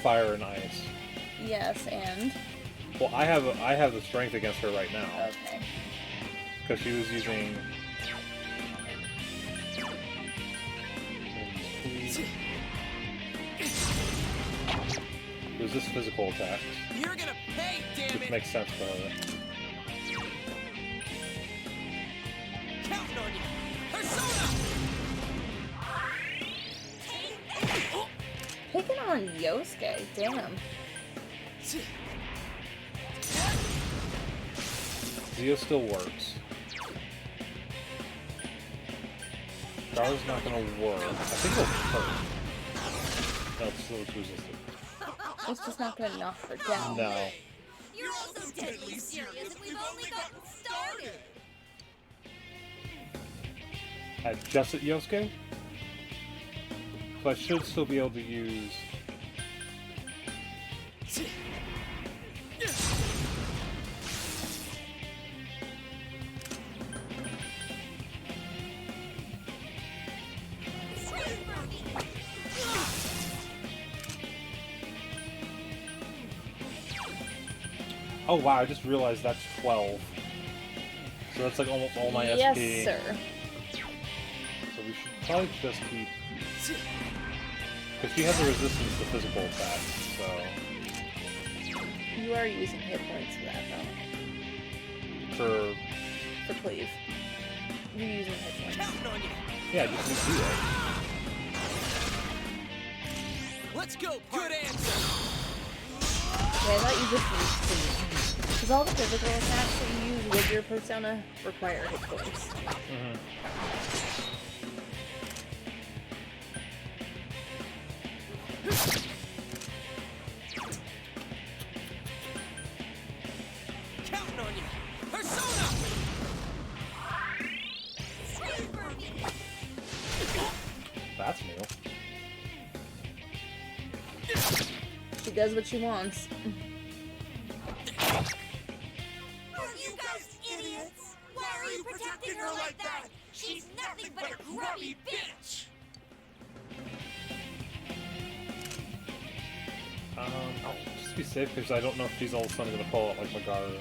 Fire and Ice. Yes, and... Well, I have the strength against her right now. Okay. Because she was using... It was this physical attack. You're gonna pay, damn Which it! makes sense for her. Counting on you! Persona! Picking on Yosuke, damn. Zeo still works. Dar's not gonna work. I think it'll hurt. No, it's still resistant. It's just not gonna knock her down. No. You're also deadly serious and we've only gotten started! Just at Yosuke? So I should still be able to use... Oh wow, I just realized that's 12. So that's like almost all my yes, SP. Sir. So we should Probably just keep... Because she has a resistance to physical attack, so... You are using hit points for that, though. For cleave. You're using hit points. Yeah, just need to do that. Let's go! Good answer! Okay, I thought you just used cleave. Because all the physical attacks that you use with your persona require hit points. Counting on you! Persona! That's new. She does what she wants. Are you guys idiots? Why are you protecting her like that? She's nothing but a grubby bitch! I'll just be safe because I don't know if she's all of a sudden gonna pull out like Magaru.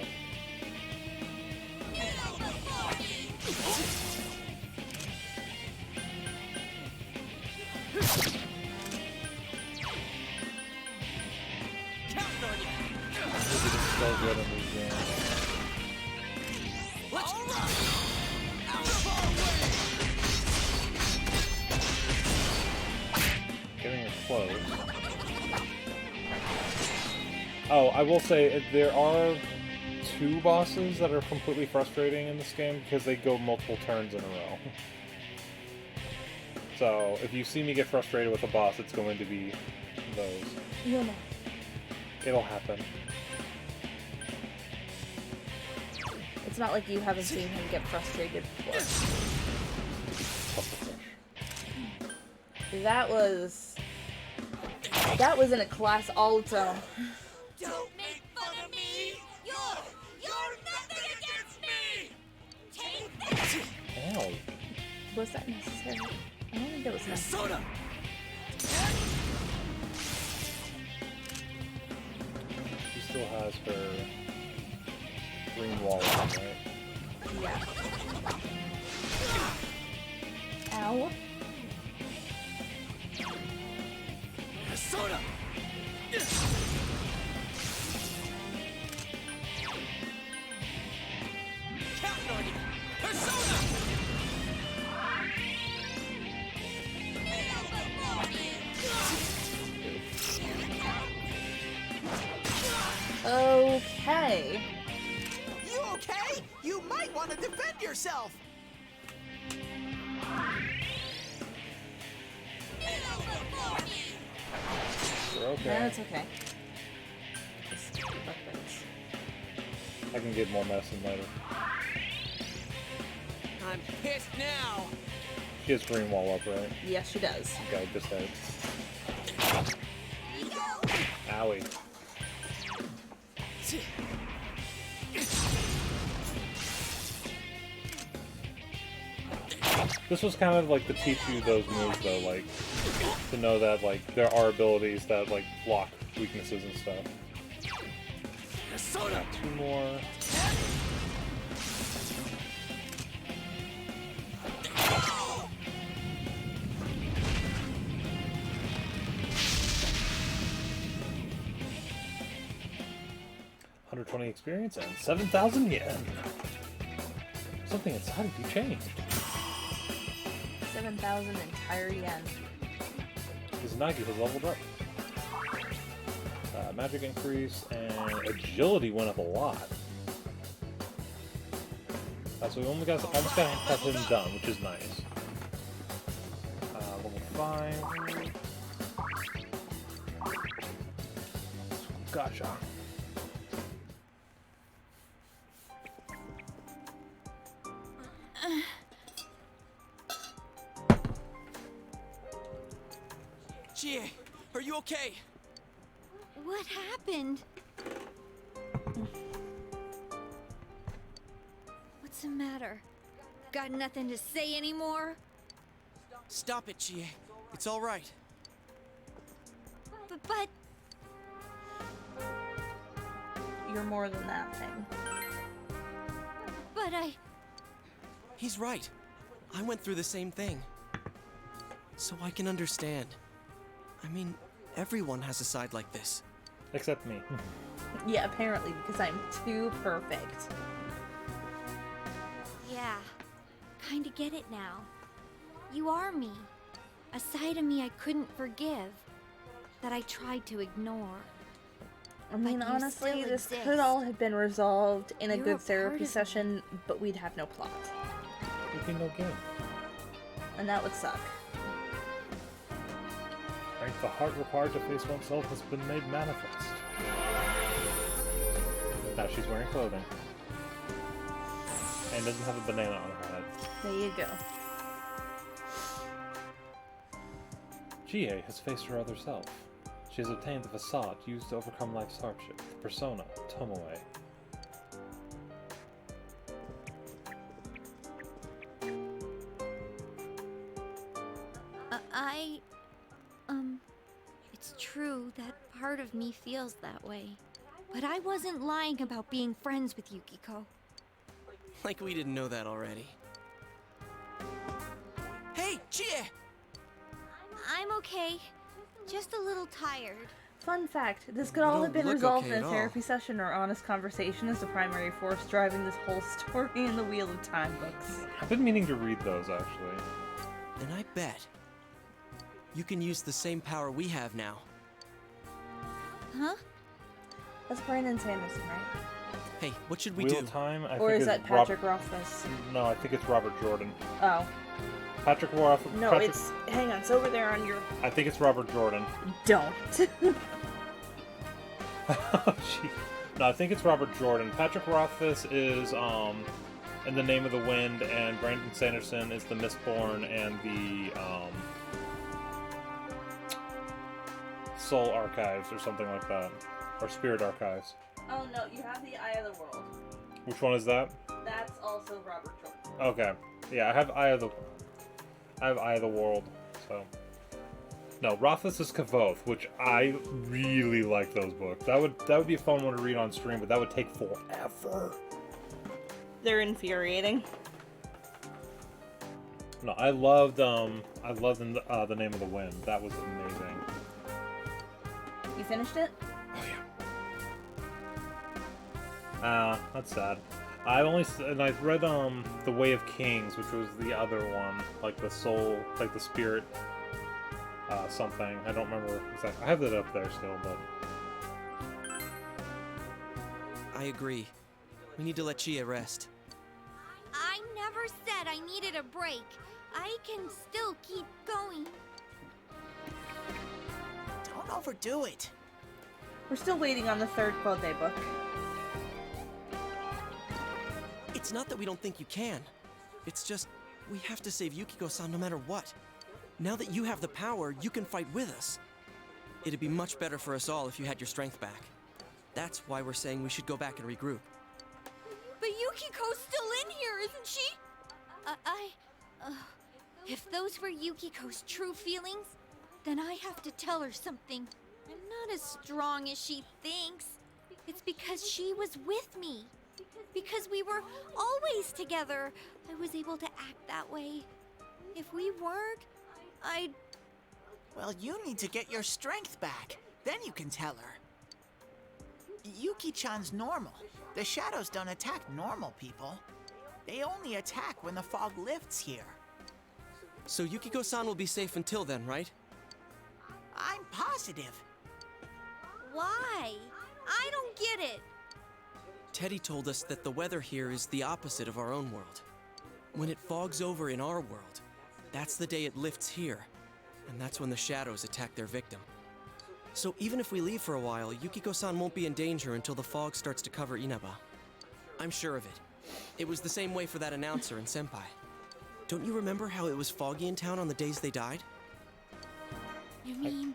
Maybe this is so good in this game. Let's Getting her close. Oh, I will say there are 2 bosses that are completely frustrating in this game because they go multiple turns in a row. So if you see me get frustrated with a boss, it's going to be those. You'll know. It'll happen. It's not like you haven't seen him get frustrated before. That was in a class all its own. Don't make fun of me! You're nothing against me! Take that! Ow. Was that necessary? I don't think that was necessary. She still has her green wall on, right? Yeah. Ow. Persona! Counting on you! Persona! Okay. You okay? You might want to defend yourself. We're okay. That's okay. Just keep up things. I can get more medicine later. I'm pissed now! She has green wall up, right? Yes, she does. Okay, just that. Owie. This was kind of like to teach you those moves, though, like to know that like there are abilities that like block weaknesses and stuff. Got 2 more. $120 experience and 7,000 yen. Something inside of you changed. 7,000 entire yen. Izanagi has leveled up. Magic increase and agility went up a lot. So we almost got him done, which is nice. Level 5. Gotcha. Chie, are you okay? What happened? What's the matter? Got nothing to say anymore? Stop it, Chie. It's all right. But You're more than that thing. But He's right. I went through the same thing. So I can understand. I mean, everyone has a side like this. Except me. Yeah, apparently, because I'm too perfect. Yeah, kinda get it now. You are me. A side of me I couldn't forgive. That I tried to ignore. I mean, But you honestly, still this could exist. all have been resolved in a You're good a part therapy of me. session, but we'd have no plot. There'd be no game. And that would suck. Right, the heart required to face oneself has been made manifest. Now she's wearing clothing. And doesn't have a banana on her head. There you go. Chie has faced her other self. She has obtained the facade used to overcome life's hardship, the persona, Tomoe. It's true that part of me feels that way. But I wasn't lying about being friends with Yukiko. Like we didn't know that already. Hey, Chie! I'm okay. Just a little tired. Fun fact, this could You all have don't been look resolved okay in at a all. therapy session or honest conversation as the primary force driving this whole story in the Wheel of Time books. I've been meaning to read those, actually. And I bet you can use the same power we have now. Huh? That's Brandon Sanderson, right? Hey, what should we Wheel do? of Time, I Or think is that it's Patrick Rothfuss? No, I think it's Robert Jordan. Oh. Patrick Rothfuss. No, it's... Hang on, it's over there on your... I think it's Robert Jordan. Don't. Oh, gee. No, I think it's Robert Jordan. Patrick Rothfuss is in The Name of the Wind, and Brandon Sanderson is the Mistborn and the Soul Archives or something like that, or Spirit Archives. Oh no, you have the Eye of the World. Which one is that? That's also Robert Jordan. Okay, yeah, I have Eye of the World. So no, Rothfuss is Kavoth, which I really like those books. That would be a fun one to read on stream, but that would take forever. They're infuriating. No, I loved the Name of the Wind. That was amazing. You finished it? That's sad. I've read The Way of Kings, which was the other one, like the soul, like the spirit, something. I don't remember exactly. I have that up there still, but I agree. We need to let Chie rest. I never said I needed a break. I can still keep going. Don't overdo it. We're still waiting on the third Quote book. It's not that we don't think you can. It's just, we have to save Yukiko-san no matter what. Now that you have the power, you can fight with us. It'd be much better for us all if you had your strength back. That's why we're saying we should go back and regroup. But Yukiko's still in here, isn't she? If those were Yukiko's true feelings, then I have to tell her something. I'm not as strong as she thinks. It's because she was with me. Because we were always together, I was able to act that way. If we weren't, I'd... Well, you need to get your strength back. Then you can tell her. Yuki-chan's normal. The shadows don't attack normal people. They only attack when the fog lifts here. So Yukiko-san will be safe until then, right? I'm positive. Why? I don't get it. Teddy told us that the weather here is the opposite of our own world. When it fogs over in our world, that's the day it lifts here, and that's when the shadows attack their victim. So even if we leave for a while, Yukiko-san won't be in danger until the fog starts to cover Inaba. I'm sure of it. It was the same way for that announcer and Senpai. Don't you remember how it was foggy in town on the days they died? You mean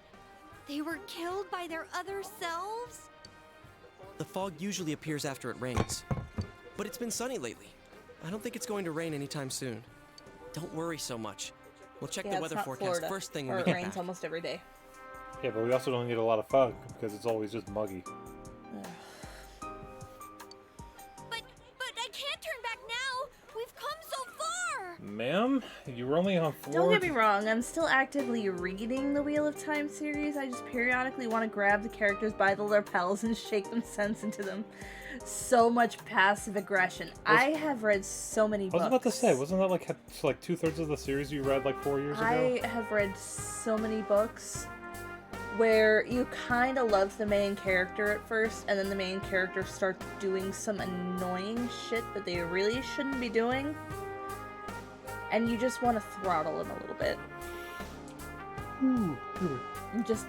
they were killed by their other selves? The fog usually appears after it rains. But it's been sunny lately. I don't think it's going to rain anytime soon. Don't worry so much. We'll check the weather forecast Florida, first thing when we it get rains back. almost every day. yeah, but we also don't get a lot of fog because it's always just muggy. But I can't turn back now. We've come so far. Ma'am, you were only on 4. Don't get me wrong, I'm still actively reading the Wheel of Time series. I just periodically want to grab the characters by the lapels and shake some sense into them. So much passive aggression. I have read so many books. I was about to say, wasn't that like 2/3 of the series you read like 4 years ago? I have read so many books where you kind of love the main character at first, and then the main character starts doing some annoying shit that they really shouldn't be doing, and you just want to throttle him a little bit. Just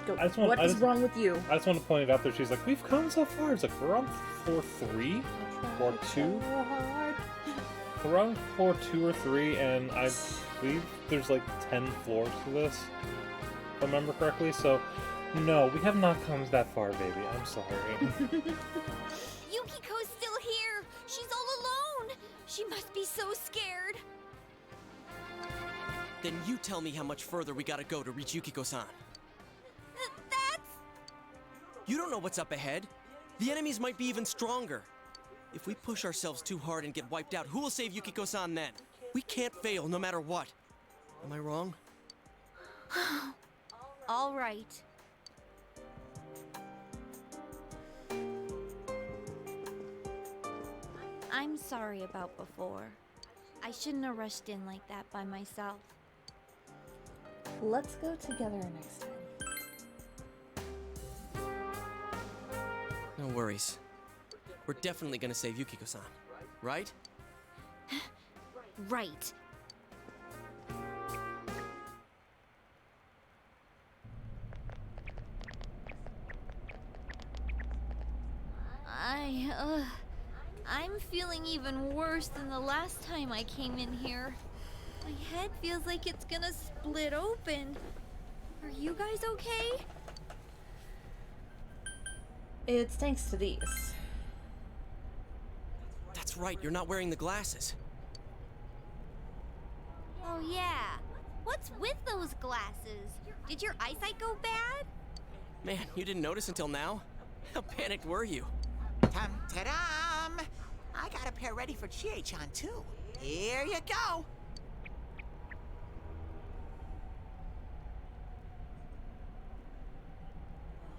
go. What is wrong with you? I just want to point it out there. She's like, we've come so far. It's like, we're on floor 3? Floor 2? We're on floor 2 or 3, and I believe there's like 10 floors to this, if I remember correctly. So, no, we have not come that far, baby. I'm sorry. Yukiko's still here! She's all alone! She must be so scared! Then you tell me how much further we gotta go to reach Yukiko-san. You don't know what's up ahead. The enemies might be even stronger. If we push ourselves too hard and get wiped out, who will save Yukiko-san then? We can't fail no matter what. Am I wrong? All right. I'm sorry about before. I shouldn't have rushed in like that by myself. Let's go together next time. No worries. We're definitely gonna save Yukiko-san, right? Right. I'm feeling even worse than the last time I came in here. My head feels like it's gonna split open. Are you guys okay? It's thanks to these. That's right, you're not wearing the glasses. Oh yeah. What's with those glasses? Did your eyesight go bad? Man, you didn't notice until now? How panicked were you? Ta-dam! I got a pair ready for Chie-chan too. Here you go.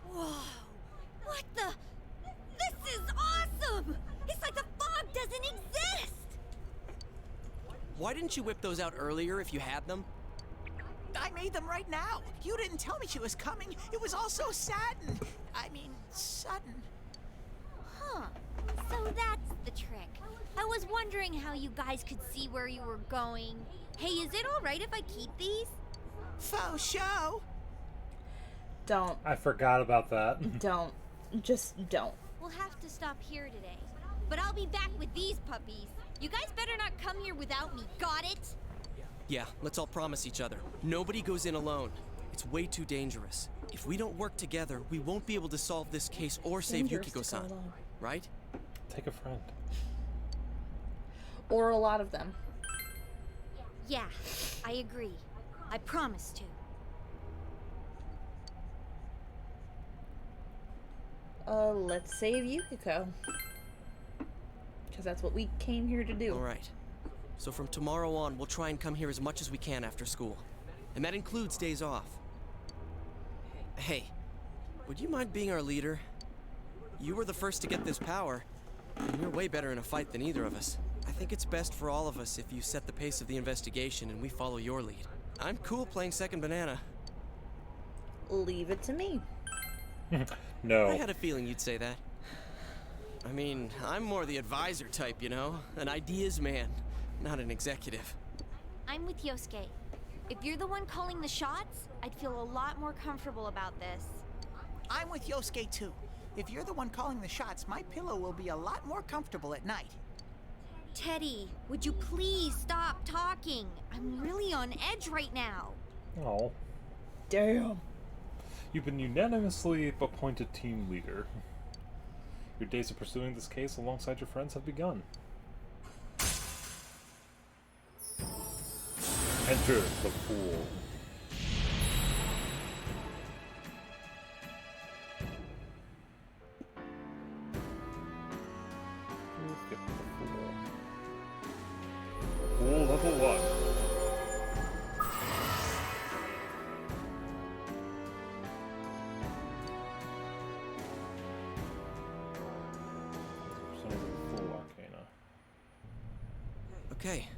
Whoa! What the? This is awesome! It's like the fog doesn't exist! Why didn't you whip those out earlier if you had them? I made them right now. You didn't tell me she was coming. It was all so sudden. Sudden. Huh. So that's the trick. I was wondering how you guys could see where you were going. Hey, is it alright if I keep these? Faux show. Don't. I forgot about that. Don't. Just don't. We'll have to stop here today. But I'll be back with these puppies. You guys better not come here without me, got it? Yeah, let's all promise each other. Nobody goes in alone. It's way too dangerous. If we don't work together, we won't be able to solve this case or save Yukiko-san. Right? Take a friend. Or a lot of them. Yeah, I agree. I promise to. Let's save Yukiko. Because that's what we came here to do. Alright. So from tomorrow on, we'll try and come here as much as we can after school. And that includes days off. Hey, would you mind being our leader? You were the first to get this power, and you're way better in a fight than either of us. I think it's best for all of us if you set the pace of the investigation and we follow your lead. I'm cool playing second banana. Leave it to me. No. I had a feeling you'd say that. I mean, I'm more the advisor type, you know? An ideas man, not an executive. I'm with Yosuke. If you're the one calling the shots, I'd feel a lot more comfortable about this. I'm with Yosuke too. If you're the one calling the shots, my pillow will be a lot more comfortable at night. Teddy, would you please stop talking? I'm really on edge right now. Oh. Damn. You've been unanimously appointed team leader. Your days of pursuing this case alongside your friends have begun. Enter the pool. Let's get the pool. Pool level Okay.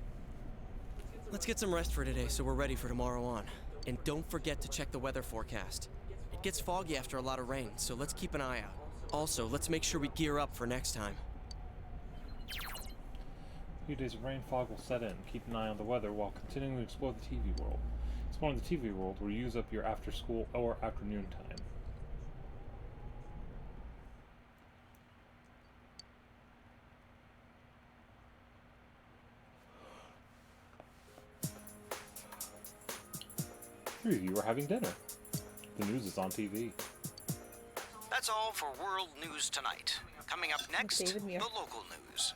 Let's get some rest for today so we're ready for tomorrow on. And don't forget to check the weather forecast. It gets foggy after a lot of rain, so let's keep an eye out. Also, let's make sure we gear up for next time. A few days of rain fog will set in. Keep an eye on the weather while continuing to explore the TV world. Exploring the TV world will use up your after school or afternoon time. Three of you are having dinner. The news is on TV. That's all for World News Tonight. Coming up next, the local news.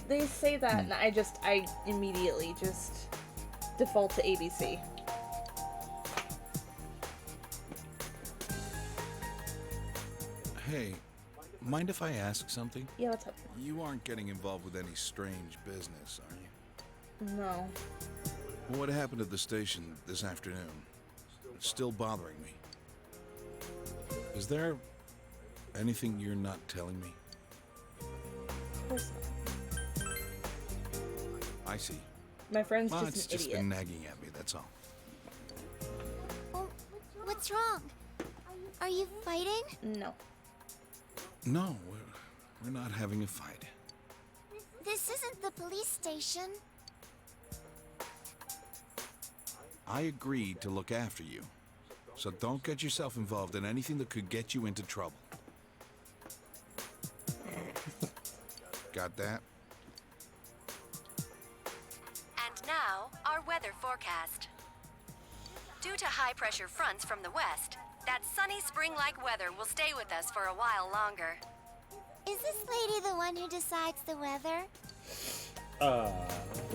They say that, and I immediately just default to ABC. Hey, mind if I ask something? Yeah, what's up? You aren't getting involved with any strange business, are you? No. What happened at the station this afternoon? It's still bothering me. Is there anything you're not telling me? Of course not. I see. My friend's Well, just it's an just idiot. been nagging at me, that's all. Oh, what's wrong? Are you fighting? No. No, we're not having a fight. This isn't the police station. I agreed to look after you. So don't get yourself involved in anything that could get you into trouble. Got that? And now, our weather forecast. Due to high-pressure fronts from the west, that sunny spring-like weather will stay with us for a while longer. Is this lady the one who decides the weather?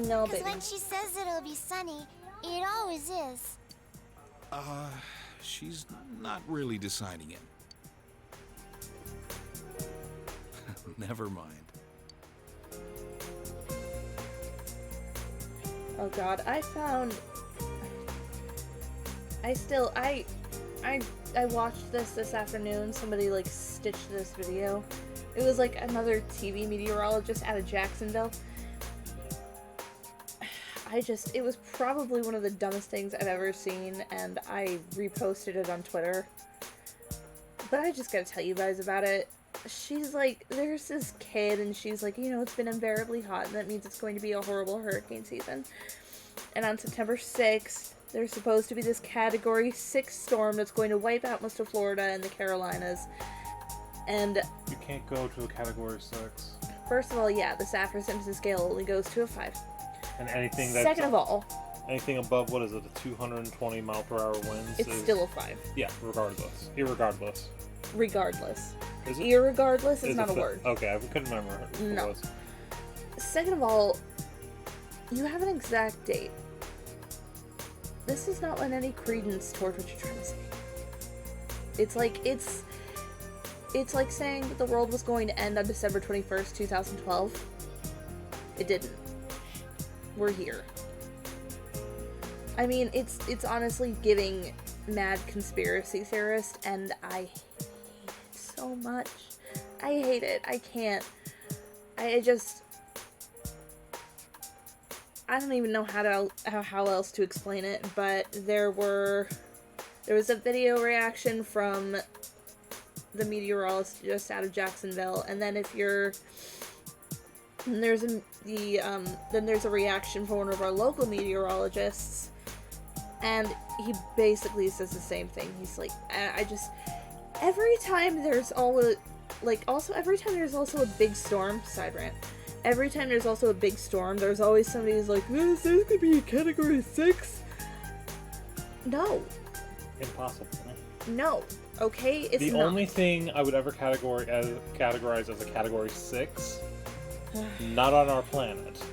No, Because when she says it'll be sunny, it always is. She's not really deciding it. Never mind. Oh god, I watched this afternoon. Somebody like stitched this video. It was like another TV meteorologist out of Jacksonville. It was probably one of the dumbest things I've ever seen, and I reposted it on Twitter. But I just gotta tell you guys about it. She's like, there's this kid, and she's like, it's been unbearably hot, and that means it's going to be a horrible hurricane season. And on September 6th, there's supposed to be this Category 6 storm that's going to wipe out most of Florida and the Carolinas. And you can't go to a Category 6. First of all, yeah, the Saffir-Simpson scale only goes to a 5. And anything that's... Second of all... Anything above, what is it, a 220 mile per hour winds? It's still a 5. Yeah, regardless. Irregardless. Regardless. Is it? Irregardless is not a word. Okay, I couldn't remember what it was. Second of all, you have an exact date. This does not lend any credence toward what you're trying to say. It's like saying that the world was going to end on December 21st, 2012. It didn't. We're here. I mean, it's honestly giving mad conspiracy theorist, and I hate it so much. I hate it. I can't. I don't even know how else to explain it, but there was a video reaction from the meteorologist out of Jacksonville, and then there's a reaction from one of our local meteorologists, and he basically says the same thing. He's like, every time there's also a big storm, side rant, every time there's also a big storm, there's always somebody who's like, this could be a Category 6. No. Impossible. No. Okay? It's the not. only thing I would ever categorize as a Category 6, not on our planet,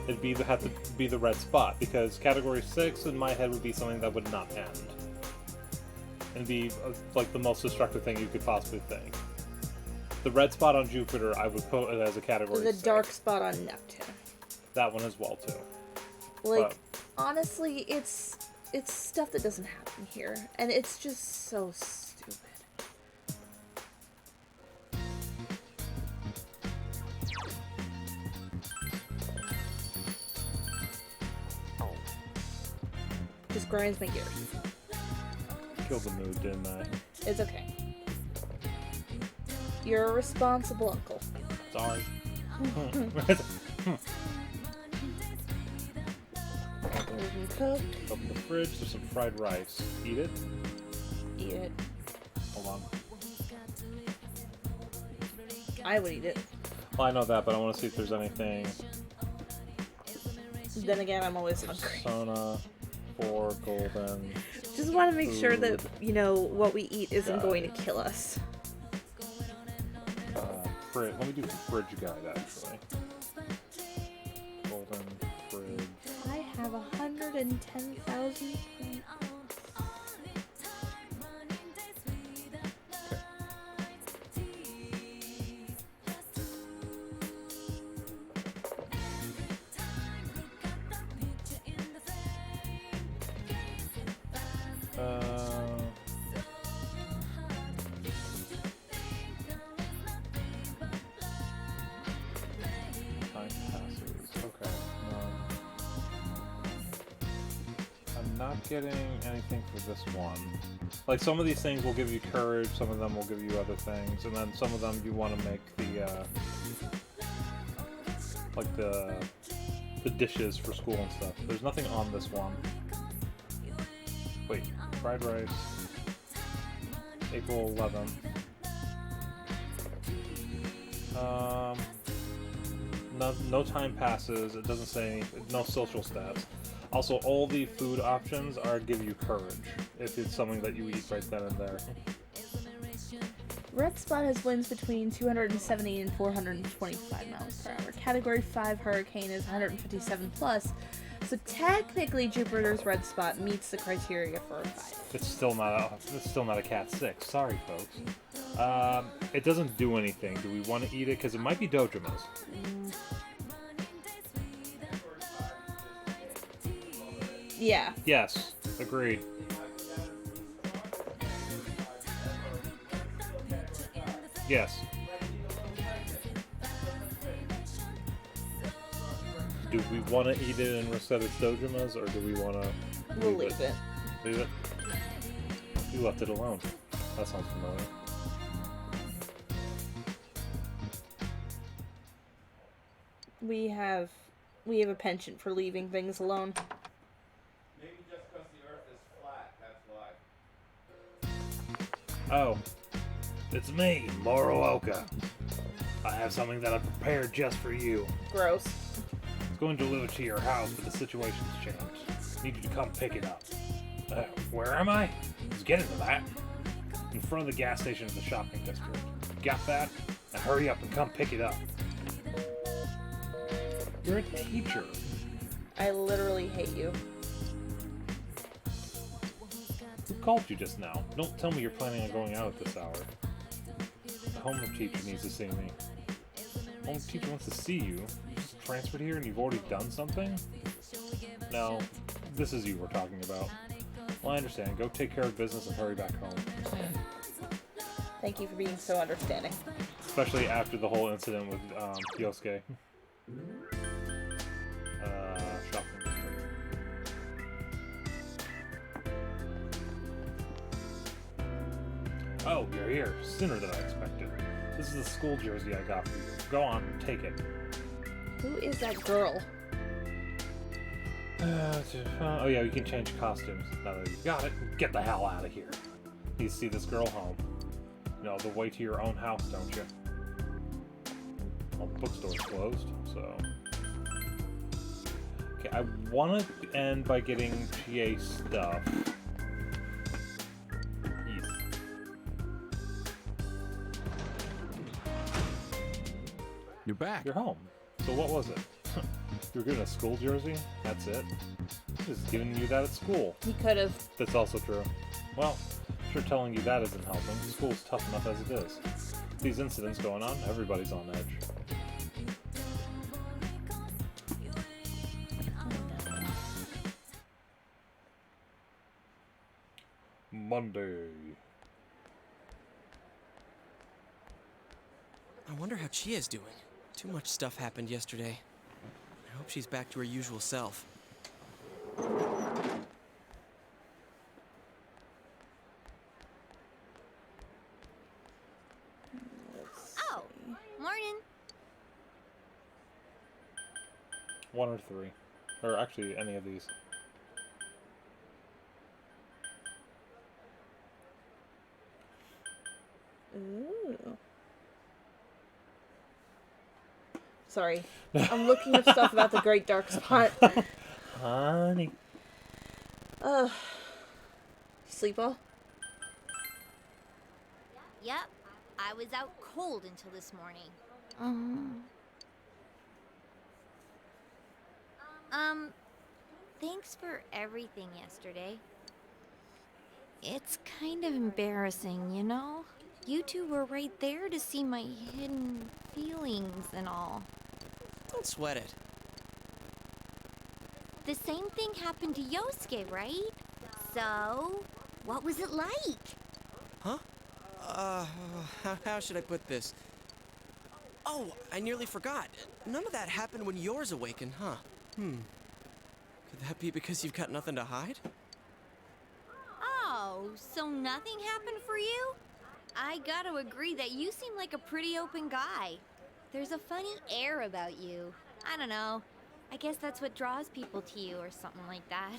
it'd have to be the red spot, because Category 6 in my head would be something that would not end. And be like the most destructive thing you could possibly think. The red spot on Jupiter, I would put it as a Category 6. The dark spot on Neptune. That one as well, too. Like, honestly, it's stuff that doesn't happen here, and it's just so stupid. Just grinds my gears. Killed the mood, didn't I? It's okay. You're a responsible uncle. Sorry. Cooked. Open the fridge, there's some fried rice. Eat it? Eat it. Hold on. I would eat it. Well, I know that, but I want to see if there's anything. Then again, I'm always hungry. Persona, 4, golden. Just want to make sure that, food. you know, what we eat isn't Got going it. to kill us. Let me do fridge guide, actually. Golden fridge. I have 110,000. Time passes. Okay. I'm not getting anything for this one. Like, some of these things will give you courage, some of them will give you other things, and then some of them you want to make the, like the dishes for school and stuff. There's nothing on this one. Wait, fried rice. April 11th. No time passes. It doesn't say no social stats. Also, all the food options are give you courage if it's something that you eat right then and there. Red Spot has winds between 270 and 425 miles per hour. Category 5 hurricane is 157 plus, so technically Jupiter's Red Spot meets the criteria for a 5. It's still not a Cat 6. Sorry, folks. It doesn't do anything. Do we want to eat it? Because it might be Dojima's. Yeah. Yes. Agree. Yes. Do we want to eat it and instead it's Dojima's, or do we want to We'll leave it. Leave it? You left it alone. That sounds familiar. We have a penchant for leaving things alone. Maybe just because the Earth is flat, that's why. Oh. It's me, Morooka. I have something that I prepared just for you. Gross. It's going delivered to your house, but the situation's changed. Need you to come pick it up. Where am I? Let's get into that. In front of the gas station of the shopping district. Got that? Now hurry up and come pick it up. You're a teacher. I literally hate you. Who called you just now? Don't tell me you're planning on going out at this hour. The homeroom teacher needs to see me. Homeroom teacher wants to see you? You just transferred here and you've already done something? No, this is you we're talking about. Well, I understand. Go take care of business and hurry back home. Thank you for being so understanding. Especially after the whole incident with Yosuke. Shopping district. Oh, you're here. Sooner than I expected. This is the school jersey I got for you. Go on, take it. Who is that girl? Oh yeah, you can change costumes. Now that you've got it, get the hell out of here. You see this girl home. You know, the way to your own house, don't you? Well, the bookstore's closed, so... Okay, I want to end by getting GA stuff. You're back. You're home. So what was it? You were given a school jersey? That's it? Just giving you that at school. He could have. That's also true. Well, sure telling you that isn't helping. School's tough enough as it is. These incidents going on, everybody's on edge. Monday. I wonder how Chia's doing. Too much stuff happened yesterday. I hope she's back to her usual self. 1 or 3. Or actually, any of these. Ooh. Sorry. I'm looking up stuff about the Great Dark Spot. Honey. Sleep well? Yep. I was out cold until this morning. Thanks for everything yesterday. It's kind of embarrassing, you know? You two were right there to see my hidden feelings and all. Don't sweat it. The same thing happened to Yosuke, right? So, what was it like? Huh? How should I put this? Oh, I nearly forgot. None of that happened when yours awakened, huh? Could that be because you've got nothing to hide? Oh, so nothing happened for you? I gotta agree that you seem like a pretty open guy. There's a funny air about you. I don't know. I guess that's what draws people to you or something like that.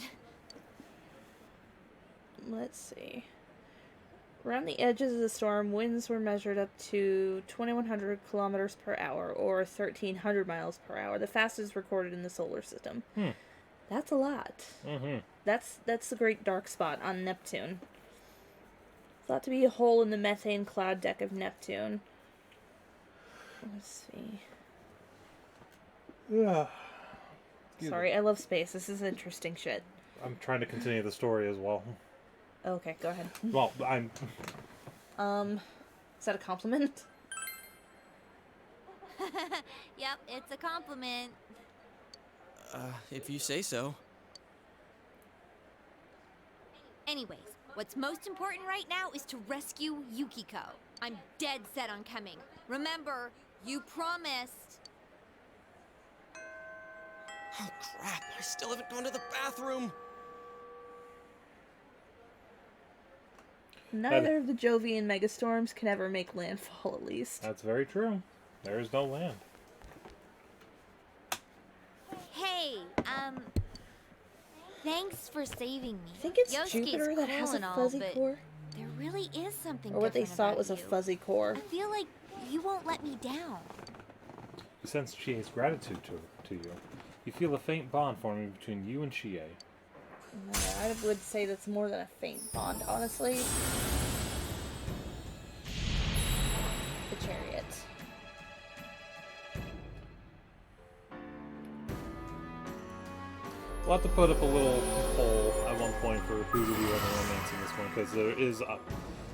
Let's see. Around the edges of the storm, winds were measured up to 2,100 kilometers per hour, or 1,300 miles per hour, the fastest recorded in the solar system. That's a lot. That's the Great Dark Spot on Neptune. Thought to be a hole in the methane cloud deck of Neptune. Let's see. Yeah. Sorry, I love space. This is interesting shit. I'm trying to continue the story as well. Okay, go ahead. Well, I'm... Is that a compliment? Yep, it's a compliment. If you say so. Anyways, what's most important right now is to rescue Yukiko. I'm dead set on coming. Remember, you promised. Oh, crap. I still haven't gone to the bathroom. Neither of the Jovian megastorms can ever make landfall, at least. That's very true. There is no land. Hey, thanks for saving me. I think it's Yosuke's Jupiter that cool has a and all, fuzzy but core. there really is something Or what they different thought about was a you. fuzzy core. I feel like you won't let me down. You sense Chie's gratitude to you. You feel a faint bond forming between you and Chie. I would say that's more than a faint bond, honestly. The chariot. We'll have to put up a little poll at one point for who do we have a romance in this one, because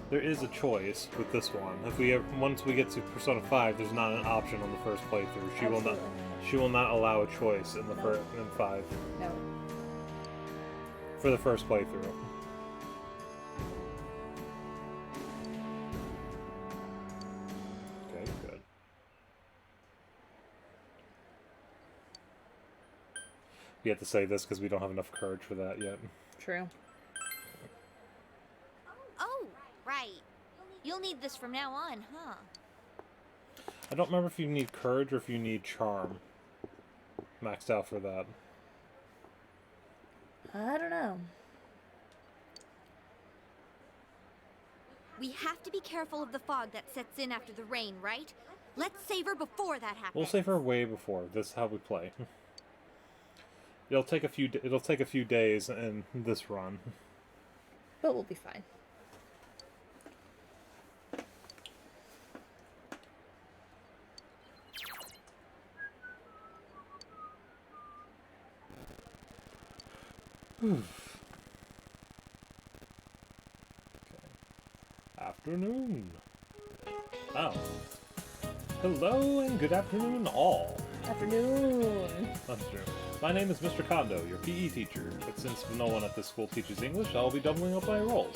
there is a choice with this one. If we once we get to Persona 5, there's not an option on the first playthrough. She will not allow a choice in the in 5. No. For the first playthrough. Okay, good. We have to say this because we don't have enough courage for that yet. True. Oh, right. You'll need this from now on, huh? I don't remember if you need courage or if you need charm. Maxed out for that. I don't know. We have to be careful of the fog that sets in after the rain, right? Let's save her before that happens. We'll save her way before. This is how we play. It'll take a few days in this run. But we'll be fine. Okay. Afternoon. Oh. Hello and good afternoon all. Afternoon. That's true. My name is Mr. Kondo, your PE teacher, but since no one at this school teaches English, I'll be doubling up my roles.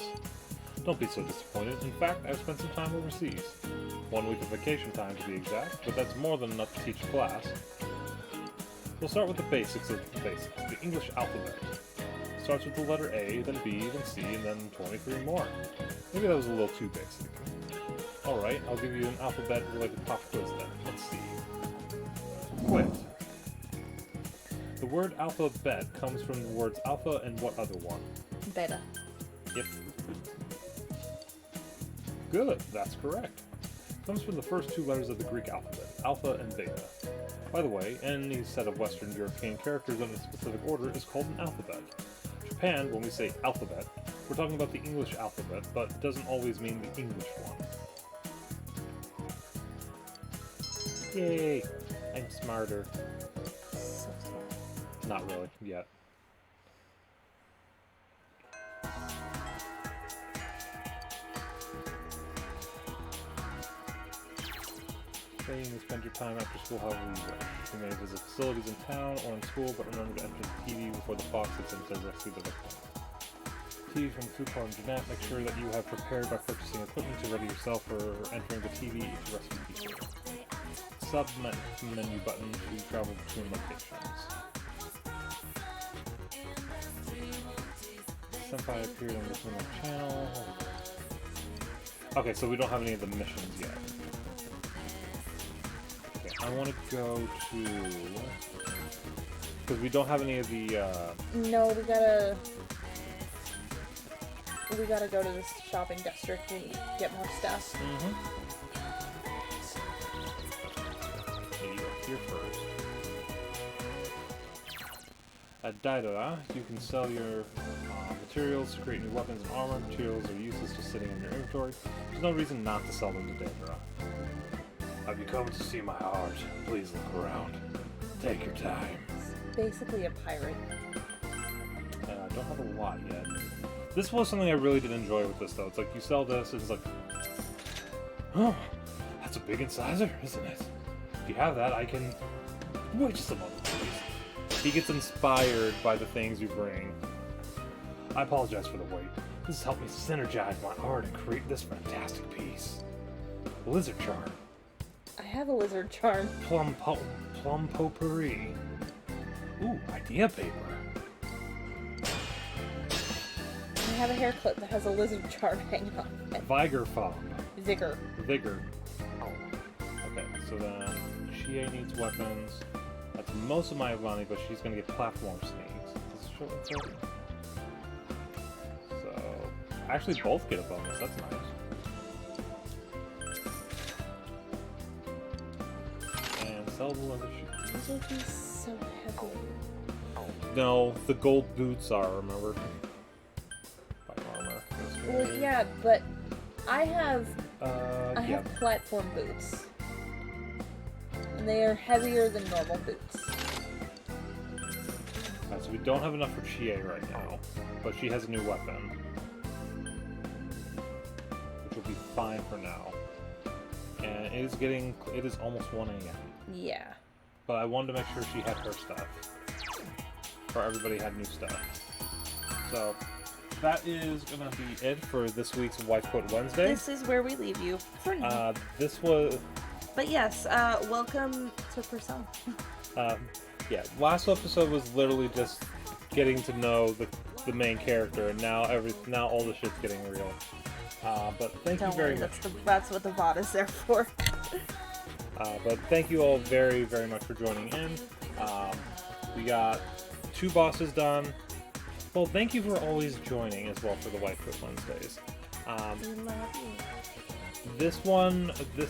Don't be so disappointed. In fact, I've spent some time overseas. 1 week of vacation time to be exact, but that's more than enough to teach a class. We'll start with the basics of the basics, the English alphabet. Starts with the letter A, then B, then C, and then 23 more. Maybe that was a little too basic. Alright, I'll give you an alphabet-related pop quiz then. Let's see. Quit. word alphabet comes from the words alpha and what other one? Beta. Yep. Good, that's correct. Comes from the first two letters of the Greek alphabet, alpha and beta. By the way, any set of Western European characters in a specific order is called an alphabet. Japan, when we say alphabet, we're talking about the English alphabet, but it doesn't always mean the English one. Yay! I'm smarter. So smart. Not really, yet. You may spend your time after school however you wish. You may visit facilities in town or in school, but remember to enter the TV before the fox hits into the rescue the victim. TV from Food Court and Jeanette, make sure that you have prepared by purchasing equipment to ready yourself for entering the TV to rescue people. Sub-menu button to travel between locations. Senpai appeared on the Twin channel. Okay, so we don't have any of the missions yet. I want to go to... Because we don't have any of the, No, we gotta go to this shopping district and get more stuff. Mm-hmm. Okay, you go here first. At Daidara, you can sell your materials to create new weapons and armor. Materials are useless just sitting in your inventory. There's no reason not to sell them to Daidara. Have you come to see my art? Please look around. Take your time. It's basically a pirate. I don't have a lot yet. This was something I really did enjoy with this, though. It's like, you sell this, and it's like... Oh, that's a big incisor, isn't it? If you have that, I can... Wait just a moment, please. He gets inspired by the things you bring. I apologize for the wait. This has helped me synergize my art and create this fantastic piece. Lizard charm. I have a lizard charm. Plum potpourri. Ooh, idea paper. I have a hair clip that has a lizard charm hanging on it. Vigor fob. Vigor. Oh. Okay, so then Chie needs weapons. That's most of my money, but she's gonna get platform sneaks. Does it show what's up? So actually both get a bonus, that's nice. Sell the leather shoes. These would be so heavy. No, the gold boots are, remember? By armor. Well, yeah, but I have yeah. platform boots. And they are heavier than normal boots. So we don't have enough for Chie right now, but she has a new weapon. Which will be fine for now. And it is almost 1 a.m. Yeah. But I wanted to make sure she had her stuff. Or everybody had new stuff. So, that is gonna be it for this week's Wife Quote Wednesday. This is where we leave you for now. This was... But yes, welcome to Persona. Yeah, last episode was literally just getting to know the main character, and now all the shit's getting real. But thank you very much. That's what the VOD is there for. But thank you all very, very much for joining in. We got 2 bosses done. Well, thank you for always joining as well for the White Foot Wednesdays. We love you. This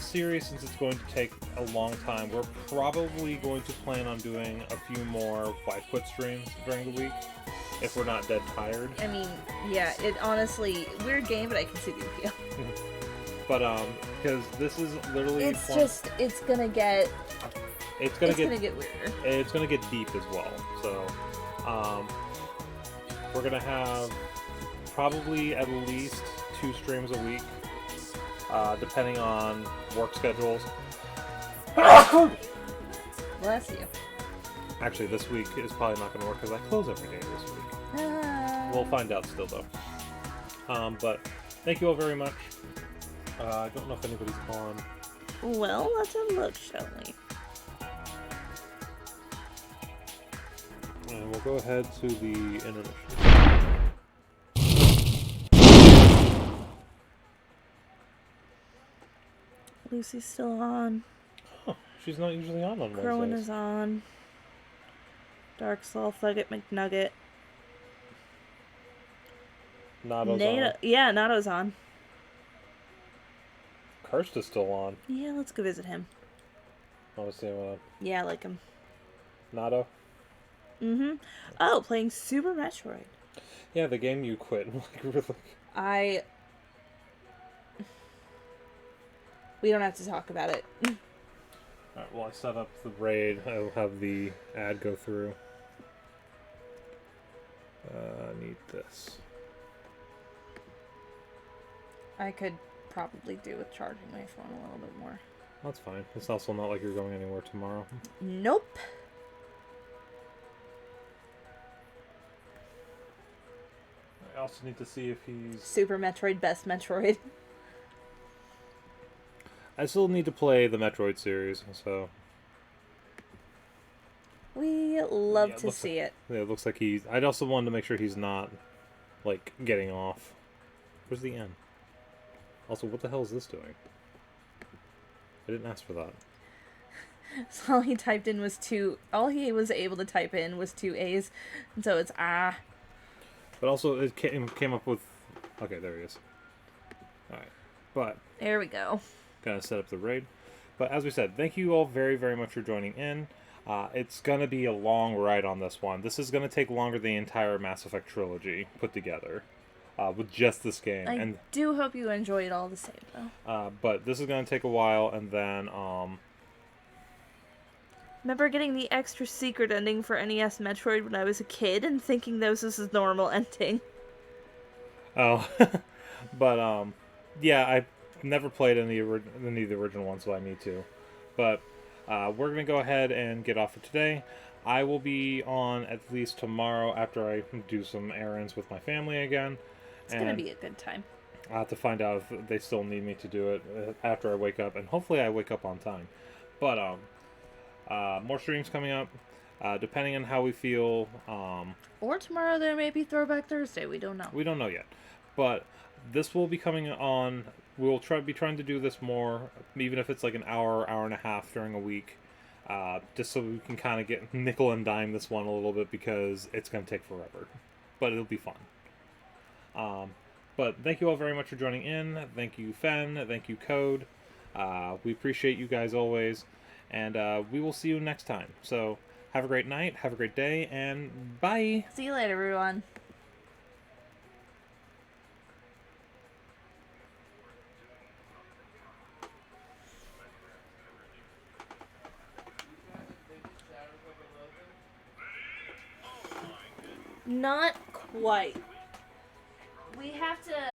series, since it's going to take a long time, we're probably going to plan on doing a few more White Foot streams during the week, if we're not dead tired. I mean, yeah, it honestly, weird game, but I can see the appeal. But, because this is literally... It's gonna get weirder. It's gonna get deep as well. So, we're gonna have probably at least 2 streams a week, depending on work schedules. Bless you. Actually, this week is probably not gonna work because I close every day this week. We'll find out still, though. But thank you all very much. I don't know if anybody's on. Well, let's have a look, shall we? And we'll go ahead to the intermission. Lucy's still on. Huh, she's not usually on Wednesdays. Rowan is on. Dark Soul, Thugget, McNugget. Nato's on. Yeah, Nato's on. Kirst is still on. Yeah, let's go visit him. I want to see him on. Yeah, I like him. Nato? Mm-hmm. Oh, playing Super Metroid. Yeah, the game you quit. Like, really. We don't have to talk about it. Alright, well, I set up the raid. I'll have the ad go through. I need this. I could probably do with charging my phone a little bit more. That's fine. It's also not like you're going anywhere tomorrow. Nope. I also need to see if he's... Super Metroid, best Metroid. I still need to play the Metroid series, so... We love to see it. Yeah, it looks like he's... I'd also wanted to make sure he's not, like, getting off. Where's the end? Also, what the hell is this doing? I didn't ask for that. So all he typed in was all he was able to type in was 2 A's. And so it's ah. But also, it came up with... Okay, there he is. Alright. But... There we go. Gonna set up the raid. But as we said, thank you all very, very much for joining in. It's gonna be a long ride on this one. This is gonna take longer than the entire Mass Effect trilogy put together. With just this game. I do hope you enjoy it all the same, though. But this is gonna take a while, and then, Remember getting the extra secret ending for NES Metroid when I was a kid and thinking this was a normal ending? Oh. But, yeah, I never played any of the original ones, so I need to. But we're going to go ahead and get off for today. I will be on at least tomorrow after I do some errands with my family again. It's going to be a good time. I'll have to find out if they still need me to do it after I wake up. And hopefully I wake up on time. But more streams coming up, depending on how we feel. Or tomorrow there may be Throwback Thursday. We don't know. We don't know yet. But this will be coming on... We'll be trying to do this more, even if it's like an hour and a half during a week, just so we can kind of get nickel and dime this one a little bit, because it's going to take forever. But it'll be fun. But thank you all very much for joining in. Thank you, Fen. Thank you, Code. We appreciate you guys always. And we will see you next time. So have a great night, have a great day, and bye! See you later, everyone. Not quite. We have to